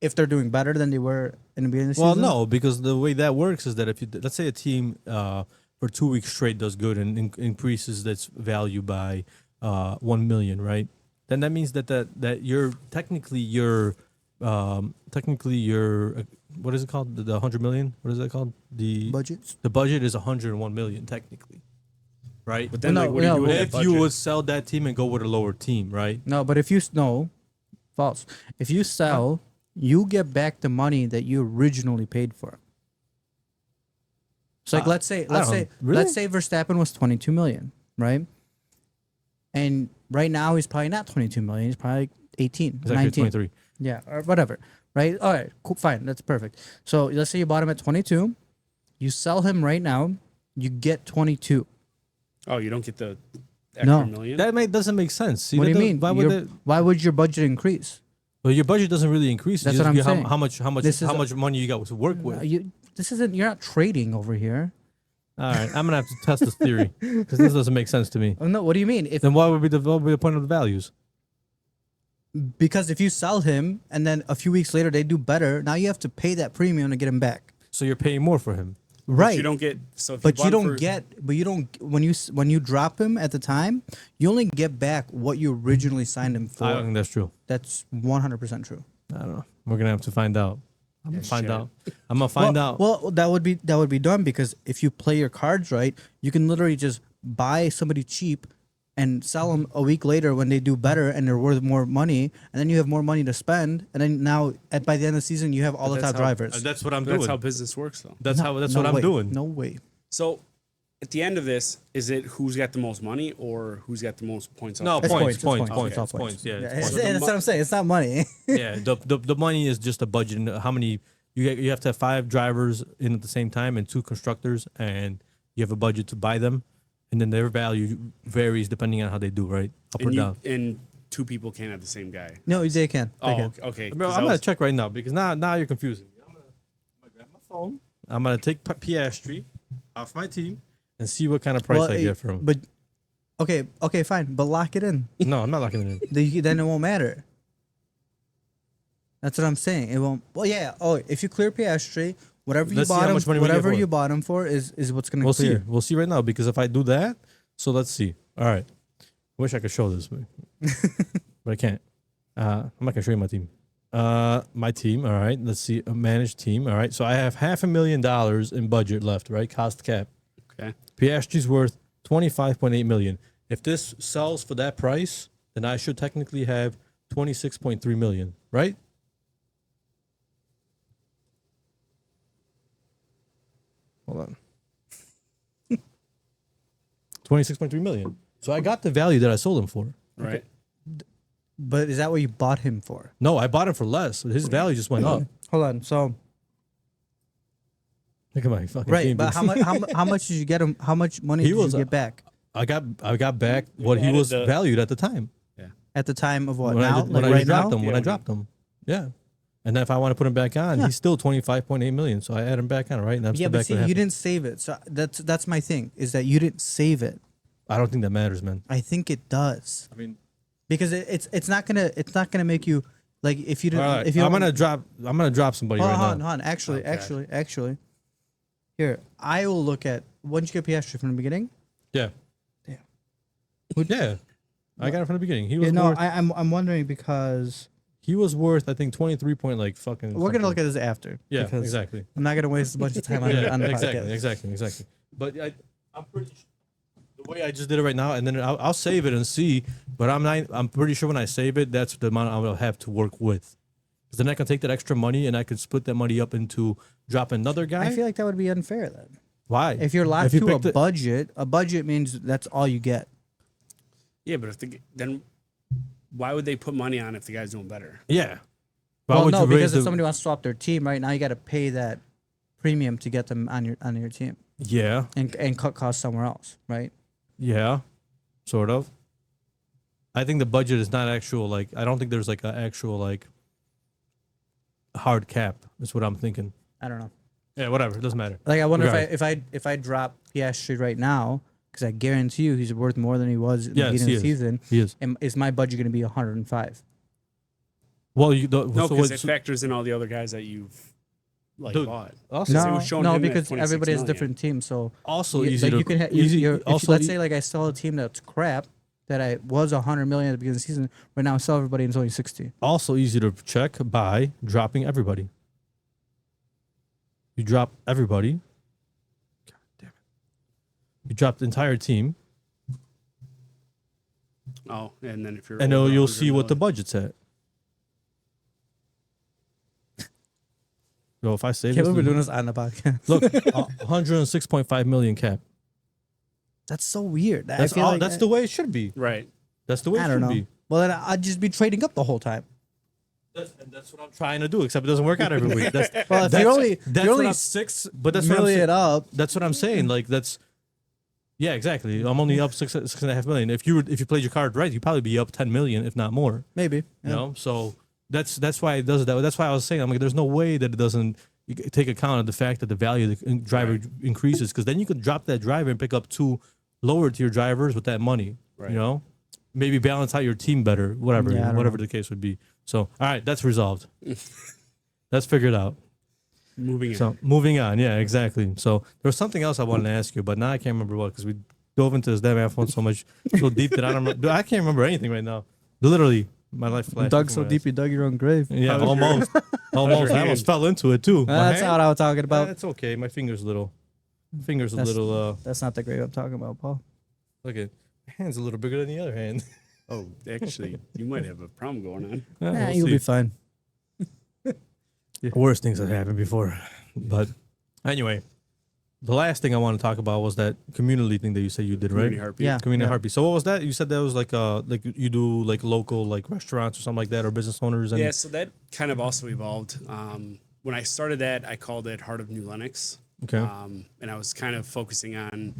if they're doing better than they were in the beginning of the Well, season. no, because the way that works is that if you let's say a team for 2 weeks straight does good and increases its value by 1 million, right? Then that means that you're technically your what is it called? The 100 million? What is that called? The budgets. the budget is 101 million technically, right? But then, Well, like, no, what do you no, do with if that you budget? would sell that team and go with a lower team, right? No, but if you no, false. If you sell, you get back the money that you originally paid for. So like, let's say really? let's say Verstappen was 22 million, right? And right now he's probably not 22 million. He's probably 18, It's actually 19. 23. Yeah, or whatever. Right? All right, cool, fine. That's perfect. So let's say you bought him at 22. You sell him right now, you get 22. Oh, you don't get the extra million? That doesn't make sense. See, What do you that mean? Why would that? Why would your budget increase? Well, your budget doesn't really increase. That's You what just I'm get saying. How much money you got to work with. This isn't. You're not trading over here. All right, I'm gonna have to test this theory because this doesn't make sense to me. Oh, no, what do you mean? If Then what would be the point of the values? Because if you sell him and then a few weeks later they do better, now you have to pay that premium to get him back. So you're paying more for him. Right. You don't get. So if But you, you bought him don't for- get. But you don't. When you drop him at the time, you only get back what you originally signed him for. I don't think that's true. That's 100% true. I don't know. We're gonna have to find out. I'm gonna find shit. out. I'm gonna find out. Well, that would be done because if you play your cards right, you can literally just buy somebody cheap and sell them a week later when they do better and they're worth more money, and then you have more money to spend, and then now by the end of the season you have all the that's top how- drivers. That's what I'm That's doing. how business works, though. That's No what I'm way. doing. No way. So at the end of this, is it who's got the most money or who's got the most points? No, off the points, It's points, It's all points, points. Yeah, it's It's- points. that's what I'm saying. It's not money. Yeah, the money is just a budget. And how many you have to have 5 drivers in at the same time and 2 constructors, and you have a budget to buy them, and then their value varies depending on how they do, right? Up or and, down. and two people can't have the same guy. No, they can. They Oh, can. okay. Bro, 'Cause I'm I gonna was- check right now because now you're confusing me. I'm gonna grab my phone. I'm gonna take Piastri off my team and see what kind of price I get from him. But okay, fine. But lock it in. No, I'm not locking it in. Then it won't matter. That's what I'm saying. It won't. Well, yeah. Oh, if you clear Piastri, whatever you Let's see bought how him, much money we get whatever for you it. bought him for is what's gonna We'll clear. see. We'll see right now because if I do that, so let's see. All right. Wish I could show this, but I can't. I'm not gonna show you my team. My team. All right. Let's see. A managed team. All right. So I have $500,000 in budget left. Right. Cost cap. Okay. Piastri's worth 25.8 million. If this sells for that price, then I should technically have 26.3 million. Right. Hold on. 26.3 million. So I got the value that I sold him for. Right. But is that what you bought him for? No, I bought him for less. His value just went up. Hold on. So Look at my fucking right, team. but how much did you get him? How much money He did was you a- get back I got back what he added was the- valued at the time. at the time of what When now? I, did, when Like I right dropped now? him. When Yeah, I dropped him. Yeah. And then if I want to put him back on, he's still 25.8 million. So I add him back on, right? And I'm Yeah, still but back see, to you happy. didn't save it. So that's my thing is that you didn't save it. I don't think that matters, man. I think it does I mean, because it's not gonna make you like if you all didn't right, if you I'm don't- gonna drop somebody hold right on, now. hold on. Actually, Okay. actually, here I will look at. When did you get Piastri from the beginning? Yeah. Damn. Yeah. I got it from the beginning. He was Yeah, no, worth, I'm wondering because he was worth I think 23 point like fucking. we're gonna something. look at this after. Yeah, because exactly. I'm not gonna waste a bunch of time on, Yeah, on the exactly, podcast. exactly. But I'm pretty sure the way I just did it right now, and then I'll save it and see. But I'm pretty sure when I save it, that's the amount I will have to work with. Because then I can take that extra money and I could split that money up into drop another guy. I feel like that would be unfair then. Why? If you're locked you to a picked it- budget, a budget means that's all you get. Yeah, but then why would they put money on if the guy's doing better? yeah. Why Well, would no, you raise because if the- somebody wants to swap their team right now, you got to pay that premium to get them on your team Yeah. and cut costs somewhere else, right? Yeah. Sort of. I think the budget is not actual. Like, I don't think there's like an actual like hard cap. That's what I'm thinking. I don't know. Yeah, whatever. It doesn't matter. Like I wonder Regardless. if I drop Piastri right now, because I guarantee you he's worth more than he was in the Yes, beginning he of the is. season. He is. Is my budget going to be 105? Well, you don't. No, so because what- it factors in all the other guys that you've like Dude, bought. also, it No, was showing no, him at because 26 everybody has million. different teams. So also you, easy like to you can easy. let's say like I sell a team that's crap that I was 100 million at the beginning of the season. Right now, I sell everybody and it's only 60. also easy to check by dropping everybody. You drop everybody. God damn it. You drop the entire team, Oh, and then if you're and over you'll 100 see what the million- budget's at. Yo, if I say Can't this, believe we're doing this on the podcast. look, 106.5 million cap. That's so weird. I That's feel all. like That's the way it should be. right. That's the way I it don't should know. be. Well, then I'd just be trading up the whole time. That's what I'm trying to do. Except it doesn't work out every week. That's, Well, if that's, you're only that's you're what only I'm- 6 but that's what I'm million saying. up. That's what I'm saying. Like that's, yeah, exactly. I'm only up 6.5 million. If you played your card right, you'd probably be up 10 million, if not more. Maybe. You Yeah. know, so that's why it does it that way. That's why I was saying, I'm like, there's no way that it doesn't take account of the fact that the value of the driver increases, because then you could drop that driver and pick up 2 lower tier drivers with that money. Right. You know, maybe balance out your team better. Whatever, Yeah, I don't whatever know. the case would be. So, all right, that's resolved. That's figured out. Moving in. So moving on, yeah, exactly. So there was something else I wanted to ask you, but now I can't remember what, because we dove into this damn F1 so much, so deep that I don't remember. I can't remember anything right now. Literally, my life flashed. Dug before so my deep eyes. you dug your own grave. Yeah, How's your- almost. Almost. I almost hand? fell into it too. My That's hand? not what I was talking about. It's okay. My finger's a little. Finger's a That's- little. That's not the grave I'm talking about, Paul. Look at my hand's a little bigger than the other hand. Oh, actually, you might have a problem going on. Yeah, Nah, we'll you'll see. be fine. Worst things that happened before, but anyway, the last thing I want to talk about was that community thing that you said you did, right? Community heartbeat. Yeah. Community heartbeat. So what was that? You said that was like you do like local like restaurants or something like that, or business owners. And Yeah, so that kind of also evolved. When I started that, I called it Heart of New Lenox. Okay. And I was kind of focusing on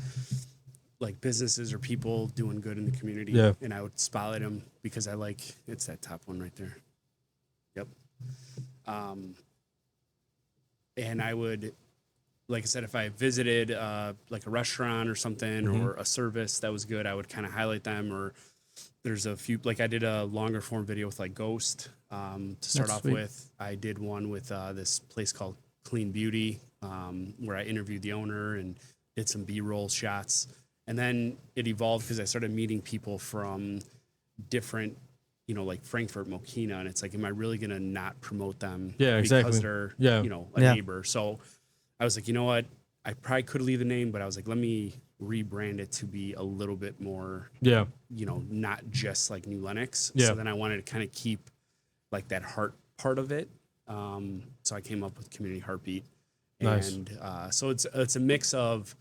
like businesses or people doing good in the community. Yeah. And I would spotlight them because I like, it's that top one right there. Yep. And I would, like I said, if I visited like a restaurant or something or a service that was good, I would kind of highlight them. Or there's a few, like I did a longer form video with like Ghost to start That's off sweet. with. I did one with this place called Clean Beauty where I interviewed the owner and did some B-roll shots. And then it evolved because I started meeting people from different, you know, like Frankfurt, Mokina, and it's like, am I really gonna not promote them? Yeah, exactly. Because they're, Yeah. you know, a Yeah. neighbor. So I was like, you know what? I probably could leave the name, but I was like, let me rebrand it to be a little bit more, Yeah. you know, not just like New Lenox. Yeah. So then I wanted to kind of keep like that heart part of it. So I came up with Community Heartbeat. Nice. And so it's a mix of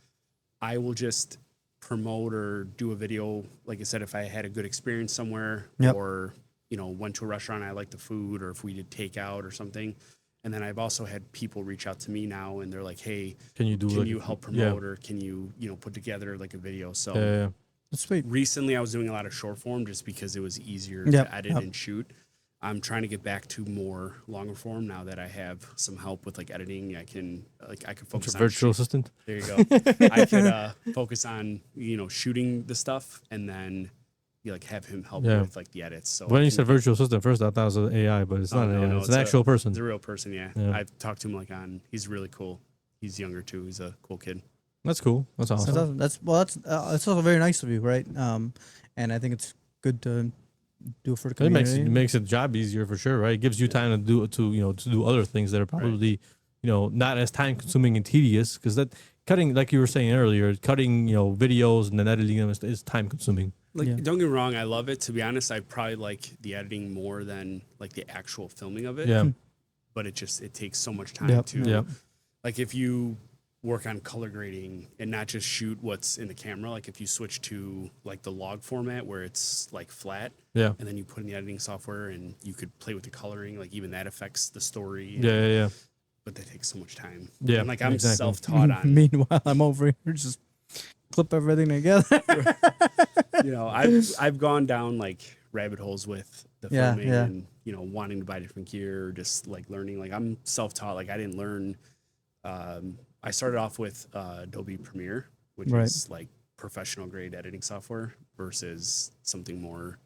I will just promote or do a video, like I said, if I had a good experience somewhere Yep. or, you know, went to a restaurant, I liked the food, or if we did takeout or something. And then I've also had people reach out to me now and they're like, hey, Can you do? can like, you help promote or can you, you know, put together like a video? So Yeah. That's sweet. recently I was doing a lot of short form just because it was easier Yep, to edit yep. and shoot. I'm trying to get back to more longer form now that I have some help with like editing. I can It's focus a on virtual shoot- assistant. There you go. I could focus on, you know, shooting the stuff and then you like have him help Yeah. with like the edits. So When I you can- said virtual assistant, first I thought it was an AI, but it's Oh, not an no, AI. no, it's it's an a- actual person. It's a real person, yeah. Yeah. I've talked to him like he's really cool. He's younger too. He's a cool kid. That's cool. That's awesome. That's also very nice of you, right? And I think it's good to do it for the It makes community. the job easier for sure, right? It gives you time to do other things that are probably not as time consuming and tedious, because that cutting, like you were saying earlier, cutting videos and then editing them is time consuming. Like, Yeah. don't get me wrong, I love it. To be honest, I probably like the editing more than like the actual filming of it. Yeah, But it takes so much time Yep. to yeah, like if you work on color grading and not just shoot what's in the camera, like if you switch to like the log format where it's like flat yeah, and then you put in the editing software and you could play with the coloring, like even that affects the story. yeah. but they take so much time. Yeah, and like I'm exactly. self-taught on. Meanwhile, I'm over here just clip everything together. I've gone down like rabbit holes with the Yeah, filming yeah. and wanting to buy different gear, or just like learning. Like I'm self-taught. Like I didn't learn. I started off with Adobe Premiere, which Right. is like professional grade editing software versus something more,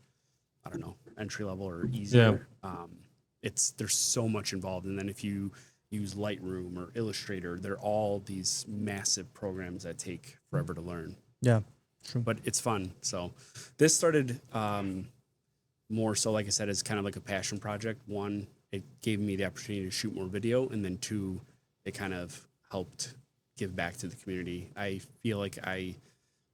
I don't know, entry level or easier. There's so much involved, and then if you use Lightroom or Illustrator, they're all these massive programs that take forever to learn. Yeah, true. But it's fun. So this started more so, like I said, as kind of like a passion project. One, it gave me the opportunity to shoot more video, and then two, it kind of helped give back to the community. I feel like I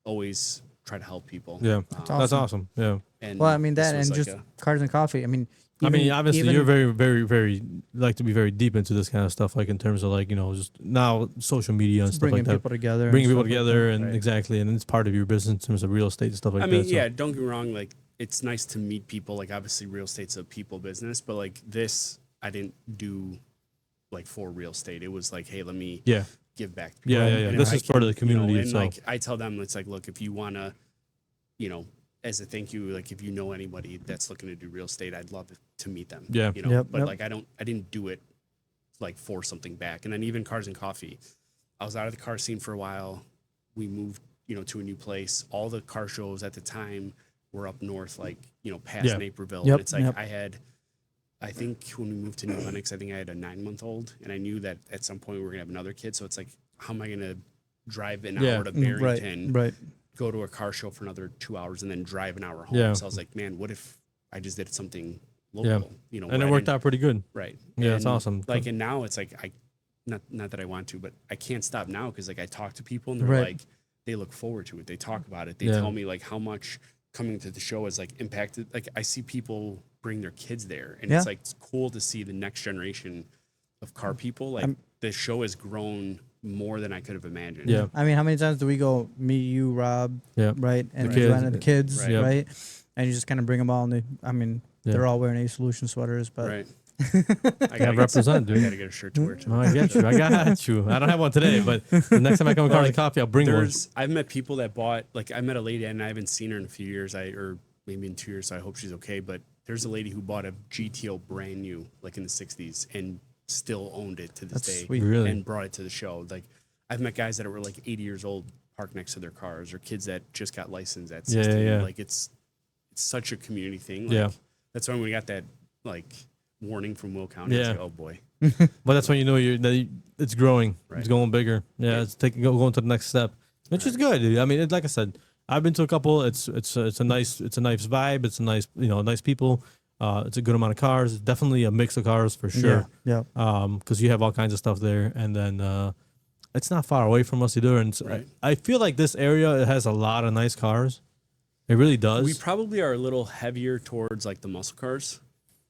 always try to help people. Yeah, awesome. that's awesome. Yeah. And Well, I mean this that, was and like just cars and coffee. I mean, Obviously, even- you're very, very, very like to be very deep into this kind of stuff, like in terms of like just now social media and stuff bringing like that. people together, Bringing and people stuff like together, that. and Right. exactly, and it's part of your business in terms of real estate and stuff like I that. mean, so- yeah, don't get me wrong. Like, it's nice to meet people. Like, obviously, real estate's a people business, but like this, I didn't do like for real estate. It was like, hey, let me yeah, give back. To Yeah, people. yeah, yeah. And if This I is part of the can, community and itself. like I tell them, it's like, look, if you wanna, as a thank you, like if you know anybody that's looking to do real estate, I'd love to meet them. Yeah. Yep, but yep. like I didn't do it like for something back. And then even cars and coffee, I was out of the car scene for a while. We moved, to a new place. All the car shows at the time were up north, like past Yeah. Naperville. Yep, And it's like yep. I think when we moved to New Lenox, I think I had a 9-month-old, and I knew that at some point we were gonna have another kid. So it's like, how am I gonna drive an Yeah. hour to Barrington, Right. go to a car show for another 2 hours, and then drive an hour home? Yeah. So I was like, man, what if I just did something local? and where it I worked didn't- out pretty good. Right. Yeah, it's And, awesome. Like, and now it's like not that I want to, but I can't stop now because like I talk to people and they're Right. like, they look forward to it. They talk about it. They Yeah. tell me like how much coming to the show has like impacted. Like I see people bring their kids there, and Yeah. it's like it's cool to see the next generation of car people. Like the show has grown more than I could have imagined. Yeah. I mean, how many times do we go? Me, you, Rob, Yeah. right, and kids. Joanna, the kids, Right. Yep. right? And you just kind of bring them all. And Yeah. they're all wearing A Solution sweaters, but Right. I Yeah, represent, I dude. gotta get a shirt to wear too. Oh, I get you. I got you. I don't have one today, but the next time I come with Cars and Coffee, I'll bring one. I've met people that bought, like I met a lady and I haven't seen her in a few years, or maybe in 2 years, so I hope she's okay. But there's a lady who bought a GTO brand new, like in the 60s, and still owned it to this That's day. sweet. Really? And brought it to the show. Like I've met guys that were like 80 years old parked next to their cars, or kids that just got licensed at 16. yeah. Like it's such a community thing. Like, Yeah. That's when we got that like warning from Will County. It's Yeah. like, oh boy. But that's when you know it's growing. Right. It's going bigger. Yeah, it's going to the next step, which is good. Dude. I mean, like I said, I've been to a couple. It's a nice vibe. It's a nice nice people. It's a good amount of cars. It's definitely a mix of cars for sure. Yeah. Because you have all kinds of stuff there, and then it's not far away from us either. And Right. I feel like this area has a lot of nice cars. It really does. We probably are a little heavier towards like the muscle cars,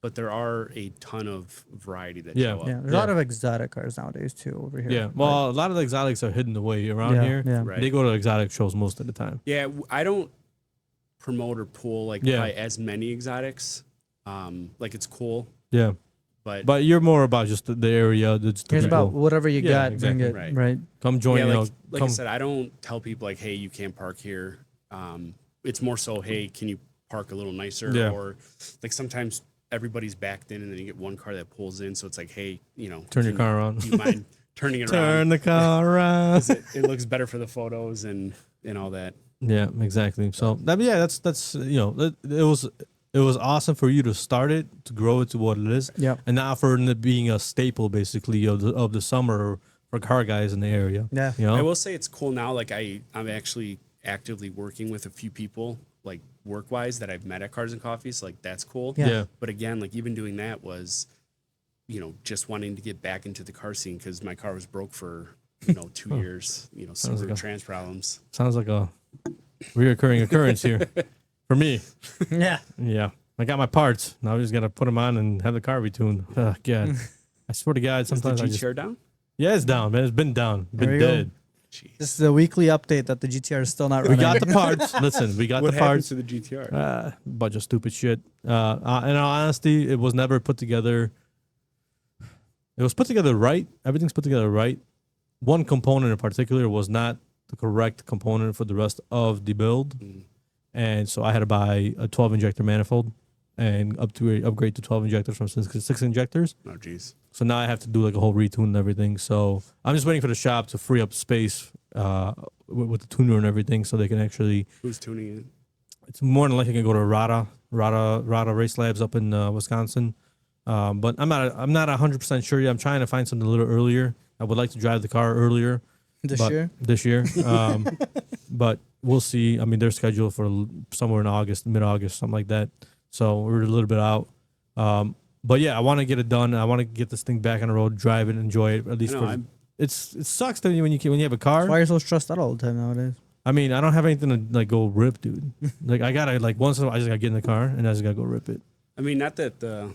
but there are a ton of variety that Yeah. show up. Yeah. There's a lot of exotic cars nowadays too over here. Yeah. Well, a lot of the exotics are hidden away around Yeah, here. yeah. Right. They go to exotic shows most of the time. Yeah, I don't promote or pull like Yeah. probably as many exotics. Like it's cool, Yeah. but But you're more about just the area. Just the Here's people. about whatever you Yeah, got, exactly. bring it, Right. right? Come join. yeah, like I come. said, I don't tell people like, hey, you can't park here. It's more so, hey, can you park a little nicer? Yeah. Or like sometimes everybody's backed in, and then you get one car that pulls in, so it's like, hey, Turn your car on. Do you mind turning it Turn around? the car around. 'Cause it looks better for the photos and all that. Yeah, exactly. So that's it was awesome for you to start it, to grow it to what it is, Yep. and now for it being a staple basically of the summer for car guys in the area. Yeah. You know? I will say it's cool now. Like I'm actually actively working with a few people, like work wise, that I've met at Cars and Coffee. So like that's cool. Yeah. Yeah. But again, like even doing that was, just wanting to get back into the car scene because my car was broke for 2 years. Severe like a- trans problems. Sounds like a reoccurring occurrence here for me. Yeah. Yeah. I got my parts. Now I just gotta put them on and have the car retuned. Oh, God. I swear to God, Is the sometimes I just GTR down? yeah, it's down, man. It's been down, There been you go. dead. Jeez. This is a weekly update that the GTR is still not We running. got the parts. Listen, we got What the happens parts. to the GTR? Bunch of stupid shit. In all honesty, it was never put together. it was put together right. Everything's put together right. One component in particular was not the correct component for the rest of the build. And so I had to buy a 12 injector manifold and upgrade to 12 injectors from 6 injectors. Oh, geez. So now I have to do like a whole retune and everything. So I'm just waiting for the shop to free up space with the tuner and everything, so they can actually. Who's tuning it? It's more than likely gonna go to Rada Race Labs up in Wisconsin. But I'm not 100% sure yet. I'm trying to find something a little earlier. I would like to drive the car earlier. This year. But we'll see. I mean, they're scheduled for somewhere in August, mid-August, something like that. So we're a little bit out. But yeah, I want to get it done. I want to get this thing back on the road, drive it, enjoy it. At least it sucks that when you have a car. Why are you so stressed out all the time nowadays? I mean, I don't have anything to like go rip, dude. Like I gotta like once in a while, I just gotta get in the car and I just gotta go rip it. I mean, not that the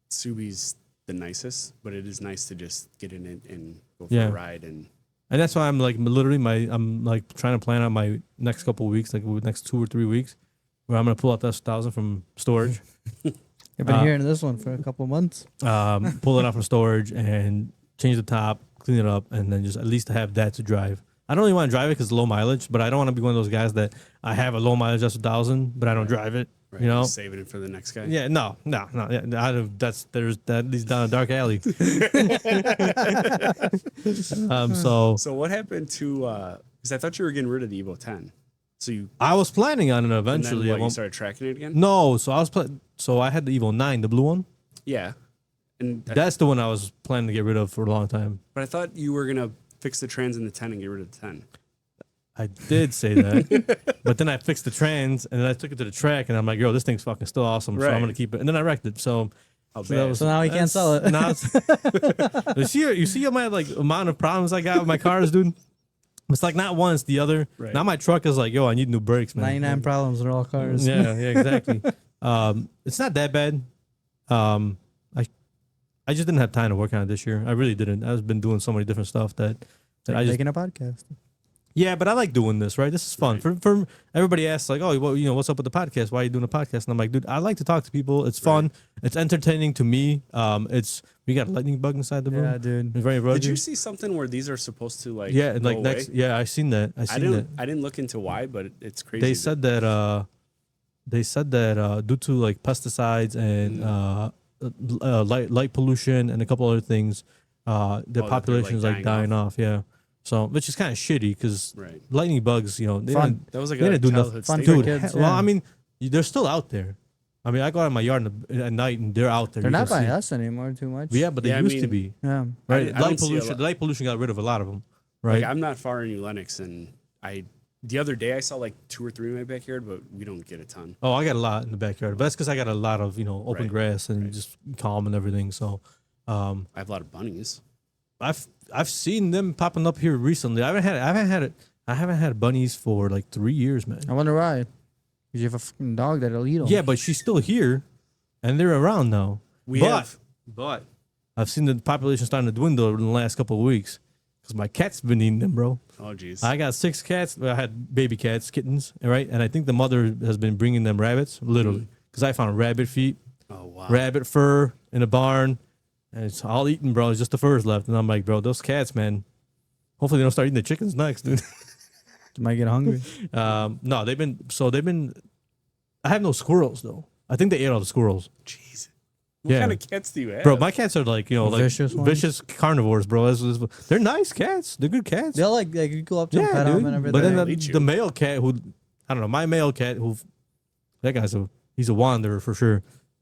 Subi's the nicest, but it is nice to just get in it and go for a ride. And that's why I'm like literally I'm like trying to plan out my next couple of weeks, like next 2 or 3 weeks, where I'm gonna pull out that 1,000 from storage. I've been hearing this one for a couple months. Pull it out from storage and change the top, clean it up, and then just at least have that to drive. I don't really want to drive it because it's low mileage, but I don't want to be one of those guys that I have a low mileage that's 1,000, but I don't drive it. right, You know, just saving it for the next guy. yeah, no. Yeah, there's that leads down a dark alley. So what happened to? Because I thought you were getting rid of the Evo 10. So I was planning on it and eventually. then what, you started tracking it again? No, so I had the Evo 9, the blue one. Yeah, and That's the one I was planning to get rid of for a long time. but I thought you were gonna fix the trans in the 10 and get rid of the 10. I did say that, but then I fixed the trans and then I took it to the track and I'm like, yo, this thing's fucking still awesome, so I'm Right. gonna keep it. And then I wrecked it. So How that bad? was- So now he can't sell it. Now you see my like amount of problems I got with my cars, dude. It's like not one, it's the other. Right. Now my truck is like, yo, I need new brakes, man. 99 problems in all cars. Yeah, exactly. It's not that bad. I just didn't have time to work on it this year. I really didn't. I've been doing so many different stuff that I just. Making a podcast. Yeah, but I like doing this, right? This is fun. Right. For everybody asks like, oh, well, what's up with the podcast? Why are you doing a podcast? And I'm like, dude, I like to talk to people. It's fun. It's entertaining to me. We got a lightning bug inside the room. Yeah, dude. It's very Did rugged. you see something where these are supposed to like? Yeah, and go like away? next. Yeah, I seen that. I didn't look into why, but it's crazy. They said that. They said that due to like pesticides and light pollution and a couple other things, the population is like dying off. Yeah. So, which is kind of shitty because Right. lightning bugs, they Fun. That was like they a didn't do childhood nothing. Fun staple. for kids. Well, yeah. I mean, they're still out there. I mean, I go out in my yard at night and they're out there. They're You not can by see. us anymore too much. Yeah, but they Yeah, I used to mean- be. Yeah. Right? I don't see a pollution. lot- Light pollution got rid of a lot of them. Right. Like, I'm not far in New Lenox, and the other day I saw like 2 or 3 in my backyard, but we don't get a ton. Oh, I got a lot in the backyard, but that's because I got a lot of open Right, grass and right. just calm and everything. So, I have a lot of bunnies. I've seen them popping up here recently. I haven't had bunnies for like 3 years, man. I wonder why. Because you have a fucking dog that'll eat them. Yeah, but she's still here, and they're around now. But I've seen the population starting to dwindle in the last couple of weeks because my cat's been eating them, bro. Oh, geez. I got 6 cats. Well, I had baby cats, kittens, right? And I think the mother has been bringing them rabbits, literally, because I found rabbit feet, Oh, wow. rabbit fur in a barn, and it's all eaten, bro. It's just the furs left, and I'm like, bro, those cats, man. Hopefully they don't start eating the chickens next, dude. You might get hungry. No, they've been. I have no squirrels though. I think they ate all the squirrels. Jeez. What Yeah. kind of cats do you have? Bro, my cats are like Vicious ones? vicious carnivores, bro. They're nice cats. They're good cats. They'll like you go up to them, Yeah, pet them dude. and everything. But then They'll eat you. the male cat who, I don't know, my male cat that guy's he's a wanderer for sure.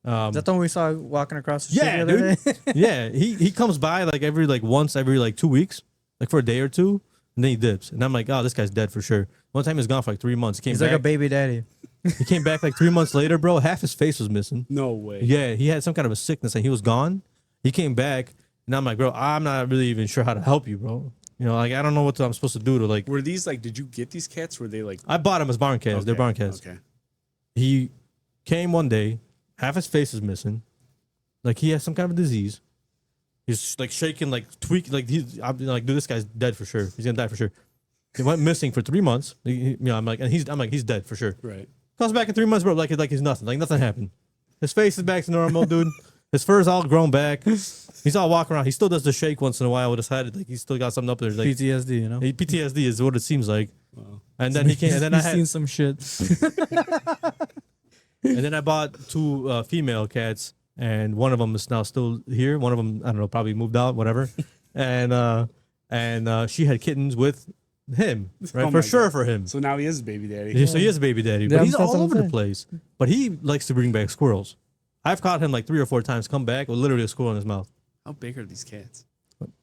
Is that the one we saw walking across the street Yeah, the other day? Yeah, he comes by like once every 2 weeks, like for a day or two, and then he dips. And I'm like, oh, this guy's dead for sure. One time he was gone for like 3 months. He came He's back. like a baby daddy. He came back like 3 months later, bro. Half his face was missing. No way. Yeah, he had some kind of a sickness and he was gone. He came back, and I'm like, bro, I'm not really even sure how to help you, bro. Like I don't know what I'm supposed to do to like. Were these like? Did you get these cats? Were they like? I bought them as barn cats. Okay, They're barn cats. Okay. He came one day, half his face is missing, like he has some kind of disease. He's like shaking, like tweaking, like I'm like, dude, this guy's dead for sure. He's gonna die for sure. He went missing for 3 months. I'm like, he's dead for sure. Right. Comes back in 3 months, bro, like he's nothing. Like nothing happened. His face is back to normal, dude. His fur's all grown back. He's all walking around. He still does the shake once in a while with his head. Like he's still got something up there. Like PTSD, you know. PTSD is what it seems like. Wow. And then he came. And then He's seen some shit. and then I bought 2 female cats, and one of them is now still here. One of them, I don't know, probably moved out, whatever. and she had kittens with him, right? Oh For my sure, God. for him. So now he is a baby daddy. Yeah, so he is a baby daddy, Yeah, but he's that's what all I'm over the saying. place. But he likes to bring back squirrels. I've caught him like 3 or 4 times. Come back with literally a squirrel in his mouth. How big are these cats?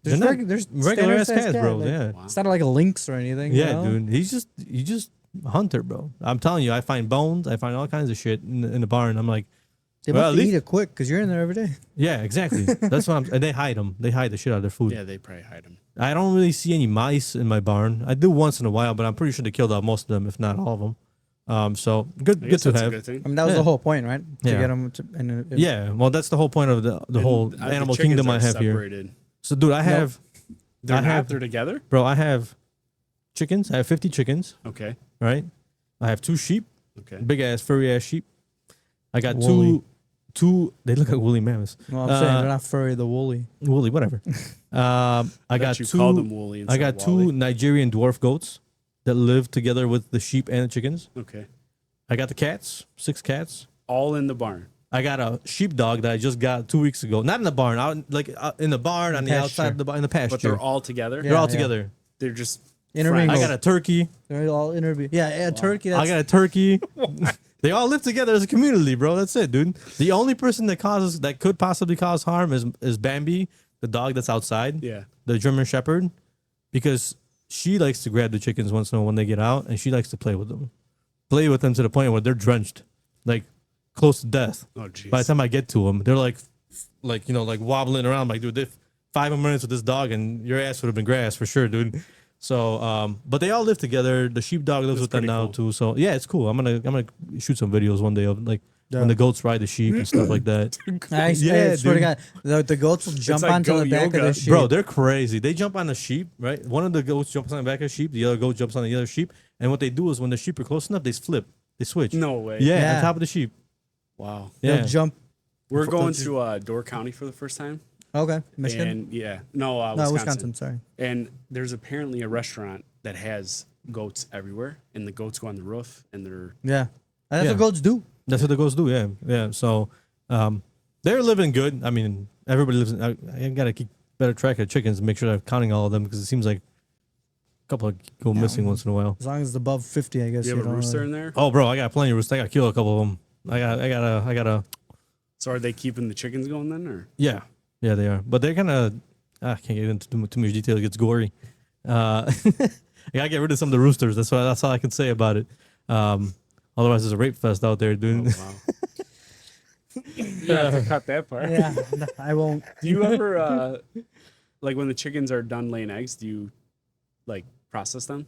They're not there's regular ass standard-sized cats, cat, bro. like, Yeah, Wow. It's not like a lynx or anything. yeah, you know? dude. He's just a hunter, bro. I'm telling you, I find bones. I find all kinds of shit in the barn. I'm like, They Well, must at least- eat it quick because you're in there every day. yeah, exactly. That's what I'm. And they hide them. They hide the shit out of their food. Yeah, they probably hide them. I don't really see any mice in my barn. I do once in a while, but I'm pretty sure they killed out most of them, if not all of them. So good, I good guess to that's a have. good thing. I mean, that was Yeah. the whole point, right? To Yeah. get them to. And Yeah, well, that's the whole point of the And, whole the animal chickens kingdom are I have here. separated. So, dude, I have, They're I not. have- They're together. bro, I have chickens. I have 50 chickens, Okay. right? I have 2 sheep, Okay. big ass, furry ass sheep. I got Woolly. two. They look like woolly mammoths. No, I'm saying Uh, they're not furry, the woolly. Woolly, whatever. I got you call them 2. woolly. I instead got of 2 Wally. Nigerian dwarf goats that live together with the sheep and the chickens. Okay. I got the cats, 6 cats. All in the barn. I got a sheepdog that I just got 2 weeks ago. Not in the barn, out in the barn on the Pasture. outside of in the pasture. But they're all together. They're all Yeah. together. They're just Intermingled. I got a turkey. They're all interview. Yeah, turkey. That's, I got a turkey. They all live together as a community, bro. That's it, dude. The only person that could possibly cause harm is Bambi, the dog that's outside, yeah. the German Shepherd, because she likes to grab the chickens once in a while when they get out, and she likes to play with them to the point where they're drenched, like close to death. Oh jeez. By the time I get to them, they're like wobbling around. I'm like, dude, 5 more minutes with this dog, and your ass would have been grass for sure, dude. So, but they all live together. The sheepdog lives That's with them pretty now cool. too. So yeah, it's cool. I'm gonna shoot some videos one day of like Yeah. when the goats ride the sheep and stuff like that. I Yeah, swear to dude. God, the goats will jump like onto the goat back yoga. of the sheep. Bro, they're crazy. They jump on the sheep, right? One of the goats jumps on the back of the sheep. The other goat jumps on the other sheep. And what they do is when the sheep are close enough, they flip. They switch. No way. Yeah, Yeah. on top of the sheep. Wow. Yeah. They'll jump. We're going to Door County for the first time. Okay, Michigan. And yeah, no, No, Wisconsin. Wisconsin. Sorry. And there's apparently a restaurant that has goats everywhere, and the goats go on the roof, and they're Yeah, that's Yeah. what goats do. That's what the goats do. Yeah, yeah. So, they're living good. I mean, everybody lives. I gotta keep better track of chickens and make sure I'm counting all of them because it seems like a couple go Yeah. missing once in a while. As long as it's above 50, I guess. you have a don't rooster really- in there. Oh, bro, I got plenty of roosters. I gotta kill a couple of them. I gotta. So are they keeping the chickens going then, or Yeah, yeah, they are. But they're kind of. I can't get into too much detail. It gets gory. I gotta get rid of some of the roosters. That's all I can say about it. Otherwise, there's a rape fest out there, dude. wow. You have to cut that part. Yeah, no, I won't. Do you ever like when the chickens are done laying eggs? Do you like process them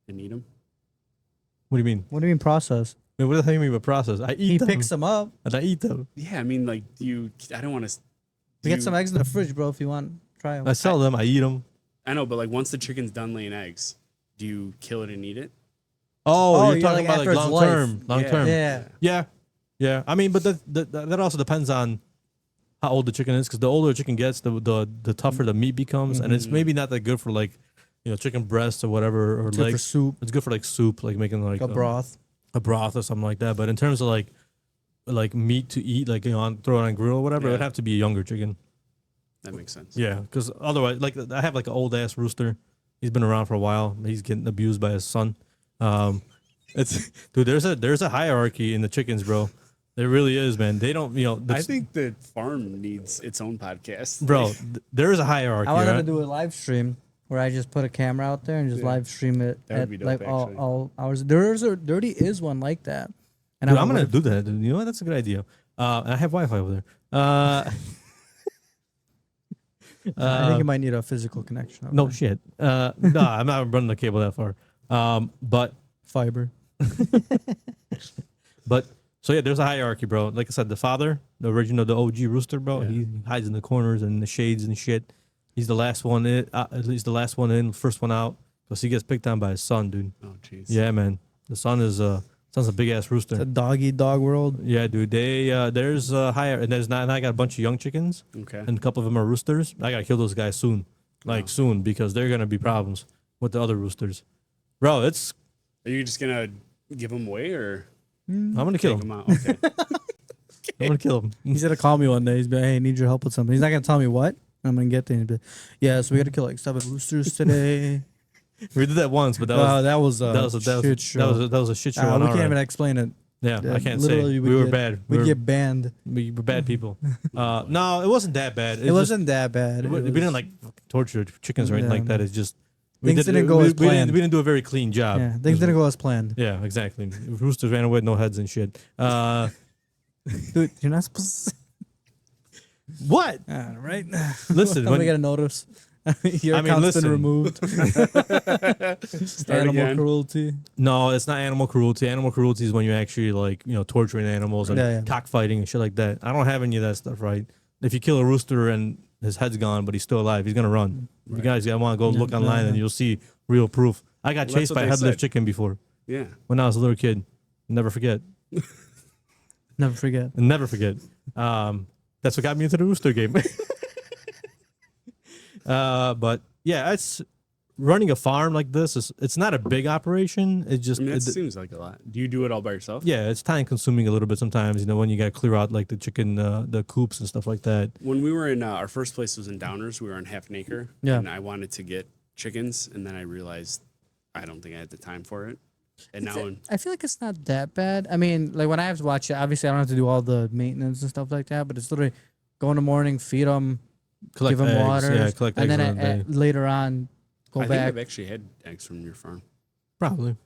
and eat them? What do you mean? What do you mean process? Wait, what the hell do you mean by process? I eat He them. picks them up. And I eat them. Yeah, I mean, like, do you? I don't want to. We get some eggs in the fridge, bro. If you want, try them. I sell them. I eat them. I know, but like once the chicken's done laying eggs, do you kill it and eat it? Oh, you're you're talking like about after like its long term. life. Long term. Yeah. Yeah, yeah. I mean, but that also depends on how old the chicken is, because the older the chicken gets, the tougher the meat becomes, and it's maybe not that good for like, chicken breasts or whatever or Good for legs. soup, It's good for like soup, like making like a broth. a broth or something like that. But in terms of like meat to eat, like throw it on grill or whatever, it would Yeah. have to be a younger chicken. That makes sense. Yeah, because otherwise, like I have like an old ass rooster. He's been around for a while. He's getting abused by his son. It's dude. There's a hierarchy in the chickens, bro. There really is, man. They don't, I think the farm needs its own podcast, bro. There is a hierarchy. I wanted right? to do a live stream where I just put a camera out there and just Yeah. live stream it That would at be dope, like actually. all hours. There already is one like that. And Dude, I I'm gonna would've- do that. Dude. You know what? That's a good idea. And I have Wi-Fi over there. I think you might need a physical connection. over No there. shit. No, I'm not running the cable that far. But Fiber. so yeah, there's a hierarchy, bro. Like I said, the father, the original, the OG rooster, bro. Yeah. He hides in the corners and the shades and shit. He's the last one in. At least the last one in, first one out, because he gets picked on by his son, dude. Oh, jeez. Yeah, man. The son is Sounds a big ass It's a rooster. dog eat dog world. Yeah, dude. There's higher, and there's not. And I got a bunch of young chickens, Okay. and a couple of them are roosters. I gotta kill those guys soon, soon, because they're gonna be problems with the other roosters, bro. It's Are you just gonna give them away or I'm gonna kill take them. them out? Okay. I'm gonna kill them. He's gonna call me one day. He's be like, hey, need your help with something. He's not gonna tell me what. I'm gonna get there. And be like, yeah, so we got to kill like 7 roosters today. We did that once, but that was that was a shit show. that was a shit show. We on our can't even end. explain it. Yeah, I can't say. Literally, We were bad. We'd get banned. We were bad people. No, it wasn't that bad. It wasn't that bad. We didn't like torture chickens or anything like that. It's just Things didn't go as planned. We didn't do a very clean job. Yeah, things didn't go as planned. Yeah, exactly. Roosters ran away with no heads and shit. Dude, you're not supposed to. What? Right? Listen, we got a notice. Your account's been removed. Animal again. cruelty. No, it's not animal cruelty. Animal cruelty is when you actually torturing animals and cockfighting and shit like that. I don't have any of that stuff, right? If you kill a rooster and his head's gone, but he's still alive, he's gonna run. Right. You guys, I want to go look online and you'll see real proof. I got chased by a headless chicken before. Yeah. When I was a little kid. Never forget. Never forget. Never forget. That's what got me into the rooster game. But yeah, it's running a farm like this. It's not a big operation. It just That seems like a lot. Do you do it all by yourself? Yeah, it's time consuming a little bit sometimes. When you got to clear out like the chicken, the coops and stuff like that. When we were in our first place was in Downers. We were on half an acre. Yeah. And I wanted to get chickens, and then I realized I don't think I had the time for it. And now I feel like it's not that bad. I mean, like when I have to watch it, obviously I don't have to do all the maintenance and stuff like that, but it's literally go in the morning, feed them, Collect give them eggs, water, yeah, collect and eggs then on the day. later on go I think back. I've actually had eggs from your farm. Probably.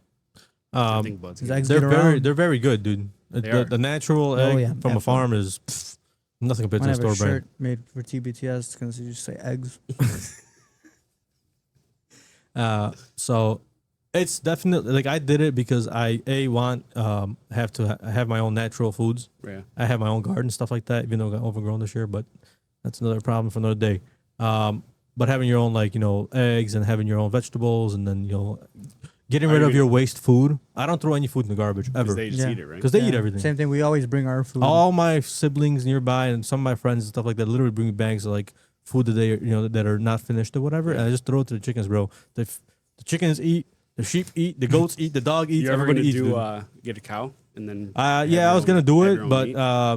I think Bud's His good. eggs They're get very around. they're very good, dude. The natural egg yeah, from a farm is nothing compared to I the have a store brand. shirt made for TBTS because you just say eggs. So it's definitely like I did it because I have to have my own natural foods. Yeah. I have my own garden, stuff like that, even though I got overgrown this year, but that's another problem for another day. But having your own eggs and having your own vegetables and then getting rid of your waste food. I don't throw any food in the garbage ever They just eat it, right? because they eat everything. Same thing. We always bring our food. All my siblings nearby and some of my friends and stuff like that literally bring bags of food that they that are not finished or whatever, and I just throw it to the chickens, bro. The chickens eat, the sheep eat, the goats eat, the dog eats. You ever Everybody gonna eats. get a cow and then? Yeah, I was gonna do have it, your own but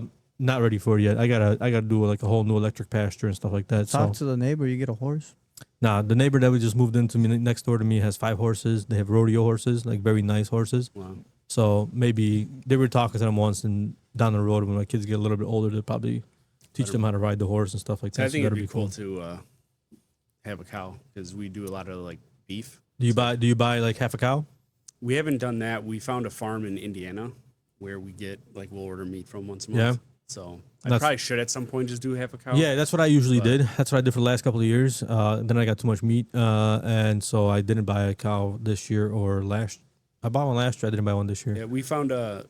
meat? not ready for it yet. I gotta do a whole new electric pasture and stuff like that. Talk So to the neighbor. You get a horse. nah, the neighbor that we just moved into next door to me has 5 horses. They have rodeo horses, very nice horses. Wow. So maybe they were talking to them once, and down the road when my kids get a little bit older, they'll probably teach them how to ride the horse and stuff like that. I think that'd it'd be cool to have a cow because we do a lot of beef. Do you buy half a cow? We haven't done that. We found a farm in Indiana where we get we'll order meat from once a month. Yeah. So I That's- probably should at some point just do half a cow. Yeah, that's what I usually But- did. That's what I did for the last couple of years. Then I got too much meat, and so I didn't buy a cow this year or last. I bought one last year. I didn't buy one this year. Yeah, we found a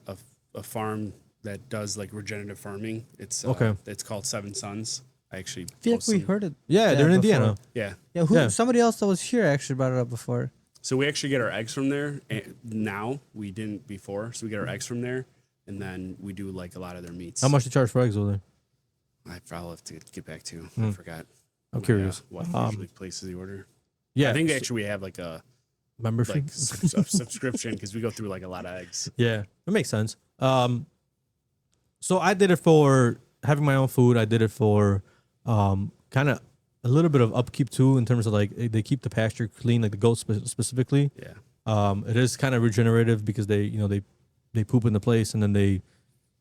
farm that does regenerative farming. It's Okay. It's called Seven Sons. I actually I feel like post we some- heard it. Yeah, they're in before. Indiana. Yeah. Yeah, Yeah. somebody else that was here actually brought it up before. So we actually get our eggs from there now. We didn't before. So we get our eggs from there, and then we do a lot of their meats. How much do you charge for eggs over there? I'll have to get back to. I forgot. I'm curious. What usually places the order? Yeah, I think actually we have a membership. subscription because we go through a lot of eggs. Yeah, it makes sense. So I did it for having my own food. I did it for kind of a little bit of upkeep too, in terms of they keep the pasture clean, the goats specifically. Yeah. It is kind of regenerative because they they poop in the place and then they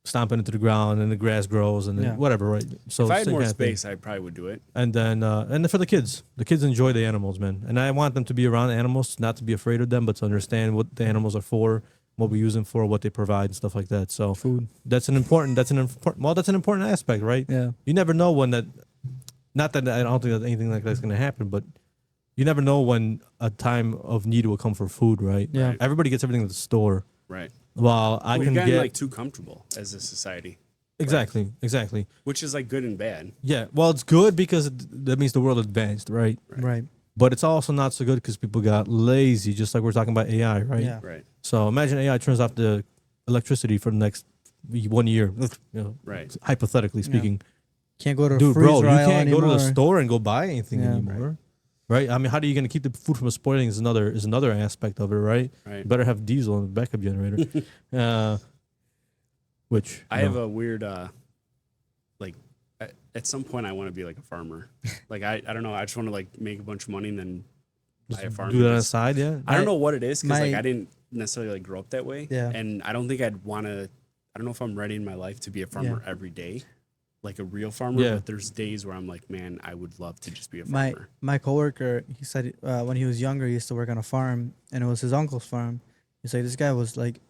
stomp it into the ground and the grass grows and then whatever, right? So If I had same more kind of thing. space, I probably would do it. And then for the kids enjoy the animals, man. And I want them to be around animals, not to be afraid of them, but to understand what the animals are for, what we use them for, what they provide, and stuff like that. So Food. that's an important aspect, right? Yeah. You never know when that. Not that I don't think that anything like that's going to happen, but you never know when a time of need will come for food, right? Yeah. Right. Everybody gets everything at the store. Right. While I We've can gotten get too comfortable as a society, exactly, which is good and bad. yeah. Well, it's good because that means the world advanced, right? Right. But it's also not so good because people got lazy, just like we're talking about AI, right? Yeah. Right. So imagine AI turns off the electricity for the next 1 year. You know, Right. hypothetically speaking. Can't go to a Dude, freeze bro, you aisle can't go to the anymore. store and go buy anything Yeah. anymore. Right. I mean, how are you going to keep the food from spoiling is another aspect of it, right? Right. You better have diesel in the backup generator. Which I have a weird, like, at some point I want to be like a farmer. Like, I don't know. I just want to like make a bunch of money and then buy a farm. do that on the because side, yeah. I don't know what it is because like my- I didn't necessarily like grow up that way. Yeah. And I don't think I'd want to. I don't know if I'm ready in my life to be a farmer every day, like a real farmer. Yeah. But there's days where I'm like, man, I would love to just be a My farmer. my coworker, he said when he was younger, he used to work on a farm, and it was his uncle's farm. He's like, this guy was like,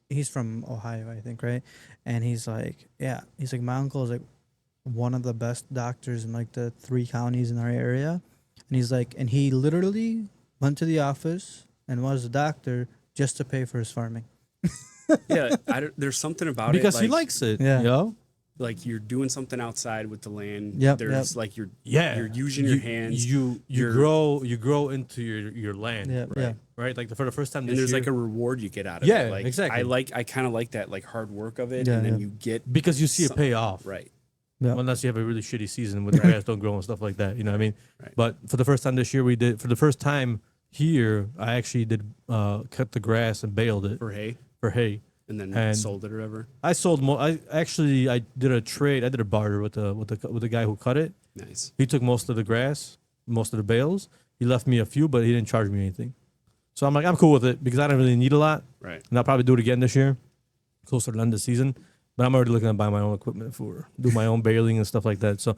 he's from Ohio, I think, right? And he's like, yeah, he's like, my uncle is like one of the best doctors in like the 3 counties in our area, and he's like, and he literally went to the office and was a doctor just to pay for his farming. Yeah, there's something about Because it. he like, likes it. Yeah. You know? like you're doing something outside with the land. Yep, There's like you're Yeah. you're using your hands. You You're- grow into your land. Yeah, right. yeah. Right? Like for the first time this and there's year. like a reward you get out of Yeah, it. Like, exactly. I kind of like that like hard work of it, Yeah, and then yeah. you get because you see it some- pay off. right. Yeah. Unless you have a really shitty season when the grass don't grow and stuff like that. You know what I mean? Right. But for the first time this year, for the first time here, I actually did cut the grass and baled it For hay, for hay. and then And- sold it or whatever. I sold more. I did a trade. I did a barter with the guy who cut it. Nice. He took most of the grass, most of the bales. He left me a few, but he didn't charge me anything. So I'm like, I'm cool with it because I don't really need a lot, Right. and I'll probably do it again this year, closer to the end of the season. But I'm already looking to buy my own equipment do my own baling and stuff like that. So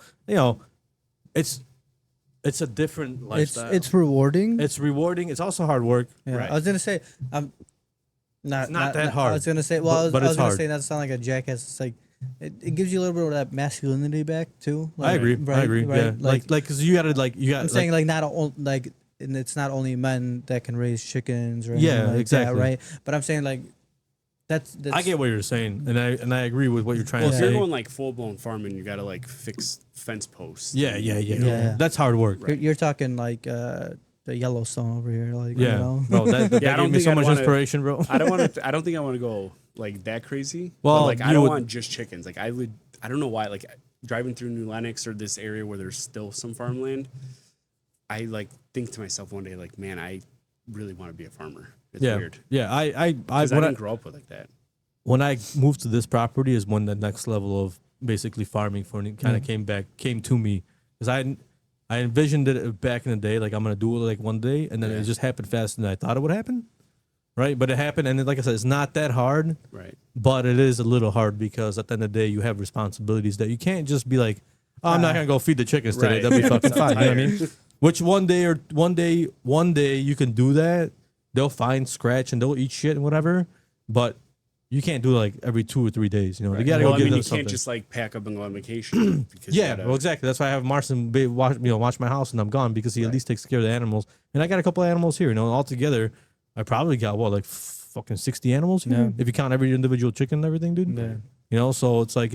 it's a different lifestyle. It's rewarding. It's rewarding. It's also hard work. Yeah, Right. I was gonna say, not It's not that hard. I was gonna say, well, But I was it's gonna hard. say not to sound like a jackass. It's like it gives you a little bit of that masculinity back too. Like, I agree. Right, I agree. Right? Yeah. Like, because you got I'm saying like not like, and it's not only men that can raise chickens or anything Yeah, like exactly. that, right? But I'm saying like that's I get what you're saying, and I agree with what you're trying Well, to if say. you're going like full blown farming, you got to like fix fence posts. Yeah. Yeah. That's hard work. you're talking like the Yellowstone over here, like Yeah. you know. Bro, that Yeah, I gave don't me think so I'd much wanna- inspiration, bro. I don't want to. I don't think I want to go like that crazy. Well, But, like I you don't would- want just chickens. Like I would. I don't know why. Like driving through New Lenox or this area where there's still some farmland, I like think to myself one day, like, man, I really want to be a farmer. It's Yeah. weird. Yeah. I 'Cause I didn't grow up with like that. when I moved to this property is when the next level of basically farming for it kind of came to me because I envisioned it back in the day like I'm gonna do it like one day and then Yeah. it just happened faster than I thought it would happen, right? But it happened and then, like I said, it's not that hard, Right. but it is a little hard because at the end of the day you have responsibilities that you can't just be like, oh, I'm not gonna go feed the chickens today. Right. That'd be fucking fine. You know what I tired. mean? Which one day you can do that. They'll find scratch and they'll eat shit and whatever, but you can't do it like every 2 or 3 days. You know, you Right. gotta Well, go I give mean, them you something. can't just like pack up and go on vacation. Because you Yeah, gotta- well, exactly. That's why I have Marcin watch my house and I'm gone because he at Right. least takes care of the animals. And I got a couple of animals here. You know, altogether, I probably got like fucking 60 animals here Yeah. if you count every individual chicken and everything, dude. Yeah. You know, so it's like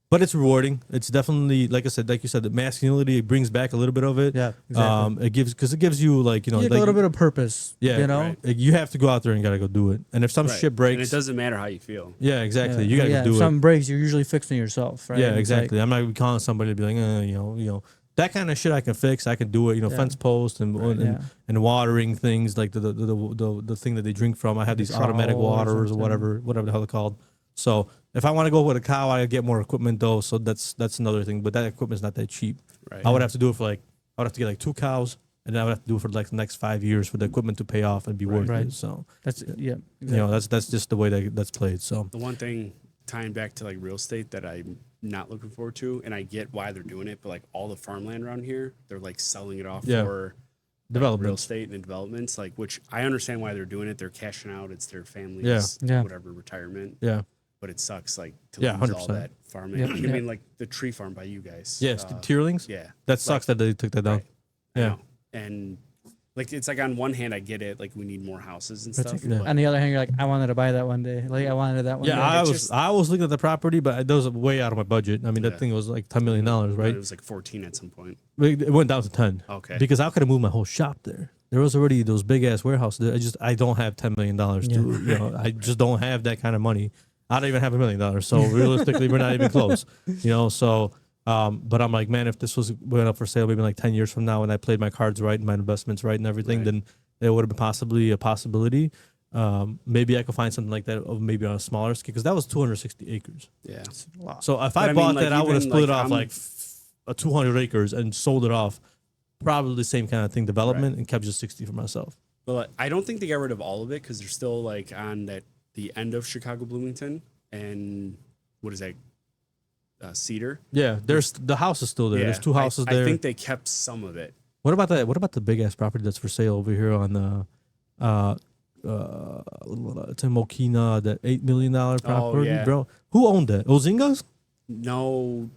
but it's rewarding. It's definitely like you said, the masculinity it brings back a little bit of it. Yeah, exactly. It gives you like You like, get a little bit of purpose. Yeah, you know. right. like, you have to go out there and gotta go do it. And if some Right. shit breaks, and it doesn't matter how you feel. yeah, exactly. Yeah. You gotta yeah, go do if it. something breaks, you're usually fixing yourself, right? Yeah, It's exactly. I'm not gonna be calling somebody to be like, you know, that kind of shit I can fix. I can do it. You know, Yeah. fence post and Yeah. and watering things like the thing that they drink from. I have these Troll automatic or waters or something. whatever the hell they're called. So if I want to go with a cow, I get more equipment though. So that's another thing. But that equipment's not that cheap. Right. I would have to do it for I would have to get like 2 cows, and then I would have to do it for like the next 5 years for the equipment to pay off and be worth Right. it. So That's yeah. you know, that's just the way that's played. So The one thing tying back to like real estate that I'm not looking forward to, and I get why they're doing it, but like all the farmland around here, they're like selling it off Yeah. for real development. estate and developments, like which I understand why they're doing it. They're cashing out. It's their family's Yeah. whatever retirement. Yeah. But it sucks like to Yeah, lose 100%. all that farming. Yep. Like, Yeah. I mean, like the tree farm by you guys. Yes, the tierlings. Yeah. That sucks that they took that down. Right. I Yeah. know. And like it's like on one hand I get it, like we need more houses and stuff. Yeah. but- On the other hand, you're like, I wanted to buy that one day. Like I wanted that one. Yeah, day. I was looking at the property, but that was way out of my budget. I mean, that Yeah. thing was like $10 million, but right? It was like 14 at some point. It went down to 10. Okay. Because I could have moved my whole shop there. there was already those big ass warehouses. I don't have $10 million to, I just don't have that kind of money. I don't even have $1 million. So realistically, we're not even close, so, but I'm like, man, if this went up for sale, maybe like 10 years from now, and I played my cards right and my investments right and everything, then it would have been possibly a possibility. Maybe I could find something like that, maybe on a smaller scale, because that was 260 acres. Yeah. So if I bought that, I would have split it off like 200 acres and sold it off. Probably the same kind of thing, development, and kept just 60 for myself. Well, I don't think they got rid of all of it because they're still like on the end of Chicago Bloomington and what is that? Cedar. Yeah, there's the house is still there. There's 2 houses there. I think they kept some of it. What about that? What about the big ass property that's for sale over here on the it's in Mokina, that $8 million property, bro? Who owned that? Ozingas? No.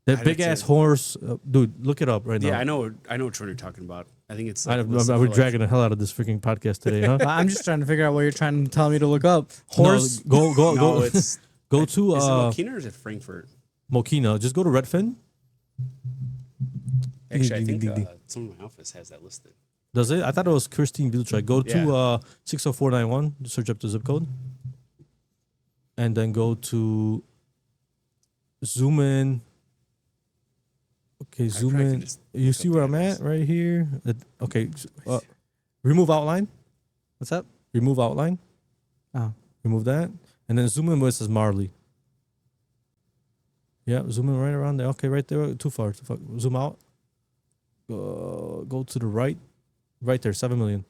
That big ass horse, dude. Look it up right now. Yeah, I know which one you're talking about. I think it's. We're dragging the hell out of this freaking podcast today, huh? I'm just trying to figure out what you're trying to tell me to look up. Horse. No, go. No, it's go to. Is it Mokina or is it Frankfurt? Mokina. Just go to Redfin. Actually, I think some of my office has that listed. Does it? I thought it was Christine Vilchek. Go to 60491. Search up the zip code, and then go to. Zoom in. Okay, zoom in. You see where I'm at right here? Okay, remove outline. What's up? Remove outline. Oh. Remove that. And then zoom in where it says Marley. Yeah, zoom in right around there. Okay, right there. Too far. Zoom out. Go to the right. Right there, 7 million.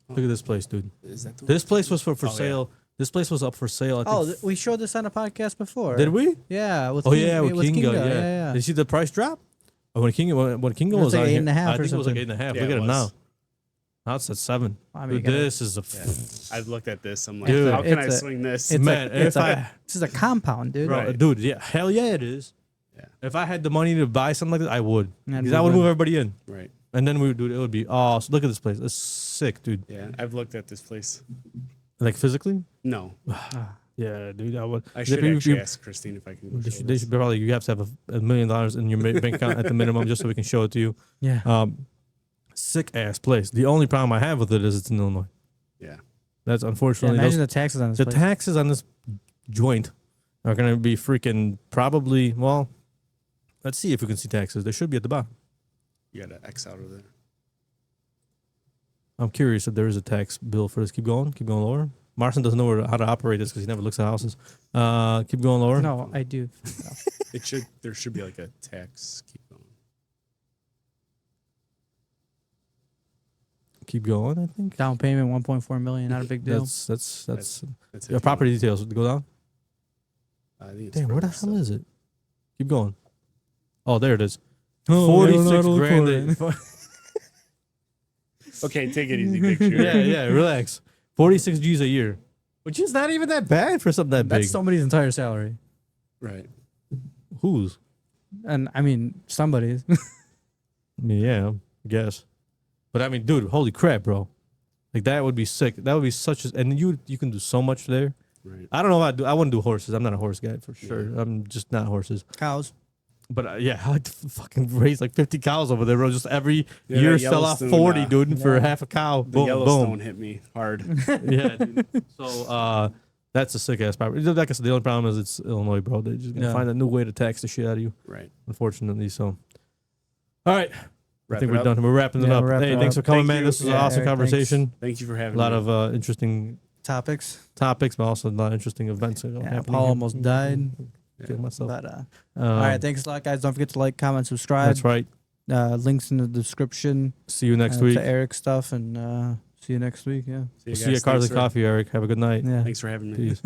Look at this place, dude. Is that the This place was for sale. Yeah. This place was up for sale. I think we showed this on a podcast before. Did we? Yeah. With with Kinga. Yeah. Did you see the price drop? When Kinga was like on here, 8.5 I or think it was like something. 8.5. Yeah, Look at it it now. was. Now it's at 7. I mean, Dude, this is a. I've looked at this. I'm like, Dude, how can I swing this? Man, this is a compound, dude. Bro, dude, yeah, hell yeah, it is. Yeah. If I had the money to buy something like that, I would. Yeah, Because I would move everybody in. Right. And then we would do it. It would be, so look at this place. It's sick, dude. Yeah, I've looked at this place. Like physically? No. Yeah, dude, I would. I should actually ask Christine if I can go show They should probably, you have to have $1 million in your bank account at the minimum just so we can show it to you. Yeah. Sick ass place. The only problem I have with it is it's in Illinois. Yeah. That's unfortunately. Imagine the taxes on this The place. taxes on this joint are going to be freaking probably, well, let's see if we can see taxes. They should be at the bottom. You got an X out of there. I'm curious if there is a tax bill for this. Keep going lower. Marcin doesn't know how to operate this because he never looks at houses. Keep going lower. No, I do. There should be like a tax. Keep going. Keep going, I think. Down payment 1.4 million, not a big deal. That's That's your property details. Go down. I think it's Damn, where the further hell still. is it? Keep going. Oh, there it is. Oh, 46 grand. Okay, take it easy, big shooter. yeah, relax. 46 G's a year, which is not even that bad for something that big. That's somebody's entire salary. Right. Whose? And I mean, somebody's. I mean, yeah, I guess. But I mean, dude, holy crap, bro! Like that would be sick. That would be such a, and you can do so much there. Right. I don't know if I wouldn't do horses. I'm not a horse guy for sure. Yeah. I'm just not horses. Cows. But yeah, I'd fucking raise like 50 cows over there, bro. Just every Yeah, year that sell off Yellowstone, 40, dude, for half a cow. The Boom, Yellowstone boom. hit me hard. Yeah, dude. So that's a sick ass property. Like I said, the only problem is it's Illinois, bro. They're just gonna find a new way to tax the shit out of you. Right. Unfortunately, so. All right. I think we're up. done. We're wrapping it Yeah, up. we're wrapping Hey, it thanks up. for coming, Thank man. you. This was an Yeah, awesome Eric, conversation. Thank you for having A lot me. of interesting Topics. topics, but also a lot of interesting events that are Yeah, happening. Paul here. almost died. Kill myself. But all right, thanks a lot, guys. Don't forget to like, comment, subscribe. That's right. Links in the description. See you next week. To Eric's stuff, and see you next week. Yeah. See you See you guys. at Cars Thanks and Coffee, Eric. Have a good night. Yeah. Thanks for having me. Peace.